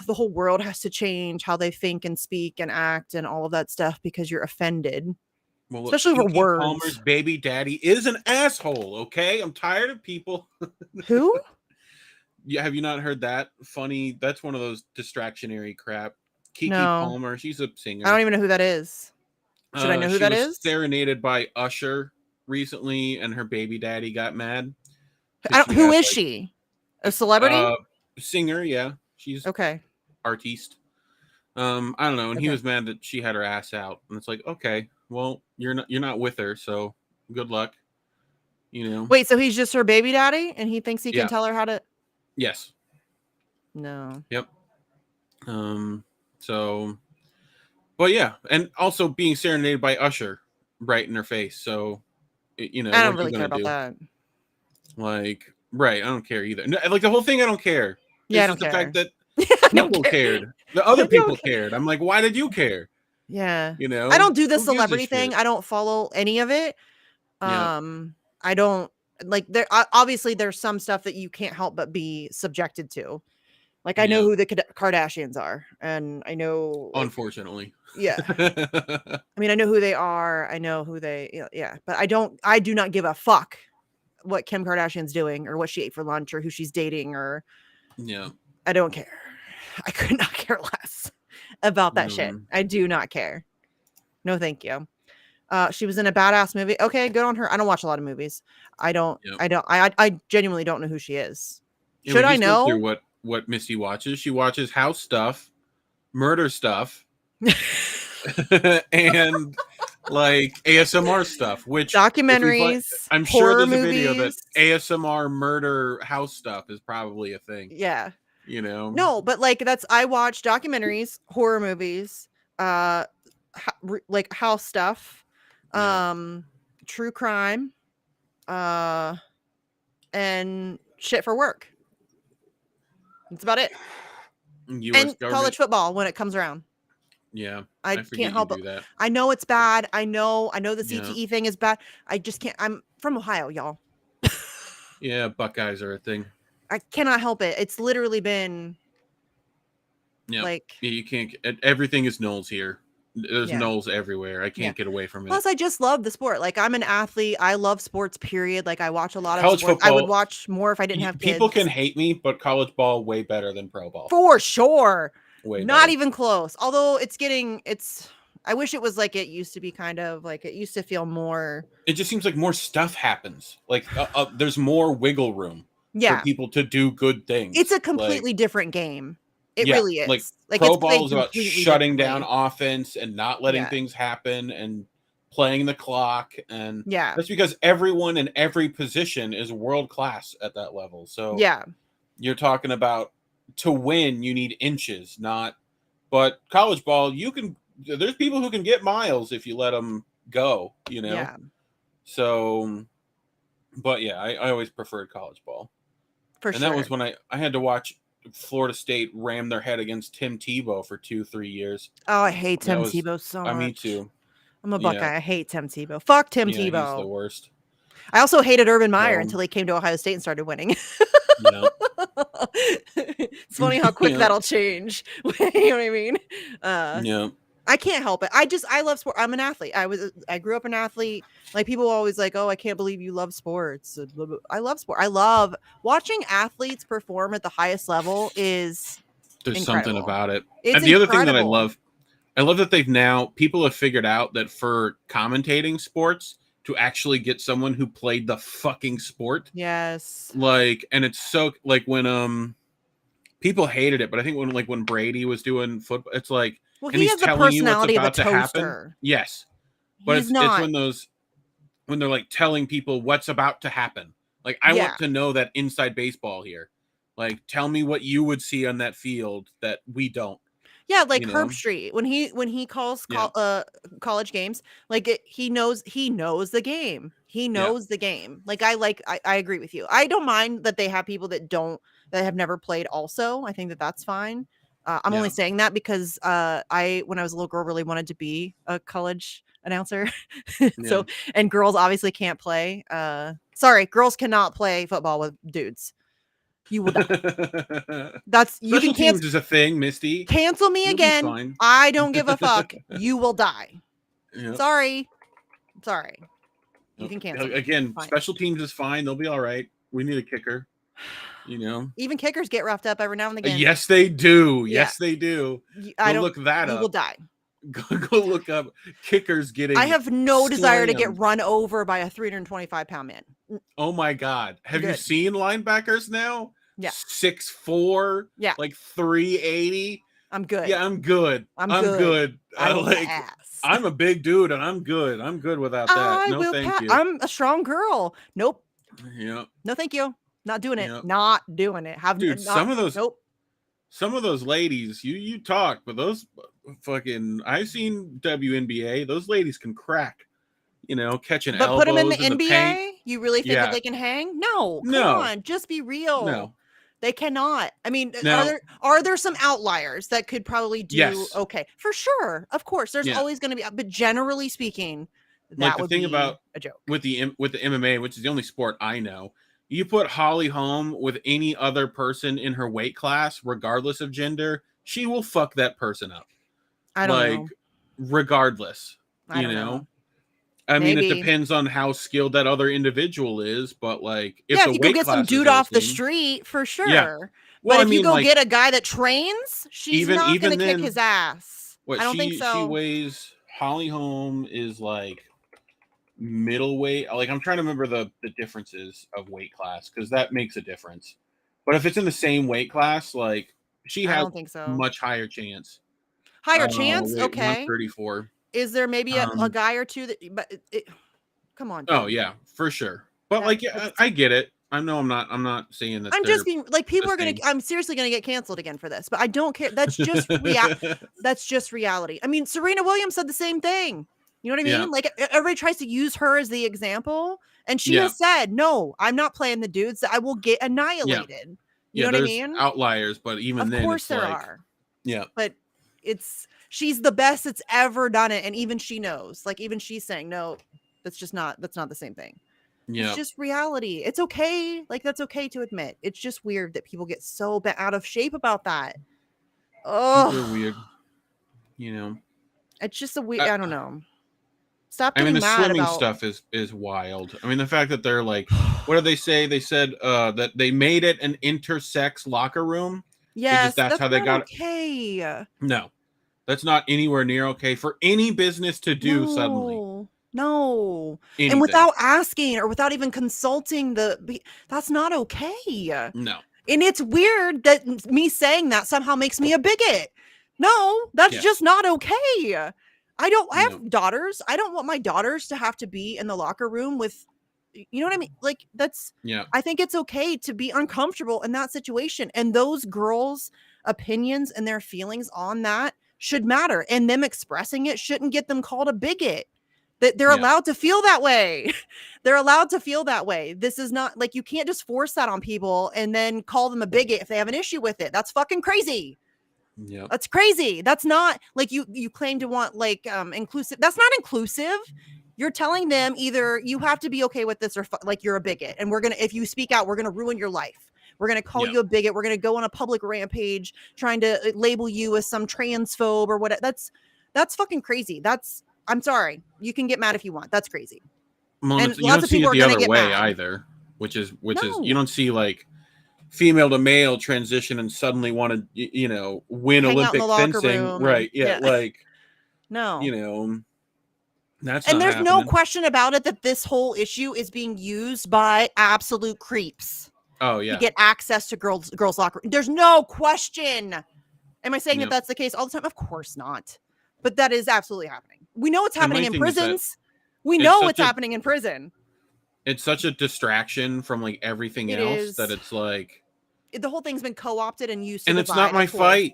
the whole world has to change how they think and speak and act and all of that stuff because you're offended. Well, especially over words. Palmer's baby daddy is an asshole. Okay, I'm tired of people. Who? Yeah, have you not heard that? Funny. That's one of those distractionary crap. Keke Palmer. She's a singer. I don't even know who that is. Should I know who that is? She was serenaded by Usher recently, and her baby daddy got mad. Who is she? A celebrity? Singer. Yeah, she's okay. Artiste. I don't know, and he was mad that she had her ass out, and it's like, okay, well, you're not with her, so good luck. You know. Wait, so he's just her baby daddy, and he thinks he can tell her how to? Yes. No. Yep. So, but yeah, and also being serenaded by Usher right in her face. So, you know, I don't really care about that. Like, right? I don't care either. Like the whole thing, I don't care. Yeah, I don't care. The fact that people cared, the other people cared. I'm like, why did you care? Yeah, you know, I don't do the celebrity thing. I don't follow any of it. Yeah. I don't like there. Obviously, there's some stuff that you can't help but be subjected to. Like I know who the Kardashians are, and I know. Like, unfortunately. Yeah. I mean, I know who they are. I know who they. Yeah, but I do not give a fuck what Kim Kardashian's doing or what she ate for lunch or who she's dating or. Yeah. I don't care. I could not care less about that shit. I do not care. No, thank you. She was in a badass movie. Okay, good on her. I don't watch a lot of movies. I genuinely don't know who she is. Should I know? Through what Misty watches? She watches house stuff, murder stuff, and like ASMR stuff, which documentaries. I'm sure there's a video that ASMR murder house stuff is probably a thing. Yeah. You know. No, but like I watch documentaries, horror movies, like house stuff, true crime, and shit for work. That's about it. And college football when it comes around. Yeah, I can't help it. I know it's bad. I know the CTE thing is bad. I just can't. I'm from Ohio, y'all. Yeah, Buckeyes are a thing. I cannot help it. It's literally been you can't. Everything is Knowles here. There's Knowles everywhere. I can't get away from it. Plus, I just love the sport. Like I'm an athlete. I love sports. Period. Like I watch a lot of college sports. Football, I would watch more if I didn't have kids. People can hate me, but college ball way better than pro ball. For sure. Not better. even close. Although I wish it was like it used to be. Kind of like it used to feel more. It just seems like more stuff happens. Like there's more wiggle room. For people to do good things. It's a completely different game. It really is. Like pro ball is about shutting down offense and not letting things happen and playing the clock. And that's because everyone in every position is world class at that level. So you're talking about to win, you need inches, but college ball, there's people who can get miles if you let them go, you know? Yeah. So, but yeah, I always preferred college ball. That was when I had to watch Florida State ram their head against Tim Tebow for 2-3 years. Oh, I hate Tim Tebow so much. Me too. I'm a Buckeye. I hate Tim Tebow. Fuck Tim Tebow. He's the worst. I also hated Urban Meyer until he came to Ohio State and started winning. It's funny how quick that'll change. You know what I mean? Yeah. I can't help it. I love sport. I'm an athlete. I grew up an athlete. Like people always like, oh, I can't believe you love sports. I love sport. I love watching athletes perform at the highest level. There's something about it. It's and the other thing that incredible. I love that people have figured out that for commentating sports to actually get someone who played the fucking sport. Yes. Like, and it's so like when people hated it, but I think when Brady was doing football, it's like, well, and he he's has the telling you what's personality of a about to happen. toaster. Yes. But He's it's not. when they're like telling people what's about to happen. Like, I want to know that inside baseball here. Like, tell me what you would see on that field that we don't. Yeah, like Herbstreit when he calls college games, like he knows the game. He knows the game. Like I agree with you. I don't mind that they have people that have never played also. I think that's fine. I'm only saying that because when I was a little girl really wanted to be a college announcer. So and girls obviously can't play. Sorry, girls cannot play football with dudes. You will die. Special teams is a thing, Misty. Cancel me again. I don't give a fuck. You will die. Yep. Sorry. You can cancel me. Again, special teams is fine. They'll be all right. We need a kicker. Even kickers get roughed up every now and again. Yes, they do. Yes, they do. Look that up. You will die. Go look up kickers getting. I have no desire to get run over by a 325-pound man. Oh my God. Have you seen linebackers now? Yeah. 6'4". Yeah. Like 380. I'm good. Yeah, I'm good. I'm good. I'm a big dude and I'm good. I'm good without that. No, thank you. I'm a strong girl. Nope. Yeah. No, thank you. Not doing it. Yep. Not doing it. Some of those. Nope. Some of those ladies, you talk, but those fucking. I've seen WNBA. Those ladies can crack. Catching elbows. But put them in the NBA. Paint. You really think that they can hang? No. Come on. Just be real. No. They cannot. I mean, are there some outliers that could probably do okay? For sure. Of course. There's always going to be, but generally speaking, that would be a joke. With the MMA, which is the only sport I know, you put Holly Holm with any other person in her weight class, regardless of gender, she will fuck that person up. I don't know. Regardless. I don't know. I mean, it depends on how skilled that other individual is, but if you go get some dude off the street, for sure. Yeah. Well, but if you go get a guy that trains, she's not going to kick his ass. I don't think so. She weighs. Holly Holm is middleweight. I'm trying to remember the differences of weight class because that makes a difference. But if it's in the same weight class, she has much higher chance. Higher chance, okay. 134. Is there maybe a guy or two that? But come on. Dude. Oh yeah, for sure. But I get it. I'm not saying that. I'm just being people are gonna. I'm seriously gonna get canceled again for this, but I don't care. That's just that's just reality. I mean, Serena Williams said the same thing. You know what I mean? Yeah. Everybody tries to use her as the example, and she has said, "No, I'm not playing the dudes. I will get annihilated." You know what I mean? Outliers, but even then, of course there are. Yeah, but she's the best that's ever done it, and even she knows. Even she's saying, "No, that's not the same thing." Yeah, it's just reality. It's okay. That's okay to admit. It's just weird that people get so out of shape about that. Oh, they're weird. It's just a weird. I don't know. Stop getting the mad swimming about stuff is wild. I mean, the fact that they're what did they say? They said that they made it an intersex locker room. Yes, that's how they got it. Okay. No, that's not anywhere near okay for any business to do suddenly. No. Anything. And without asking or without even consulting that's not okay. No. And it's weird that me saying that somehow makes me a bigot. No, that's just not okay. I have daughters. I don't want my daughters to have to be in the locker room with, you know what I mean? I think it's okay to be uncomfortable in that situation. And those girls' opinions and their feelings on that should matter. And them expressing it shouldn't get them called a bigot. That they're allowed to feel that way. They're allowed to feel that way. This is not you can't just force that on people and then call them a bigot if they have an issue with it. That's fucking crazy. Yeah, that's crazy. That's not you claim to want inclusive. That's not inclusive. You're telling them either you have to be okay with this or you're a bigot, and if you speak out, we're gonna ruin your life. We're going to call you a bigot. We're going to go on a public rampage trying to label you as some transphobe or whatever. That's fucking crazy. I'm sorry. You can get mad if you want. That's crazy. Well, and you lots don't of see people it are the going to other get way mad. either, which is you don't see like female to male transition and suddenly want to win Hang out in Olympic the locker fencing, room right? and- Like no, that's and not there's happening. no question about it that this whole issue is being used by absolute creeps. Oh yeah, to get access to girls locker room. There's no question. Am I saying that that's the case all the time? Of course not. But that is absolutely happening. We know it's happening in prisons. We know it's happening in prison. It's such a distraction from like everything else that it's like the whole thing's been co-opted and used. And it's not my fight.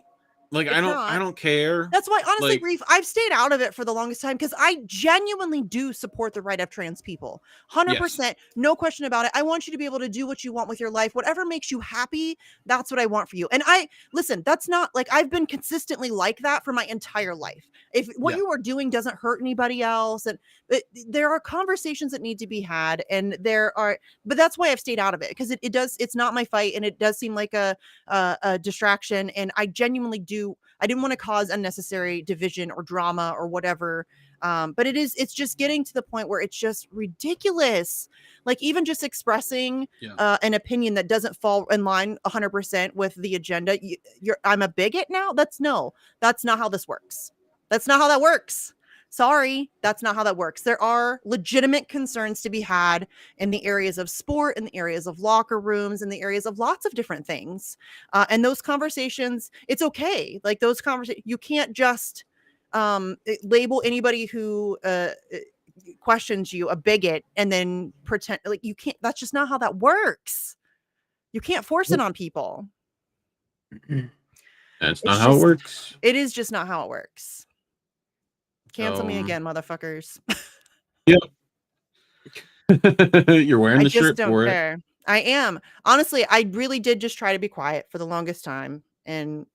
Like I don't care. That's why, honestly, like, Reef, I've stayed out of it for the longest time because I genuinely do support the right of trans people. 100%, no question about it. I want you to be able to do what you want with your life. Whatever makes you happy, that's what I want for you. And listen, that's not like I've been consistently like that for my entire life. If what you are doing doesn't hurt anybody else, and there are conversations that need to be had, and but that's why I've stayed out of it because it's not my fight, and it does seem like a distraction, and I genuinely do. I didn't want to cause unnecessary division or drama or whatever. But it's just getting to the point where it's just ridiculous. Like even just expressing an opinion that doesn't fall in line 100% with the agenda. I'm a bigot now. That's not how this works. That's not how that works. Sorry, that's not how that works. There are legitimate concerns to be had in the areas of sport, in the areas of locker rooms, in the areas of lots of different things. And those conversations, it's okay. Like those conversations, you can't just label anybody who questions you a bigot and then pretend like you can't. That's just not how that works. You can't force it on people. That's not how it works. It is just not how it works. Cancel me again, motherfuckers. Yep. You're wearing the shirt for it. I am. Honestly, I really did just try to be quiet for the longest time. And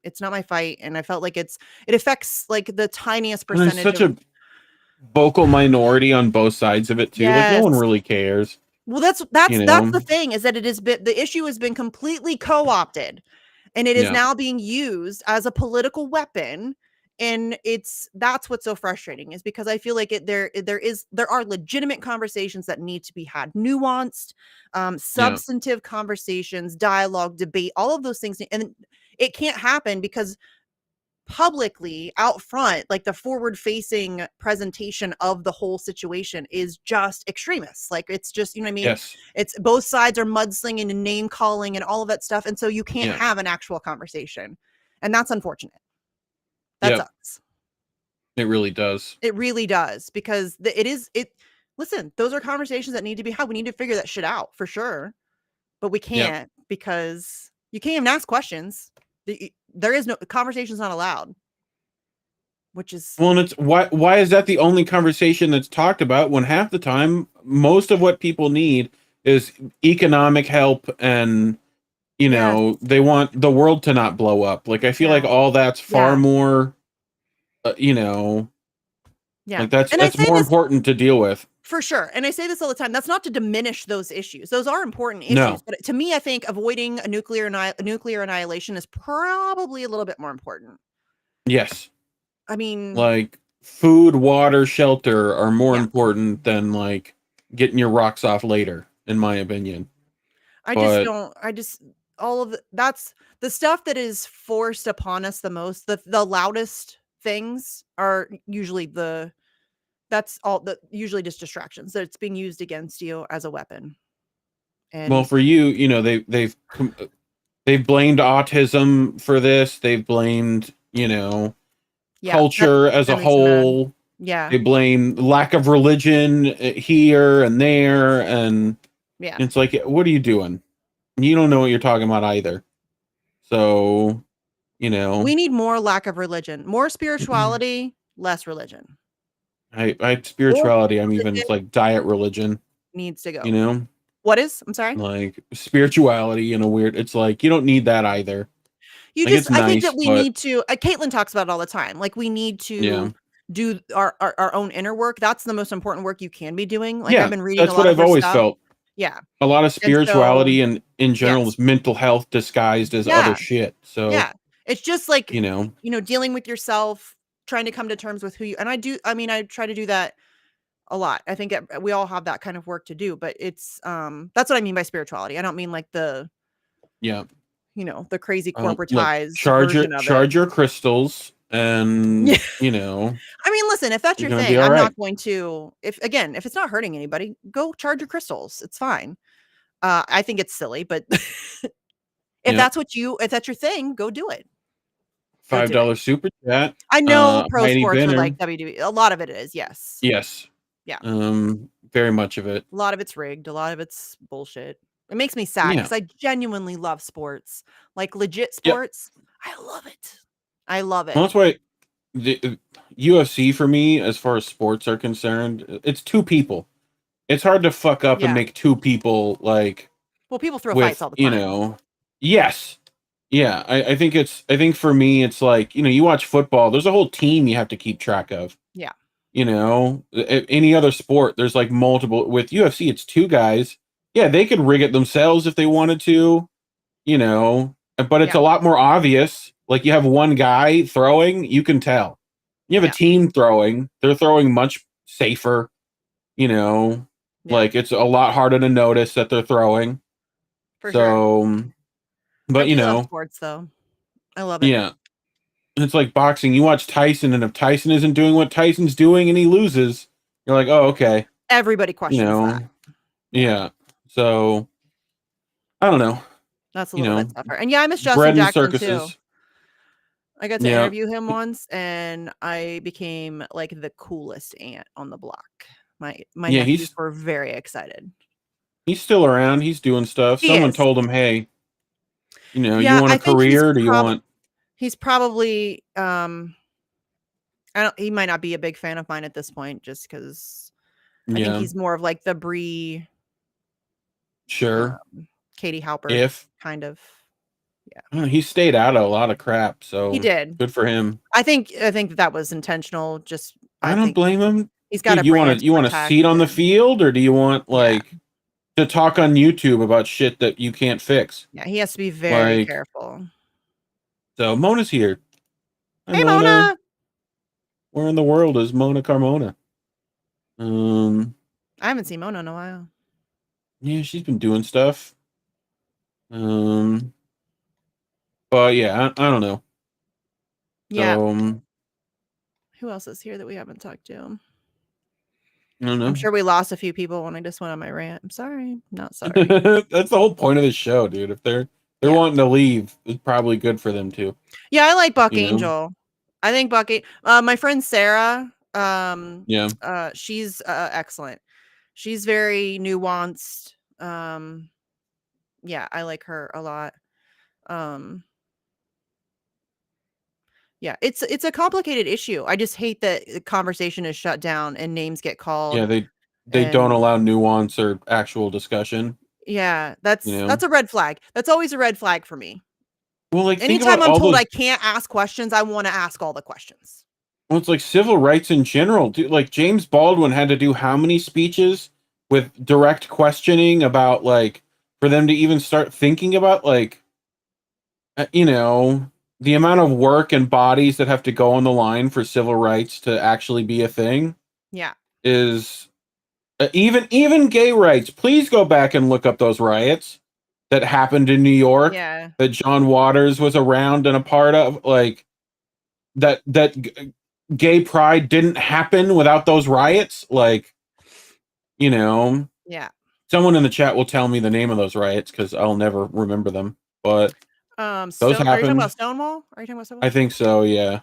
it's not my fight. And I felt like it affects like the tiniest percentage. There's such a vocal minority on both sides of it too. Like no one really cares. Well, that's the thing is that the issue has been completely co-opted, and it is now being used as a political weapon. And that's what's so frustrating is because I feel like there are legitimate conversations that need to be had, nuanced, substantive conversations, dialogue, debate, all of those things. And it can't happen because publicly out front, like the forward facing presentation of the whole situation is just extremists. Like it's just, you know what I mean? Yes. It's both sides are mudslinging and name calling and all of that stuff. And so you can't have an actual conversation. And that's unfortunate. That sucks. It really does. It really does because listen, those are conversations that need to be had. We need to figure that shit out for sure. But we can't because you can't even ask questions. There is no conversation's not allowed. Which is and it's why is that the only conversation that's talked about when half the time most of what people need is economic help and they want the world to not blow up. Like I feel like all that's far more like that's more important to deal with. For sure. And I say this all the time. That's not to diminish those issues. Those are important issues. No. But to me, I think avoiding a nuclear annihilation is probably a little bit more important. Yes. I mean, like food, water, shelter are more important than like getting your rocks off later, in my opinion. That's the stuff that is forced upon us the most. The loudest things are usually usually just distractions that it's being used against you as a weapon. And well, for you, they've blamed autism for this. They've blamed, culture as a whole. Yeah. They blame lack of religion here and there. And it's like, what are you doing? You don't know what you're talking about either. So, we need more lack of religion, more spirituality, less religion. I spirituality. I'm even like diet religion needs to go. What is? I'm sorry. Like spirituality in a weird. It's like you don't need that either. I think that we need to. Caitlin talks about it all the time. Like we need to do our own inner work. That's the most important work you can be doing. Like I've been reading. That's what I've always felt. Yeah. A lot of spirituality so, and in general yes. is mental health disguised as other shit. So Yeah. It's just like, you know, dealing with yourself, trying to come to terms with who you, and I try to do that a lot. I think we all have that kind of work to do, but it's, that's what I mean by spirituality. I don't mean like the, yeah. the crazy Look, corporatized charge version of it. your crystals, and I mean, listen, if that's you're your gonna thing, be all I'm right. not going to, if it's not hurting anybody, go charge your crystals. It's fine. I think it's silly, but if that's your thing, go do it. $5 super chat. I know pro Heidi sports with Benner. like WWE. A lot of it is, yes. Yes. Yeah. Very much of it. A lot of it's rigged. A lot of it's bullshit. It makes me sad because I genuinely love sports, like legit sports. I love it. I love it. Well, that's why the UFC for me, as far as sports are concerned, it's two people. It's hard to fuck up and make two people like. Well, people throw fights all the time. Yes. Yeah, I think for me it's like, you watch football, there's a whole team you have to keep track of. Yeah. Any other sport, there's like multiple. With UFC, it's two guys. Yeah, they could rig it themselves if they wanted to, but it's a lot more obvious. Like you have one guy throwing, you can tell. You have a team throwing, they're throwing much safer, like it's a lot harder to notice that they're throwing. For sure. But I love sports though. I love it. Yeah. It's like boxing. You watch Tyson, and if Tyson isn't doing what Tyson's doing and he loses, you're like, oh, okay. Everybody questions that. Yeah. So, I don't know. That's a little bit tougher. And I miss Justin Jackson too. I got to interview him once, and I became like the coolest aunt on the block. My nephews were very excited. He's still around. He's doing stuff. Someone told him, hey, you want a career? Do you want... He's probably he might not be a big fan of mine at this point, just because I think he's more of like the Brie, Katie Halper kind of. Yeah, he stayed out of a lot of crap, so he did. Good for him. I think that was intentional. Just I don't blame him. He's got you want a seat on the field, or do you want to talk on YouTube about shit that you can't fix? Yeah, he has to be very careful. So Mona's here. Hi, hey, Mona. Where in the world is Mona Carmona? I haven't seen Mona in a while. Yeah, she's been doing stuff. But yeah, I don't know. Yeah. So, who else is here that we haven't talked to? I don't know. I'm sure we lost a few people when I just went on my rant. I'm sorry. Not sorry. That's the whole point of the show, dude. If they're wanting to leave, it's probably good for them too. Yeah, I like Buck Angel. I think Buck. My friend Sarah. She's excellent. She's very nuanced. Yeah, I like her a lot. Yeah, it's a complicated issue. I just hate that the conversation is shut down and names get called. Yeah, they don't allow nuance or actual discussion. Yeah, that's a red flag. That's always a red flag for me. Well, like anytime I'm told I can't ask questions, I want to ask all the questions. Well, it's like civil rights in general. Dude, like James Baldwin had to do how many speeches with direct questioning about for them to even start thinking about the amount of work and bodies that have to go on the line for civil rights to actually be a thing. Yeah. Is even gay rights. Please go back and look up those riots that happened in New York. Yeah. That John Waters was around and a part of. That gay pride didn't happen without those riots. Yeah. Someone in the chat will tell me the name of those riots because I'll never remember them. But those happened. Are you talking about Stonewall? I think so. Yeah,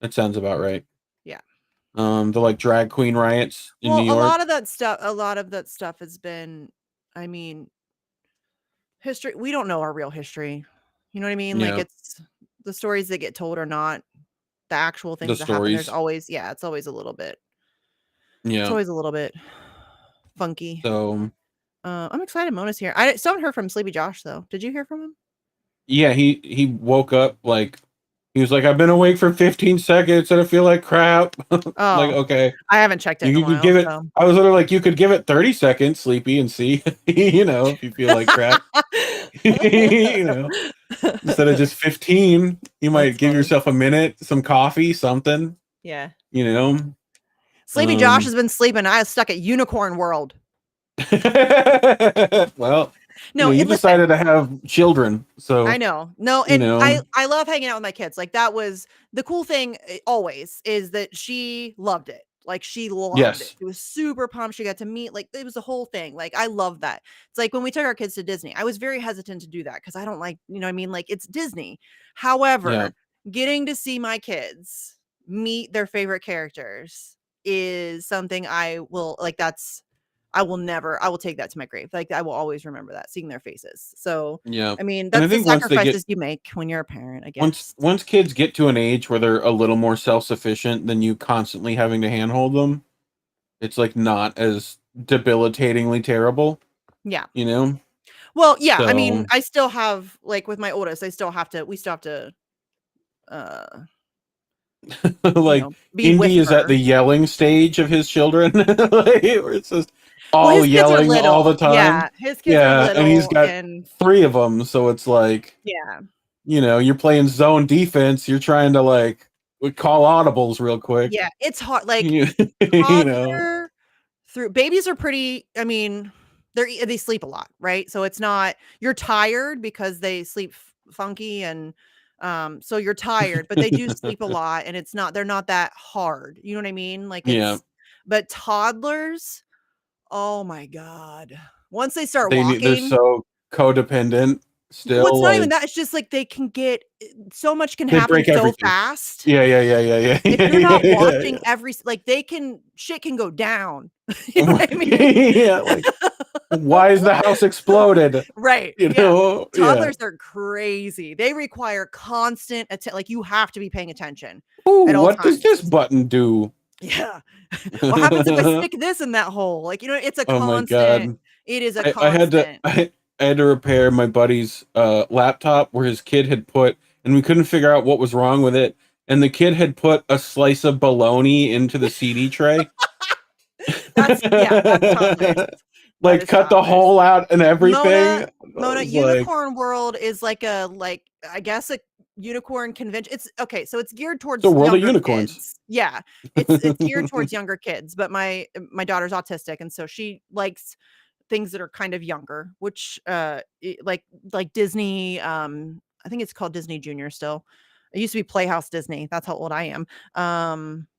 that sounds about right. Yeah. The drag queen riots in New York. A lot of that stuff has been, history. We don't know our real history. You know what I mean? Yeah. It's the stories that get told are not the actual things that happen. There's always, it's always a little bit. Yeah. It's always a little bit funky. So I'm excited Mona's here. I still haven't heard from Sleepy Josh though. Did you hear from him? Yeah, he woke up he He was like, I've been awake for 15 seconds and I feel like crap. Like, okay. I haven't checked it in a while. Give it. So. I was literally like, you could give it 30 seconds, sleepy, and see, if you feel like crap. Instead of just 15, you might give yourself a minute, some coffee, something. Yeah. Sleepy Josh has been sleeping. I was stuck at Unicorn World. Well, no, you decided to have children, so I know. No, and I love hanging out with my kids. Like that was the cool thing always is that she loved it. Like she loved it. She was super pumped. She got to meet, like it was a whole thing. Like I love that. It's like when we took our kids to Disney, I was very hesitant to do that because I don't like, like it's Disney. However, getting to see my kids meet their favorite characters is something I will like. I will take that to my grave. Like I will always remember that, seeing their faces. So I mean, that's the sacrifices you make when you're a parent, I guess. Once kids get to an age where they're a little more self-sufficient than you constantly having to handhold them, it's like not as debilitatingly terrible. Yeah. Well, yeah. I mean, I still have like with my oldest, we still have to like Indy is at the yelling stage of his children. Like, where it's just all yelling all the time. Yeah, his kids are little, and he's got 3 of them, so it's like, you're playing zone defense. You're trying to like call audibles real quick. Yeah, it's hard. Like toddler through babies are pretty. I mean, they sleep a lot, right? So it's not you're tired because they sleep funky and. So you're tired, but they do sleep a lot and they're not that hard. You know what I mean? Like, but toddlers, oh my God. Once they start walking, they're so codependent still. Well, it's not even that. It's just like they can get so much can happen so fast. Yeah. If you're not watching shit can go down. You know what I mean? Like, why is the house exploded? Right. Toddlers are crazy. They require constant attention. Like you have to be paying attention. Ooh, what does this button do? Yeah. What happens if I stick this in that hole? Like, it's a constant. My God. It is a constant. I had to repair my buddy's laptop where his kid had put, and we couldn't figure out what was wrong with it. And the kid had put a slice of bologna into the CD tray. That's toddlers. Like cut the hole out and everything. Mona, Unicorn World is like I guess a unicorn convention. It's okay, so it's geared towards the world of unicorns. Kids. Yeah, it's geared towards younger kids. But my daughter's autistic, and so she likes things that are kind of younger, which like Disney. I think it's called Disney Junior still. It used to be Playhouse Disney. That's how old I am.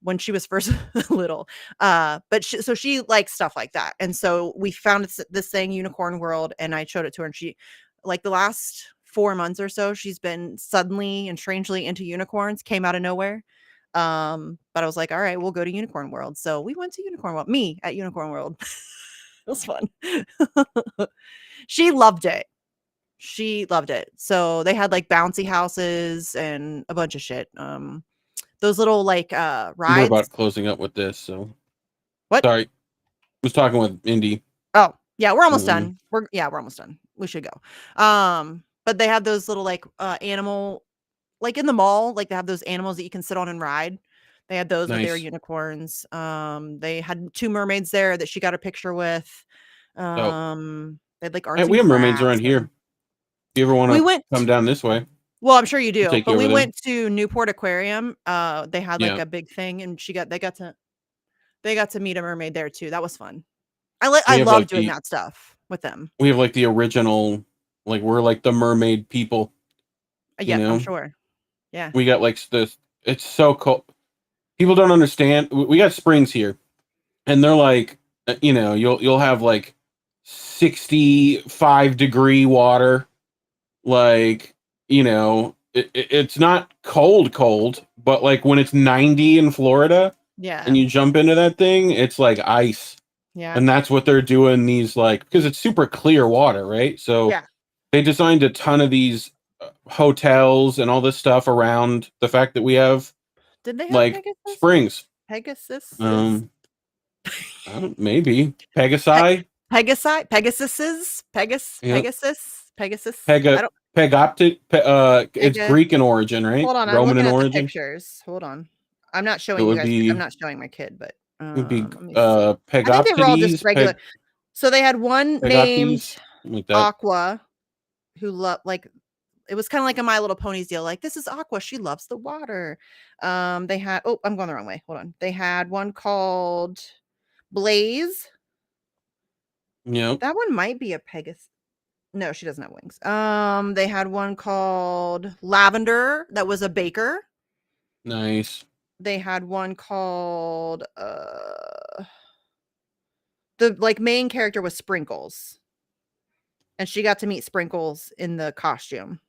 When she was first little. But so she likes stuff like that. And so we found this thing, Unicorn World, and I showed it to her. And she, like the last 4 months or so, she's been suddenly and strangely into unicorns, came out of nowhere. But I was like, all right, we'll go to Unicorn World. So we went to Unicorn World, me at Unicorn World. It was fun. She loved it. So they had like bouncy houses and a bunch of shit. Those little like rides. We're about closing up with this, so what? Sorry. I was talking with Indy. Oh, yeah, we're almost done. We're almost done. We should go. But they have those little like animal, like in the mall, like they have those animals that you can sit on and ride. They had those with their unicorns. They had 2 mermaids there that she got a picture with. They had like arts. We have mermaids around here. If you ever want to come down this way. Well, I'm sure you do. But we went to Newport Aquarium. They had like a big thing, and they got to meet a mermaid there too. That was fun. I love doing that stuff with them. We have like the original, like we're like the mermaid people. Yeah, I'm sure. Yeah. We got like this. It's so cool. People don't understand. We got springs here, and they're like, you'll have like 65-degree water. Like, it's not cold, but like when it's 90 in Florida, and you jump into that thing, it's like ice. Yeah. And that's what they're doing these, like, because it's super clear water, right? So they designed a ton of these hotels and all this stuff around the fact that we have, did they have like Pegasus? Springs. Pegasus? Maybe Pegasi. Pegasus. It's Greek in origin, right? Hold on, I'm Roman looking in at the origin. pictures. Hold on. I'm not showing It you would guys. be. I'm not showing my kid, but It would be let me see. I think they were all just Pegoptides, regular. So they had one named Pegoptides, something like that. Aqua, who loved it was kind of like a My Little Ponies deal. Like, this is Aqua. She loves the water. They had, oh, I'm going the wrong way. Hold on. They had one called Blaze. Yep. That one might be a Pegasus. No, she doesn't have wings. They had one called Lavender that was a baker. Nice. They had one called the main character was Sprinkles. And she got to meet Sprinkles in the costume.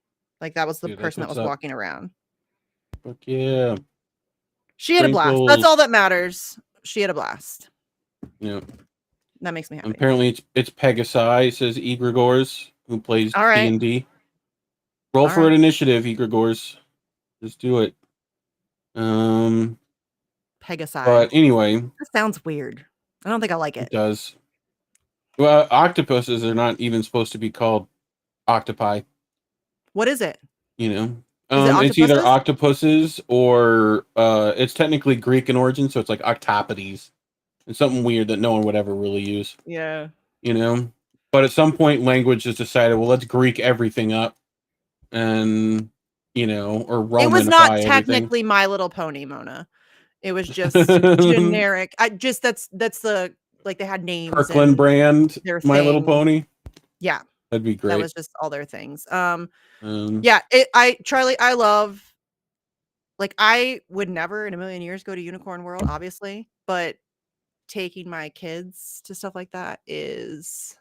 Like, that was the person that was walking around. Fuck yeah. She had a blast. That's all that matters. She had a blast. Yeah. That makes me happy. Apparently it's Pegasi, says Egregors, who plays D&D. Roll for an initiative, Egregors. Just do it. Pegasi. But anyway. That sounds weird. I don't think I like it. It does. Well, octopuses are not even supposed to be called octopi. What is it? You know? Is it's either octopuses or it's technically Greek in origin, so it's like octopodes. It's something weird that no one would ever really use. Yeah. You know? But at some point, language just decided, well, let's Greek everything up. And, you know, or Romanify It was not everything. technically My Little Pony, Mona. It was just generic. That's the, like, they had names. Kirkland brand, My Little Pony. Yeah. That'd be great. That was just all their things. Yeah, Charlie, I love, like, I would never in a million years go to Unicorn World, obviously, but taking my kids to stuff like that is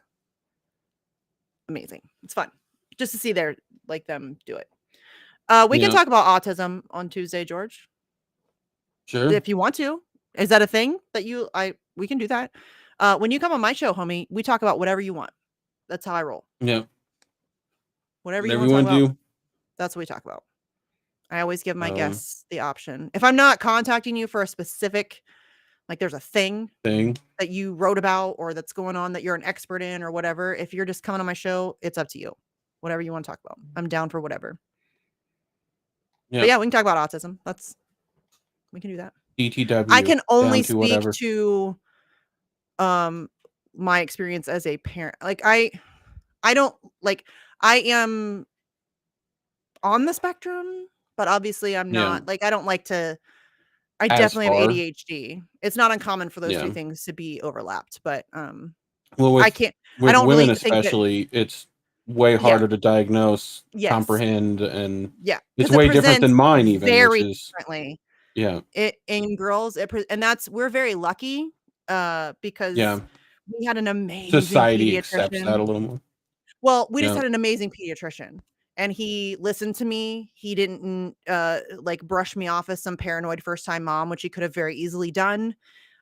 amazing. It's fun just to see them do it. We can talk about autism on Tuesday, George. Sure. If you want to. Is that a thing that we can do that? When you come on my show, homie, we talk about whatever you want. That's how I roll. Yeah. Whatever you want to talk about, that's what we talk about. I always give my guests the option. If I'm not contacting you for a specific, like, there's a thing that you wrote about or that's going on that you're an expert in or whatever, if you're just coming on my show, it's up to you. Whatever you want to talk about. I'm down for whatever. Yeah. But yeah, we can talk about autism. We can do that. DTW. I can only speak to my experience as a parent. Like, I don't, like, I am on the spectrum, but obviously I'm not, like, I don't like to, I definitely have ADHD. It's not uncommon for those two things to be overlapped, but I can't, with I don't women really especially, it's way harder to diagnose, comprehend, and it's way different than mine even. Very which is, differently. Yeah. In girls, and we're very lucky because we had an amazing society pediatrician. accepts that a little more. Well, we just had an amazing pediatrician, and he listened to me. He didn't like brush me off as some paranoid first-time mom, which he could have very easily done.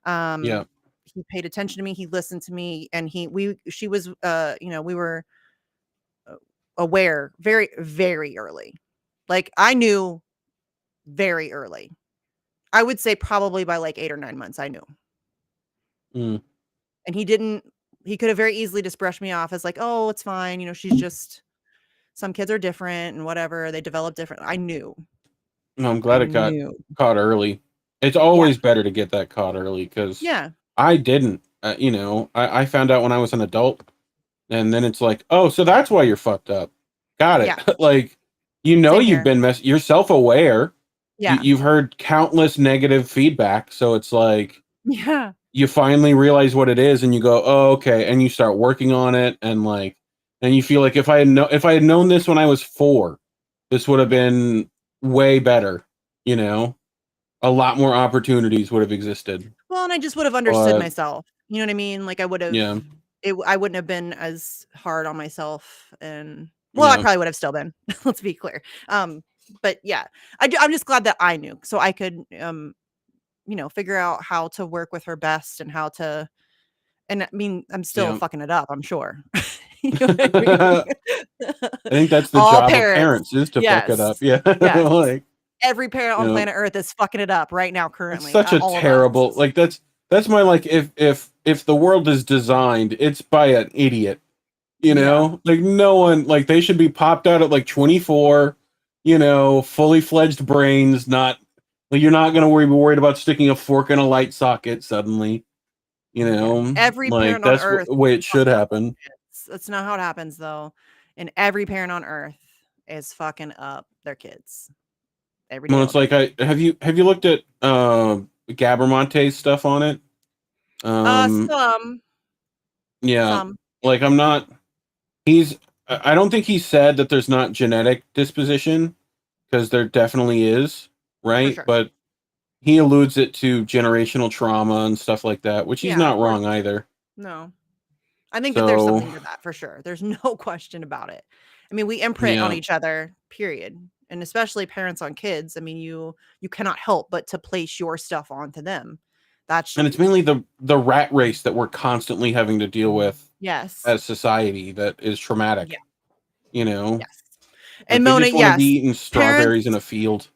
He paid attention to me. He listened to me, and she was we were aware very, very early. Like, I knew very early. I would say probably by like 8 or 9 months, I knew. And he could have very easily just brushed me off as like, oh, it's fine. You know, she's just, some kids are different and whatever. They develop different. I knew. No, I'm glad it got caught early. It's always better to get that caught early because I didn't, I found out when I was an adult, and then it's like, oh, so that's why you're fucked up. Got it. Yeah. Like, you've been you're self-aware. Yeah. You've heard countless negative feedback. So it's like, you finally realize what it is and you go, oh, okay. And you start working on it. And you feel like if I had known this when I was 4, this would have been way better. A lot more opportunities would have existed. Well, and I just would have understood myself. You know what I mean? Like, I would have, I wouldn't have been as hard on myself, and I probably would have still been, let's be clear. But yeah, I'm just glad that I knew, so I could, figure out how to work with her best and how to, and I mean, I'm still fucking it up, I'm sure. You know what I mean? I think that's the job of parents is to fuck it up. Yeah. Yes. Every parent on planet Earth is fucking it up right now currently. It's such a terrible, like, that's my, like, if the world is designed, it's by an idiot. You know, like no one, like they should be popped out at like 24, you know, fully fledged brains, not like you're not going to be worried about sticking a fork in a light socket suddenly, you know, Every like parent on that's earth. the way it should happen. That's not how it happens though. And every parent on earth is fucking up their kids. Every day. Well, it's like have you looked at Gabermonte's stuff on it? Some. Yeah. Like I don't think he said that there's not genetic disposition, because there definitely is, right? Sure. But he alludes it to generational trauma and stuff like that, which he's not wrong either. No. I think that there's something to that for sure. There's no question about it. I mean, we imprint on each other, period. And especially parents on kids. I mean, you cannot help but to place your stuff onto them. And it's mainly the rat race that we're constantly having to deal with as society that is traumatic. Yeah. You know? Yes. And like Mona, they just want to be eating strawberries in a field.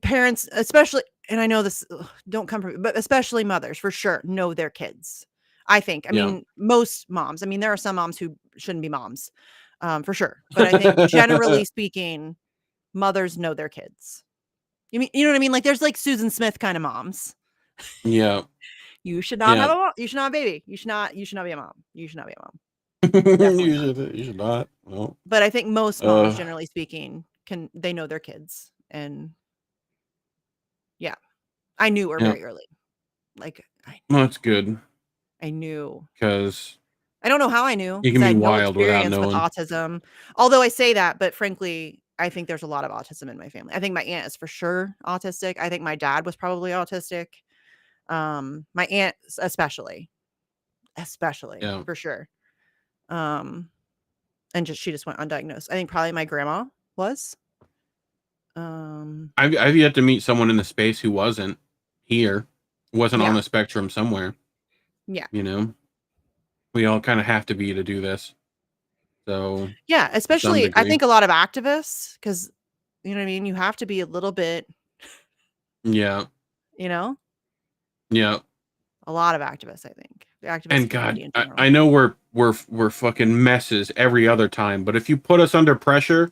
Parents, especially, and I know this, don't come from, but especially mothers for sure know their kids. I think. I mean, most moms. I mean, there are some moms who shouldn't be moms, for sure. But I think generally speaking, mothers know their kids. You know what I mean? Like there's like Susan Smith kind of moms. Yeah. You should not have you should not have a baby. You should not be a mom. You should not be a mom. You should not. No. But I think most moms, generally speaking, they know their kids. And yeah. I knew her very early. Like that's good. I knew. Because I don't know how I knew. You can I be had wild without knowing. with autism. Although I say that, but frankly, I think there's a lot of autism in my family. I think my aunt is for sure autistic. I think my dad was probably autistic. My aunt especially for sure. And she just went undiagnosed. I think probably my grandma was. I've yet to meet someone in the space who wasn't on the spectrum somewhere. Yeah. You know, we all kind of have to be to do this. So yeah, especially I think a lot of activists, because you know what I mean, you have to be a little bit. Yeah. You know. Yeah. A lot of activists, I think. The activists and God, I know we're fucking messes every other time, but if you put us under pressure,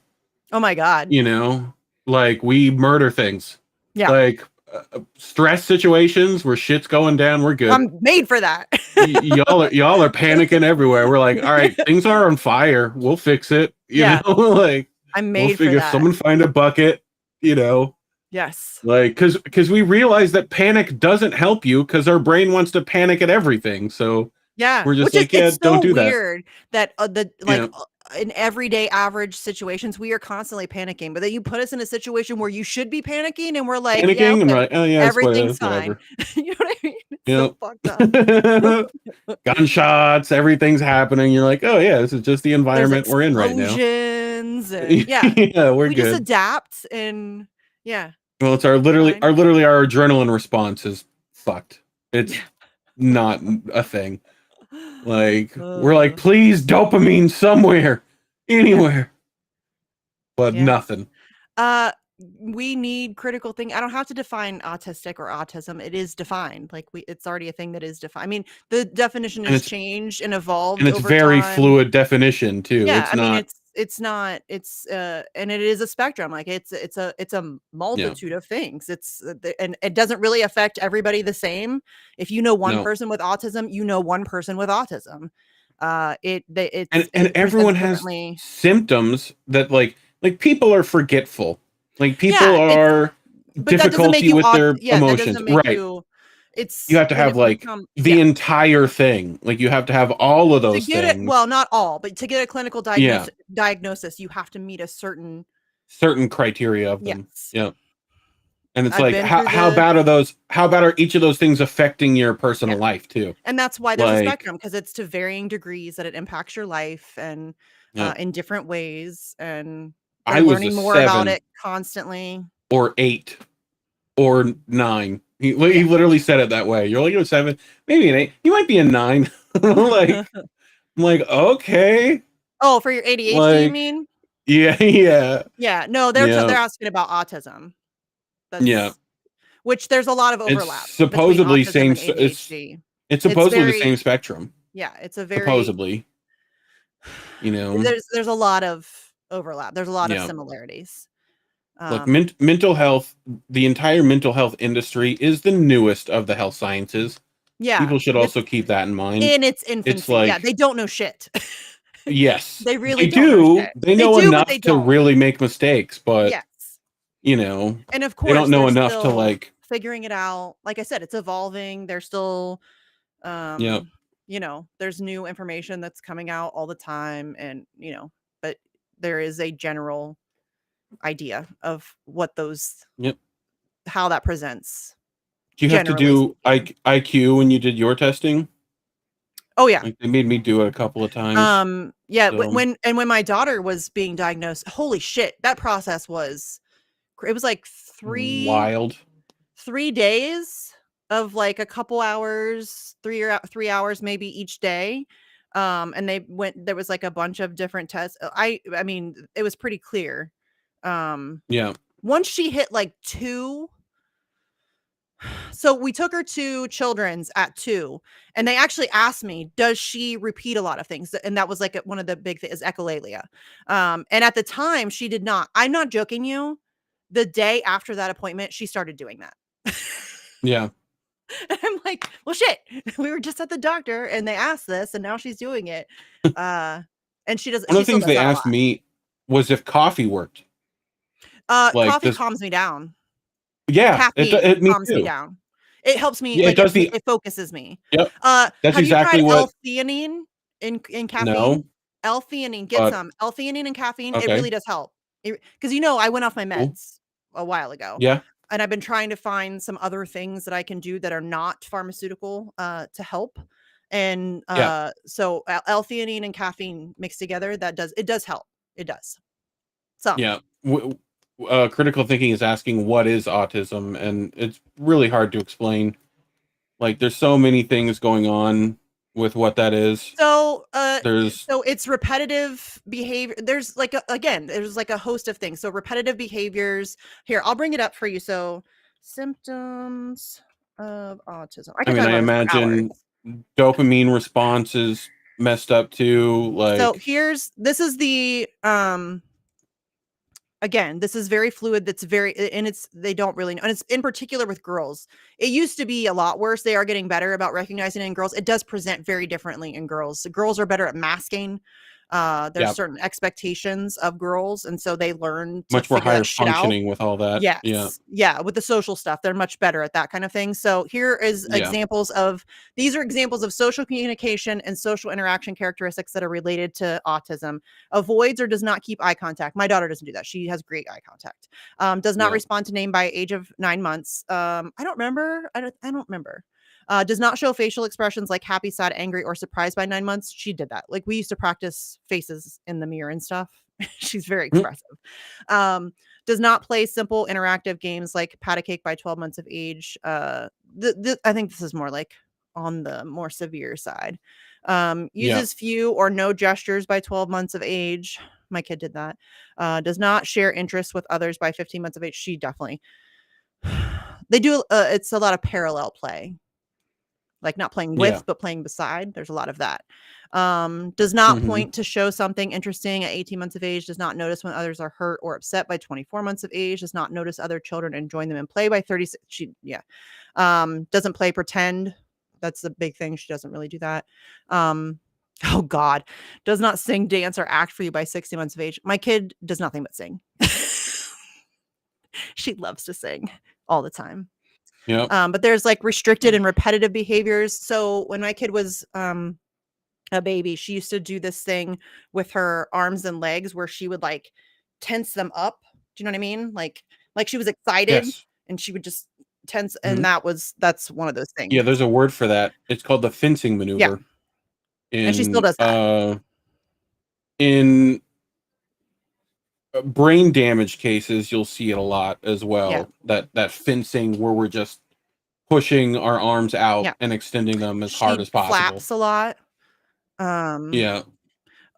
oh my God, you know, like we murder things. Yeah. Like stress situations where shit's going down, we're good. I'm made for that. y'all are panicking everywhere. We're like, all right, things are on fire. We'll fix it. You know, like I'm made for that. Someone find a bucket, you know. Yes. Like, because we realize that panic doesn't help you, because our brain wants to panic at everything. So yeah, we're just it's don't do weird that in everyday average situations we are constantly panicking, but then you put us in a situation where you should be panicking, and we're like, panicking, and we're like, oh yeah, everything's fine. You know what I mean? It's so fucked up. Gunshots, everything's happening. You're like, oh yeah, this is just the environment we're in right now. And yeah, we just adapt, and yeah. Well, it's our adrenaline response is fucked. It's not a thing. Like we're like, please, dopamine somewhere, anywhere, but nothing. We need critical thing. I don't have to define autistic or autism. It is defined. Like it's already a thing that is defined. I mean, the definition has changed and evolved, and it's over very time. Fluid definition too. Yeah, it's not. Mean, it's not. It's and it is a spectrum. Like it's a multitude of things. And it doesn't really affect everybody the same. If you know one person with autism, you know one person with autism. And everyone has symptoms that like people are forgetful. Like people are difficulty with their emotions, right? You have to have like the entire thing. Like you have to have all of those things. Well, not all, but to get a clinical diagnosis, you have to meet a certain criteria of them. Yes. Yeah. And it's like, how bad are those? How bad are each of those things affecting your personal life too? And that's why there's a spectrum, because it's to varying degrees that it impacts your life and in different ways. And I'm learning more about it constantly. Or 8 or 9. He literally said it that way. You're like, you're 7, maybe an 8. You might be a 9. I'm like, okay. Oh, for your ADHD, you mean? Yeah. Yeah. No, they're asking about autism. Which there's a lot of overlap. It's supposedly same. It's supposedly the same spectrum. Yeah, it's a very supposedly. You know, there's a lot of overlap. There's a lot of Yeah. similarities. Like mental health, the entire mental health industry is the newest of the health sciences. Yeah, People should also keep that in mind. in its infancy. It's like, yeah, they don't know shit. yes, They really they don't know do. shit. They know do, but enough they to don't. really make mistakes, but Yes. you know, And of they course, don't know they're enough to still like. figuring it out. Like I said, it's evolving. They're still, Yep. you know, there's new information that's coming out all the time, and you know, but there is a general idea of what those, Yep. how that presents. Do you have to do IQ when you did your testing? Oh yeah. Like they made me do it a couple of times. Yeah. so- When my daughter was being diagnosed, holy shit, that process was, it was like wild 3 days of like a couple hours, 3 hours maybe each day. And there was like a bunch of different tests. I mean, it was pretty clear. Yeah. Once she hit like 2, so we took her to Children's at 2, and they actually asked me, does she repeat a lot of things? And that was like one of the big things, is echolalia. And at the time she did not. I'm not joking you. The day after that appointment, she started doing that. Yeah. And I'm like, well, shit, we were just at the doctor and they asked this and now she's doing it. And she does. One of she the still things does they that a asked lot. me was if coffee worked. Like, Coffee calms me down. Yeah, Caffeine me calms me too. down. It helps me. Yeah, it like does it focuses me. Yep. Have That's you exactly tried what. L-theanine in caffeine? No. L-theanine, get But- some L-theanine and caffeine. It Okay. really does help. Because you know, I went off my Cool. meds a while ago. Yeah. And I've been trying to find some other things that I can do that are not pharmaceutical to help. And so L-theanine and caffeine mixed together, it does help. It does. So Yeah. Critical thinking is asking what is autism, and it's really hard to explain. Like, there's so many things going on with what that is. So There's so it's repetitive behavior. There's like there's like a host of things. So repetitive behaviors. Here, I'll bring it up for you. So symptoms of autism. I mean, I imagine dopamine response is messed up too. Like, so this is the again, this is very fluid. That's very, and they don't really know. And it's in particular with girls. It used to be a lot worse. They are getting better about recognizing it in girls. It does present very differently in girls. The girls are better at masking. There's certain expectations of girls, and so they learn to much more figure higher that shit functioning out. with all that. Yes. Yeah. With the social stuff, they're much better at that kind of thing. So here is examples of, these are examples of social communication and social interaction characteristics that are related to autism. Avoids or does not keep eye contact. My daughter doesn't do that. She has great eye contact. Does not respond to name by age of 9 months. I don't remember. I don't remember. Does not show facial expressions like happy, sad, angry, or surprised by 9 months. She did that. Like, we used to practice faces in the mirror and stuff. She's very expressive. Does not play simple interactive games like pat a cake by 12 months of age. I think this is more like on the more severe side. Uses few or no gestures by 12 months of age. My kid did that. Does not share interests with others by 15 months of age. She definitely. They do. It's a lot of parallel play. Like not playing with, but playing beside. There's a lot of that. Does not point to show something interesting at 18 months of age. Does not notice when others are hurt or upset by 24 months of age. Does not notice other children and join them in play by 36. Doesn't play pretend. That's the big thing. She doesn't really do that. Oh God. Does not sing, dance, or act for you by 60 months of age. My kid does nothing but sing. She loves to sing all the time. Yeah. But there's like restricted and repetitive behaviors. So when my kid was a baby, she used to do this thing with her arms and legs where she would like tense them up. Do you know what I mean? Like she was excited and she would just tense. And that's one of those things. Yeah, there's a word for that. It's called the fencing maneuver. Yeah. And she still does that. In brain damage cases, you'll see it a lot as well. That fencing where we're just pushing our arms out and extending them as hard as possible. Flaps a lot.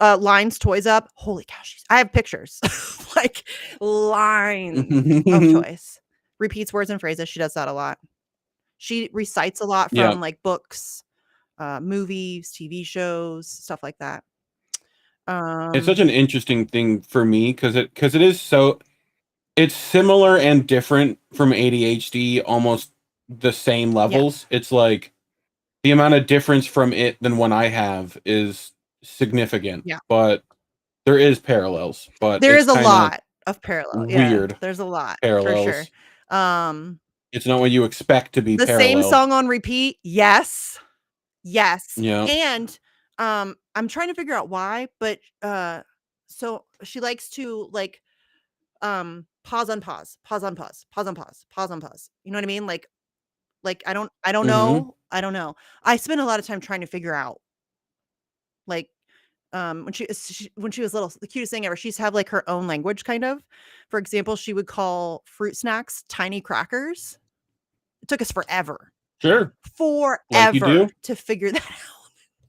Lines toys up. Holy cow, I have pictures. Like lines of toys. Repeats words and phrases. She does that a lot. She recites a lot from like books, movies, TV shows, stuff like that. It's such an interesting thing for me because it is so. It's similar and different from ADHD, almost the same levels. It's like the amount of difference from it than one I have is significant. Yeah. But there is parallels. But There it's is a kinda lot of parallel. Yeah, weird there's a lot for sure. parallels. It's not what you expect to be The parallel. same song on repeat. Yes. Yes. Yeah. And I'm trying to figure out why, but so she likes to like pause on pause, pause on pause, pause on pause, pause on pause. You know what I mean? Like I don't Mhm. know. I don't know. I spent a lot of time trying to figure out like when she was little, the cutest thing ever. She's have like her own language kind of. For example, she would call fruit snacks tiny crackers. It took us forever. Sure. Forever Like you do. to figure that out.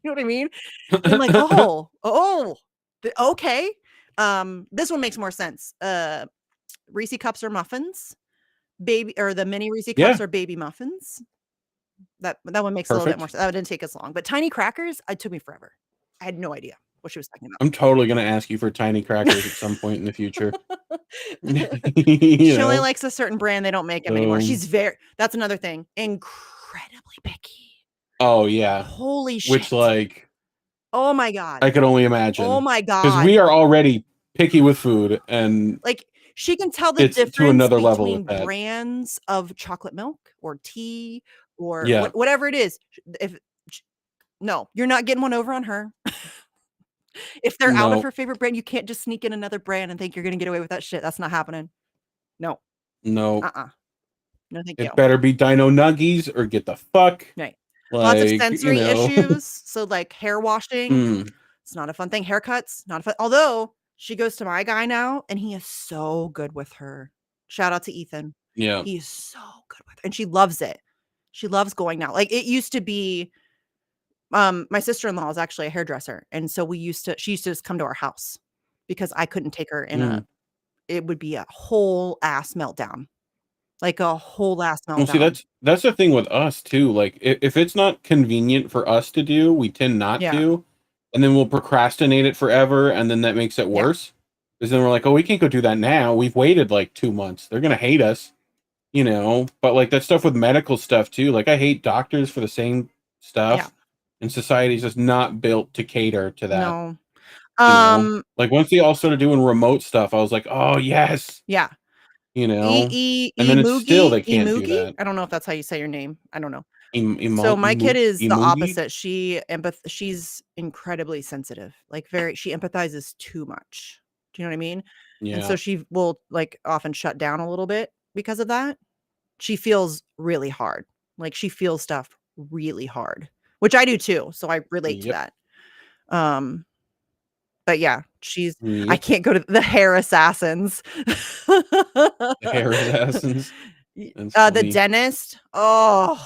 You know what I mean? I'm like, okay. This one makes more sense. Reese cups or muffins. The mini Reese cups are baby muffins. That one makes a little bit more sense. That didn't take us long. But tiny crackers, it took me forever. I had no idea what she was talking about. I'm totally gonna ask you for tiny crackers at some point in the future. She only likes a certain brand. They don't make them anymore. That's another thing. Incredibly picky. Oh yeah. Holy shit. Which like oh my God. I could only imagine. Oh my God. Because we are already picky with food and like she can tell the difference to another level between with that. brands of chocolate milk or tea or Yeah. whatever it is. No, you're not getting one over on her. If they're out of her favorite brand, you can't just sneak in another brand and think you're going to get away with that shit. That's not happening. No. No. No, thank you. It better be Dino Nuggies or get the fuck. Right. Like, Lots of sensory issues. So like hair washing, Mm. it's not a fun thing. Haircuts, not a fun. Although she goes to my guy now and he is so good with her. Shout out to Ethan. Yeah. He is so good with her. And she loves it. She loves going now. Like it used to be, my sister-in-law is actually a hairdresser. And so she used to just come to our house because I couldn't take her it would be a whole ass meltdown. Like a whole ass meltdown. Well, see, that's the thing with us too. Like if it's not convenient for us to do, we tend not to. And then we'll procrastinate it forever, and then that makes it worse. Because then we're like, oh, we can't go do that now. We've waited like 2 months. They're gonna hate us. But like that stuff with medical stuff too. Like I hate doctors for the same stuff. Yeah. And society's just not built to cater to that. No. Like once they all started doing remote stuff, I was like, oh yes. Yeah. And then it's still they can't do Imugi? that. I don't know if that's how you say your name. I don't know. So So my kid is the Imugi? opposite. She's incredibly sensitive. Like she empathizes too much. Do you know what I mean? And Yeah. so she will like often shut down a little bit because of that. She feels really hard. Like she feels stuff really hard, which I do too. So I relate to that. But yeah, I can't go to the hair assassins. The hair assassins. The dentist. Oh,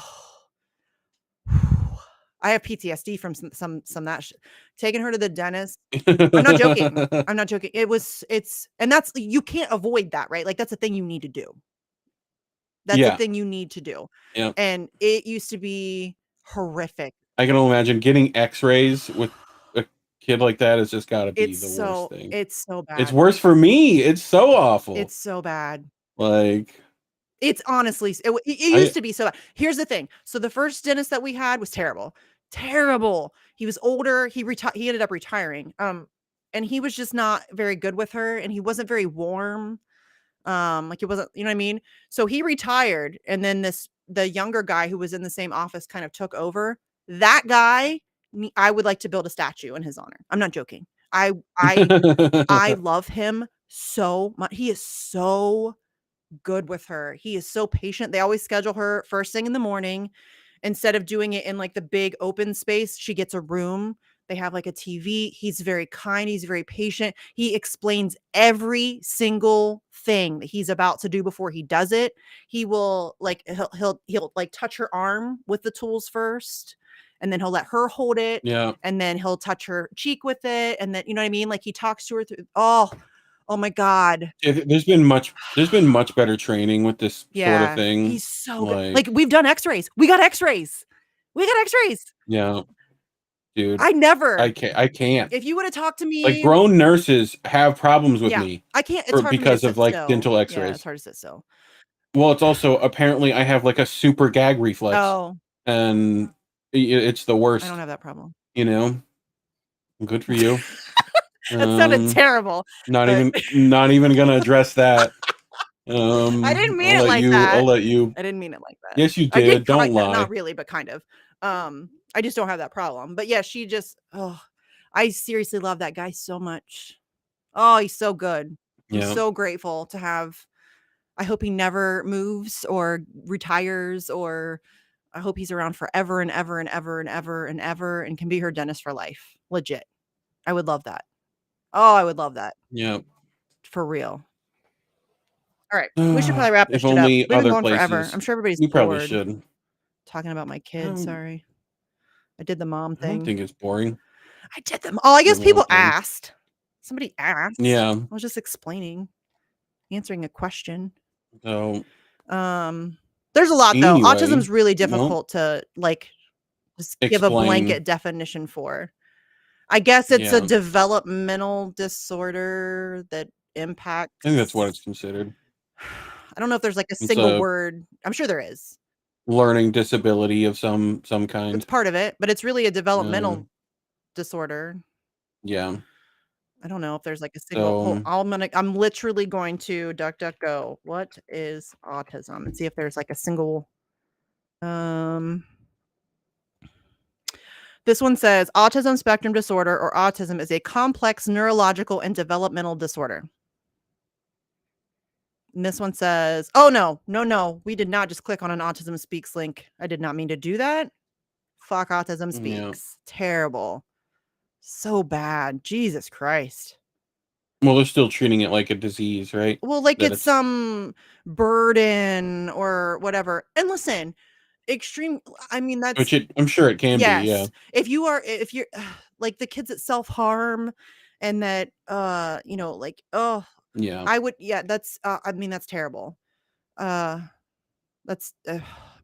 I have PTSD from some that shit. Taking her to the dentist. I'm not joking. I'm not joking. And that's, you can't avoid that, right? Like that's a thing you need to do. That's the thing you need to do. Yeah. And it used to be horrific. I can only imagine getting x-rays with a kid like that has just got to be the worst thing. It's so bad. It's worse for me. It's so awful. It's so bad. Like it's honestly, it used to be so bad. Here's the thing. So the first dentist that we had was terrible. Terrible. He was older. He ended up retiring. And he was just not very good with her, and he wasn't very warm. Like he wasn't, you know what I mean? So he retired, and then the younger guy who was in the same office kind of took over. That guy, I would like to build a statue in his honor. I'm not joking. I love him so much. He is so good with her. He is so patient. They always schedule her first thing in the morning. Instead of doing it in like the big open space, she gets a room. They have like a TV. He's very kind. He's very patient. He explains every single thing that he's about to do before he does it. He will like, he'll like touch her arm with the tools first, and then he'll let her hold it. Yeah. And then he'll touch her cheek with it. And then, you know what I mean? Like he talks to her through, oh my God. There's been much better training with this sort of thing. He's so good. Like we've done x-rays. We got x-rays. Yeah. dude. I never. I can't. If you would have talked to me, like grown nurses have problems with me. I can't. It's hard because for me to of like sit still. dental Yeah, X-rays. it's hard to sit still. Well, it's also apparently I have like a super gag reflex. Oh, and it's the worst. I don't have that problem. You know, good for you. That sounded terrible. Not even gonna address that. I didn't mean it like that. I'll let you. I didn't mean it like that. Yes, you I did. Don't kind lie. Not really, but kind of. I just don't have that problem. But yeah, she just. Oh, I seriously love that guy so much. Oh, he's so good. I'm so grateful to have. I hope he never moves or retires, or I hope he's around forever and ever and ever and ever and ever and can be her dentist for life. Legit. I would love that. Oh, I would love that. Yeah. For real. All right. We should probably wrap this shit up. We've been going forever. I'm sure everybody's bored. Probably should. Talking about my kids. Sorry. I did the mom thing. I don't think it's boring. I did them. Oh, I guess people asked. Somebody asked. Yeah. I was just explaining. Answering a question. So there's a lot though. Anyway, Autism's really difficult to like just give a blanket definition for. I guess it's a developmental disorder that impacts. I think that's what it's considered. I don't know if there's like a single word. I'm sure there is. Learning disability of some kind. It's part of it, but it's really a developmental disorder. Yeah. I don't know if there's like a single. I'm literally going to DuckDuckGo. What is autism? And see if there's like a single. This one says autism spectrum disorder or autism is a complex neurological and developmental disorder. And this one says, oh, no. We did not just click on an Autism Speaks link. I did not mean to do that. Fuck Autism Speaks. Yeah. Terrible. So bad. Jesus Christ. Well, they're still treating it like a disease, right? Well, like it's some burden or whatever. And listen, extreme. I mean, that's which I'm sure it can be. Yeah. If you're like the kids that self-harm and that, like, oh, yeah, I would. Yeah, that's. I mean, that's terrible. That's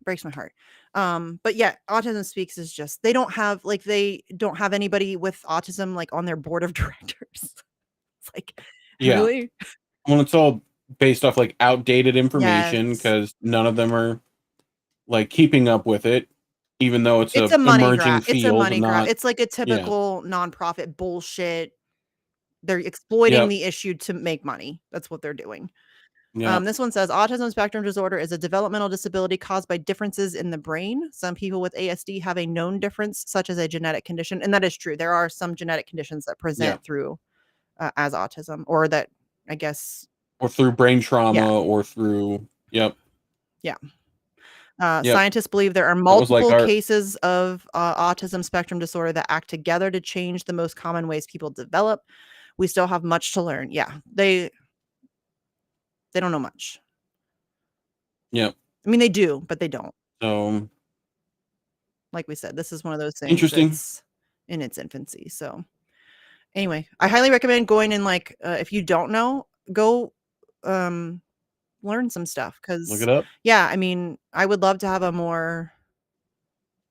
breaks my heart. But yeah, Autism Speaks is just they don't have anybody with autism like on their board of directors. It's like, really? Well, it's all based off like outdated information because none of them are like keeping up with it, even though it's a money emerging field. It's a money grab. It's like a typical nonprofit bullshit. They're exploiting the issue to make money. That's what they're doing. Yeah. This one says autism spectrum disorder is a developmental disability caused by differences in the brain. Some people with ASD have a known difference, such as a genetic condition. And that is true. There are some genetic conditions that present through as autism, or that I guess. Or through brain trauma or through. Yep. Yeah. Scientists believe there are multiple cases of autism spectrum disorder that act together to change the most common ways people develop. We still have much to learn. Yeah. They don't know much. Yeah. I mean, they do, but they don't. So, like we said, this is one of those things interesting that's in its infancy. So, anyway, I highly recommend going and like, if you don't know, go learn some stuff because look it up. Yeah, I mean, I would love to have a more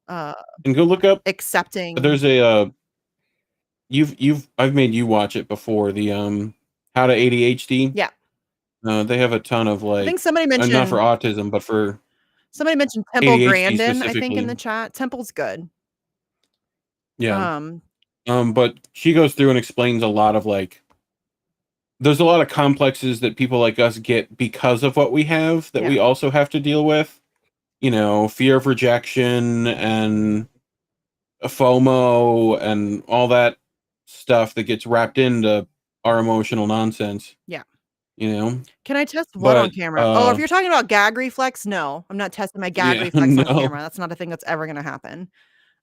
and go look up accepting. There's a I've made you watch it before, the How to ADHD. Yeah. They have a ton of like. I think somebody mentioned not for autism, but for. Somebody mentioned Temple ADHD Grandin. I think in the chat, Temple's good. Yeah. But she goes through and explains a lot of like. There's a lot of complexes that people like us get because of what we have that we also have to deal with. You know, fear of rejection and FOMO and all that stuff that gets wrapped into our emotional nonsense. Yeah. You know, can I test what on camera? If you're talking about gag reflex, no, I'm not testing my gag reflex on camera. That's not a thing that's ever going to happen.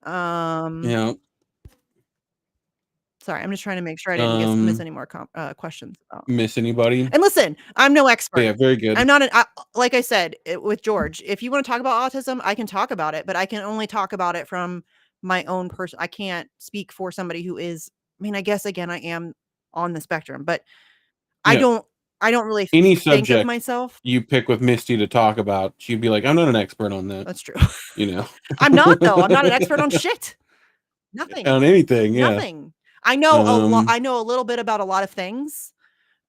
Yeah. Sorry, I'm just trying to make sure I didn't miss any more questions. Miss anybody? And listen, I'm no expert. Yeah, very good. I'm not like I said with George. If you want to talk about autism, I can talk about it, but I can only talk about it from my own person. I can't speak for somebody who is. I mean, I guess again, I am on the spectrum, but I don't really any think subject of myself. You pick with Misty to talk about, she'd be like, I'm not an expert on that. That's true. You know, I'm not though. I'm not an expert on shit. Nothing. on anything. Yeah. Nothing. I know a lot. I know a little bit about a lot of things,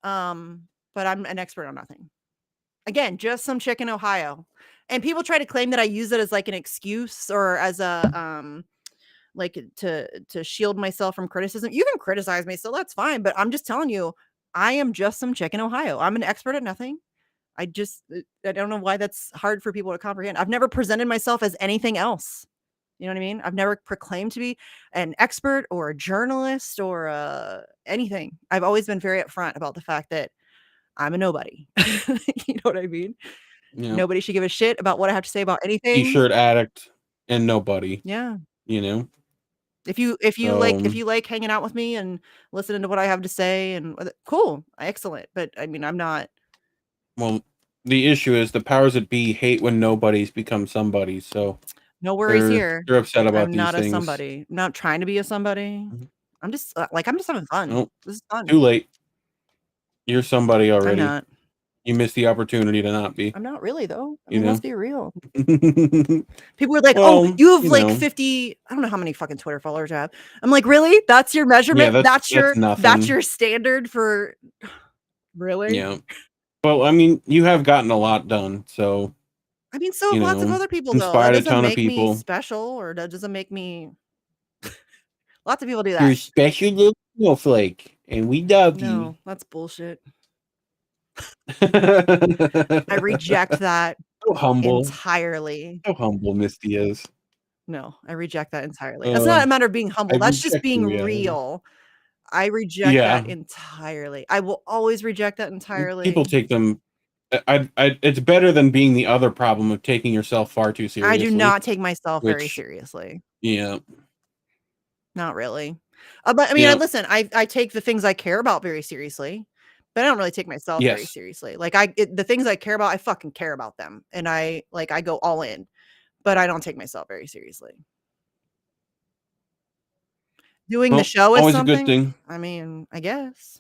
but I'm an expert on nothing. Again, just some chick in Ohio. And people try to claim that I use it as like an excuse or as a like to shield myself from criticism. You can criticize me, so that's fine. But I'm just telling you, I am just some chick in Ohio. I'm an expert at nothing. I don't know why that's hard for people to comprehend. I've never presented myself as anything else. You know what I mean? I've never proclaimed to be an expert or a journalist or anything. I've always been very upfront about the fact that I'm a nobody. You know what I mean? Yeah. Nobody should give a shit about what I have to say about anything. T-shirt addict and nobody. Yeah. You know? If you like hanging out with me and listening to what I have to say and cool, excellent. But I mean, I'm not. Well, the issue is the powers that be hate when nobodies become somebody. So no worries here. They're upset about I'm these not things. a somebody. I'm not trying to be a somebody. I'm just I'm just having fun. Nope. This is fun. Too late. You're somebody already. I'm not. You missed the opportunity to not be. I'm not really though. I You mean, know? let's be real. People are like, "Oh, you have like 50." I don't know how many fucking Twitter followers I have. I'm like, really? That's your measurement? Yeah, that's nothing. your standard for really? Yeah. Well, I mean, you have gotten a lot done, so. I mean, so have lots of other people though. Inspired That a doesn't ton of make me people. special, or that doesn't make me. Lots of people do that. You're a special little snowflake, and we love you. No, that's bullshit. I reject that So humble. entirely. How humble Misty is. No, I reject that entirely. That's not a matter of being humble. That's just being real. I reject that entirely. I will always reject that entirely. People take them. It's better than being the other problem of taking yourself far too seriously. I do not take myself very seriously. Yeah. Not really. But I mean, listen, I take the things I care about very seriously, but I don't really take myself very seriously. Like the things I care about, I fucking care about them. And I go all in, but I don't take myself very seriously. Doing the show is something. A good thing. I mean, I guess.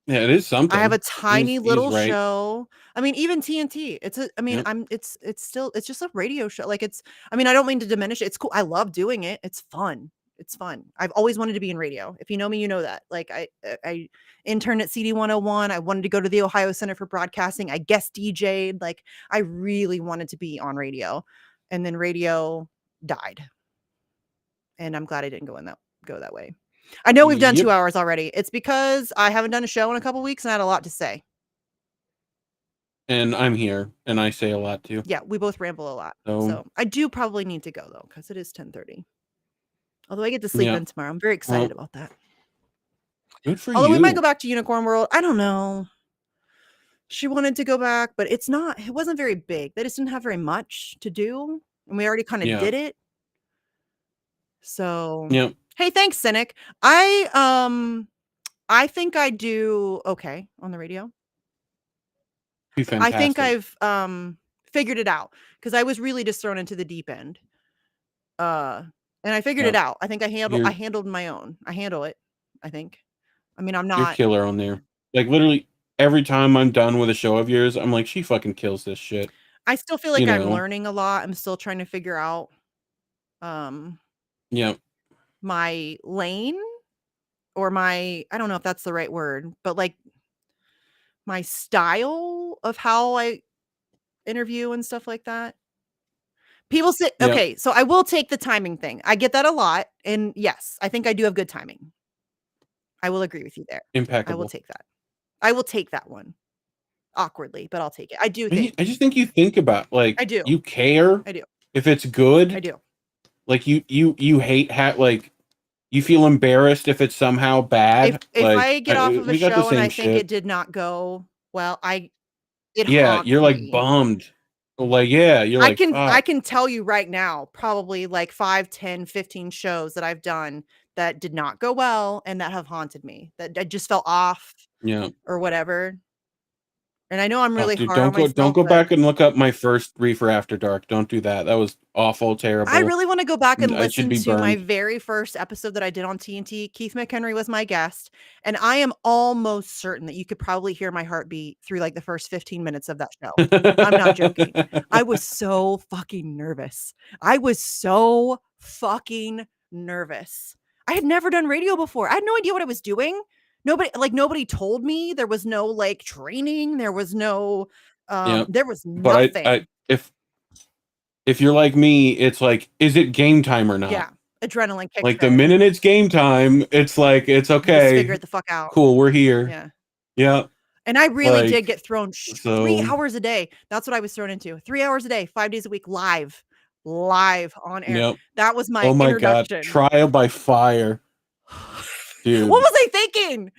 Yeah, it is something. I have a tiny little show. I mean, even TNT. It's just a radio show. Like I mean, I don't mean to diminish it. It's cool. I love doing it. It's fun. It's fun. I've always wanted to be in radio. If you know me, you know that. Like I interned at CD 101. I wanted to go to the Ohio Center for Broadcasting. I guest DJ'd. Like I really wanted to be on radio. And then radio died. And I'm glad I didn't go that way. I know we've done 2 hours already. It's because I haven't done a show in a couple weeks and I had a lot to say. And I'm here and I say a lot too. Yeah, we both ramble a lot. So I do probably need to go though, because it is 10:30. Although I get to sleep in tomorrow. I'm very excited about that. Good for you. Although we might go back to Unicorn World. I don't know. She wanted to go back, but it wasn't very big. They just didn't have very much to do. And we already kind of did it. So hey, thanks, Cynic. I think I do okay on the radio. I think I've figured it out because I was really just thrown into the deep end. And I figured it out. I think I handled my own. I handle it, I think. I mean, I'm not. You're killer on there. Like literally every time I'm done with a show of yours, I'm like, she fucking kills this shit. I still feel like I'm learning a lot. I'm still trying to figure out my lane or I don't know if that's the right word, but like my style of how I interview and stuff like that. People say, okay, so I will take the timing thing. I get that a lot. And yes, I think I do have good timing. I will agree with you there. Impeccable. I will take that. I will take that one. Awkwardly, but I'll take it. I do think. I just think you think about like I do. You care. I do. If it's good. I do. Like you hate like you feel embarrassed if it's somehow bad. If like, I get off of a show and I think it did not go well, you're like bummed. Like, you're like, I can tell you right now, probably like 5, 10, 15 shows that I've done that did not go well and that have haunted me, that I just fell off or whatever. And I know I'm really hard on myself. Don't go back and look up my first Reefer After Dark. Don't do that. That was awful, terrible. I really want to go back and listen to my very first episode that I did on TNT. Keith McHenry was my guest. And I am almost certain that you could probably hear my heartbeat through like the first 15 minutes of that show. I'm not joking. I was so fucking nervous. I was so fucking nervous. I had never done radio before. I had no idea what I was doing. Nobody told me. There was no like training. There was no there was nothing. But if you're like me, it's like, is it game time or not? Yeah. Adrenaline kicks Like the in. minute it's game time, it's like, it's okay. Just figure it the fuck out. Cool, we're here. Yeah. Yeah. And I really did Like, get thrown 3 so hours a day. That's what I was thrown into. 3 hours a day, 5 days a week, live on air. Yep. That was my Oh my God. introduction. Trial by fire. Dude. What was I thinking?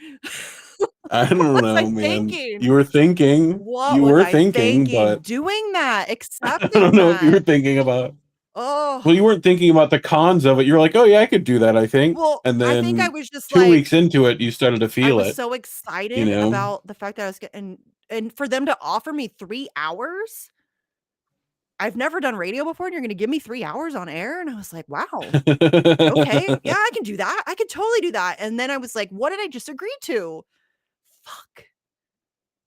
I don't What was know, I man. thinking? You were thinking. What You was were I thinking, thinking? but Doing that, I accepting don't know if you were that. thinking about. Oh, Well, you weren't thinking about the cons of it. You were like, oh yeah, I could do that, I think. well, And I think I then was just 2 like, weeks into it, you started to I feel was it. so excited You know? about the fact that I was getting, and for them to offer me 3 hours. I've never done radio before, and you're going to give me 3 hours on air. And I was like, wow, okay. Yeah, I can do that. I could totally do that. And then I was like, what did I just agree to? Fuck.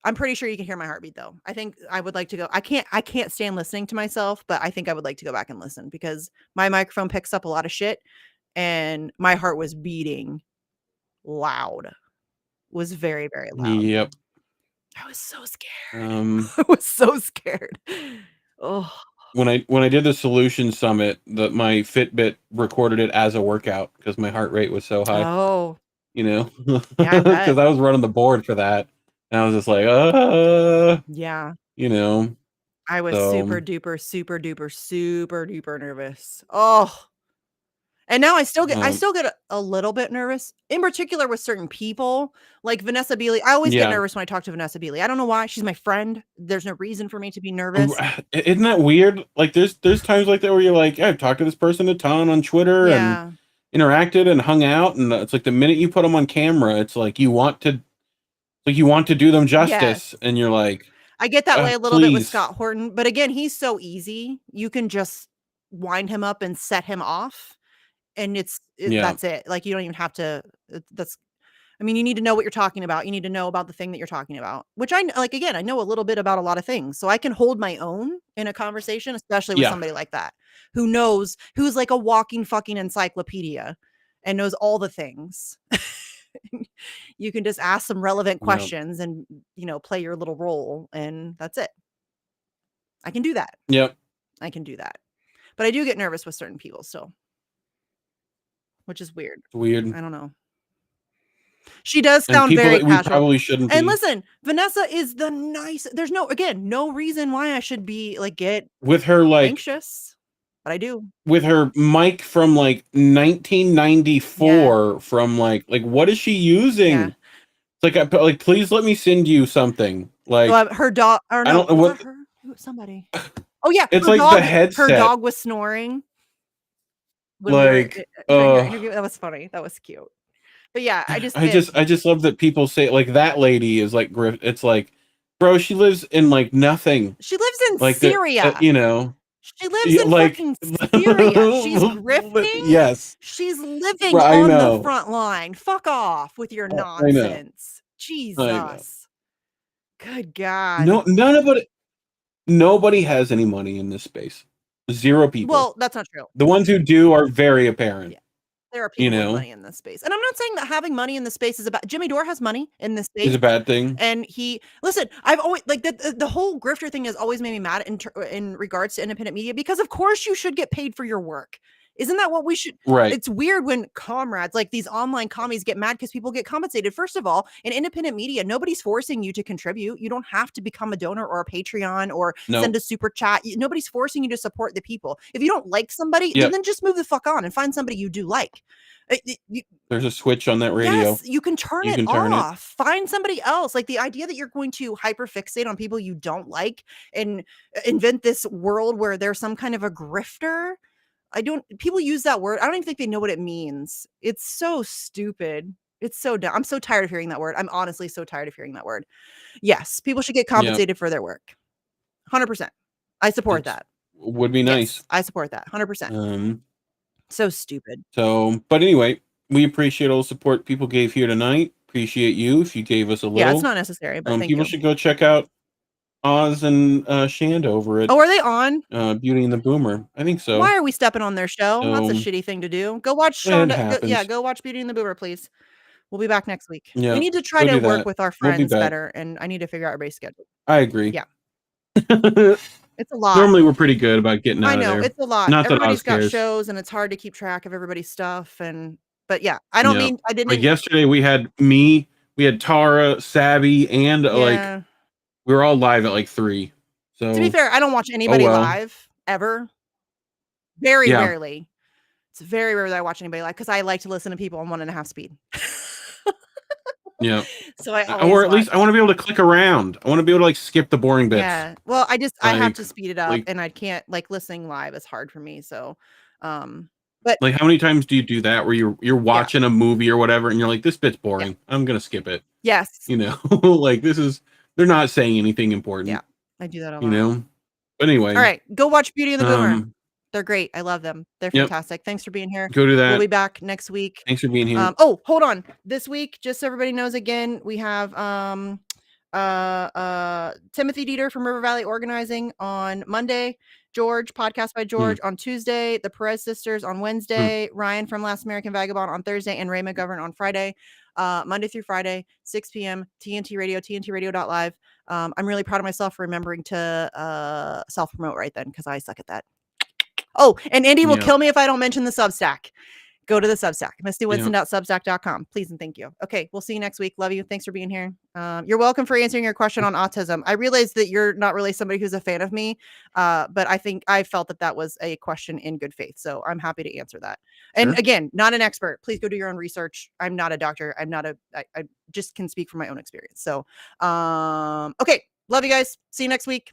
I'm pretty sure you can hear my heartbeat though. I think I would like to go. I can't stand listening to myself, but I think I would like to go back and listen because my microphone picks up a lot of shit and my heart was beating loud. Was very, very loud. Yep. I was so scared. I was so scared. Oh. When I did the Solution Summit, my Fitbit recorded it as a workout because my heart rate was so high. Oh. You know? Yeah, I bet. Because I was running the board for that. And I was just like, yeah. You know. I was So, super duper nervous. Oh. And now I still get a little bit nervous, in particular with certain people like Vanessa Beeley. I always get Yeah. nervous when I talk to Vanessa Beeley. I don't know why. She's my friend. There's no reason for me to be nervous. Isn't that weird? Like there's times like that where you're like, I've talked to this person a ton on Twitter Yeah. and interacted and hung out, and it's like the minute you put them on camera, it's like you want to do them justice, Yes. and you're like, I get that way a little bit with please. Scott Horton, but again, he's so easy. You can just wind him up and set him off. And Yeah. that's it. Like, you don't even have to, I mean, you need to know what you're talking about. You need to know about the thing that you're talking about, which again, I know a little bit about a lot of things. So I can hold my own in a conversation, especially with Yeah. somebody like that, who's like a walking fucking encyclopedia and knows all the things. You can just ask some relevant Yep. questions and, play your little role, and that's it. I can do that. Yep. I can do that. But I do get nervous with certain people still, which is weird. It's weird. I don't know. She does And sound people very that we casual. probably shouldn't And be. listen, Vanessa is the nice. There's no reason why I should be get With her anxious, but I do. with her mic from like 1994 from like what is she using? It's like please let me send you something. Like Well, her dog, or I don't know what somebody. Oh yeah, It's her like the dog, headset. Her dog was snoring. when we were Like, during her interview. That was funny. That was cute. But yeah, I just love that people say like that lady is like Griff. It's like, bro, she lives in like nothing. She lives in Like Syria. you know. She lives in fucking Syria. She's grifting. Yes. She's living I on know. the front line. Fuck off with your I know. nonsense. I know. Jesus. Good God. No, nobody has any money in this space. 0 people. Well, that's not true. The ones who do are very apparent. There are people with money in this space. And I'm not saying that having money in this space is about. Jimmy Dore has money in this space. Is a bad thing. And I've always the whole grifter thing has always made me mad in regards to independent media, because of course you should get paid for your work. Isn't that what we should? Right. It's weird when comrades, like these online commies, get mad because people get compensated. First of all, in independent media, nobody's forcing you to contribute. You don't have to become a donor or a Patreon or send a super chat. Nobody's forcing you to support the people. If you don't like somebody, then just move the fuck on and find somebody you do like. There's a switch on that radio. Yes, you can turn it off. Find somebody else. Like the idea that you're going to hyperfixate on people you don't like and invent this world where there's some kind of a grifter. People use that word. I don't even think they know what it means. It's so stupid. It's so dumb. I'm so tired of hearing that word. I'm honestly so tired of hearing that word. Yes, people should get compensated for their work. 100%. I support that. Would be nice. Yes, I support that. 100%. So stupid. So, but anyway, we appreciate all the support people gave here tonight. Appreciate you if you gave us a little. Yeah, it's not necessary, but thank people you. should go check out Oz and Shand over it. Oh, are they on? Beauty and the Boomer. I think so. Why are we stepping on their show? That's a So- shitty thing to do. Go watch It Shonda. Go happens. watch Beauty and the Boomer, please. We'll be back next week. Yeah, We need to try go to do work that. with our We'll be friends back. better, and I need to figure out everybody's schedule. I agree. Yeah. It's a lot. Normally, we're pretty good about getting out I know of there. it's a lot. Not that Everybody's Oz got cares. shows, and it's hard to keep track of everybody's stuff. But yeah, I don't mean I didn't. Like yesterday, we had Tara, Savvy, and Yeah. we were all live at like 3. So To be fair, I don't watch anybody well. live ever. Very Yeah. rarely. It's very rare that I watch anybody live because I like to listen to people on 1.5 speed. Yeah. So I Or always at least I want to be able to click around. I want to be able to like skip the boring bits. Yeah. Well, I have Like- to speed it up, like- and I can't listening live is hard for me. So, but Like, how many times do you do that where you're watching a movie or whatever, and you're like, this bit's boring. I'm gonna skip it. yes, You know, like they're not saying anything important. Yeah, I do that a lot. You know. But anyway. All right, go watch Beauty and the Boomer. Um, They're great. I love them. They're Yep. fantastic. Thanks for being here. Go do that. We'll be back next week. Thanks for being here. Oh, hold on. This week, just so everybody knows again, we have Timothy Dieter from River Valley Organizing on Monday, George, Podcast by George on Tuesday, the Perez Sisters on Wednesday, Ryan from Last American Vagabond on Thursday, and Ray McGovern on Friday. Monday through Friday, 6 p.m. TNT Radio, TNTRadio.live. I'm really proud of myself for remembering to self-promote right then, because I suck at that. Oh, and Andy will kill me if I don't mention the Substack. Go to the Substack, mistywinston.substack.com. Please and thank you. Okay, we'll see you next week. Love you. Thanks for being here. You're welcome for answering your question on autism. I realize that you're not really somebody who's a fan of me, but I think I felt that was a question in good faith. So I'm happy to answer that. And Sure. again, not an expert. Please go do your own research. I'm not a doctor. I just can speak from my own experience. So, okay. Love you guys. See you next week.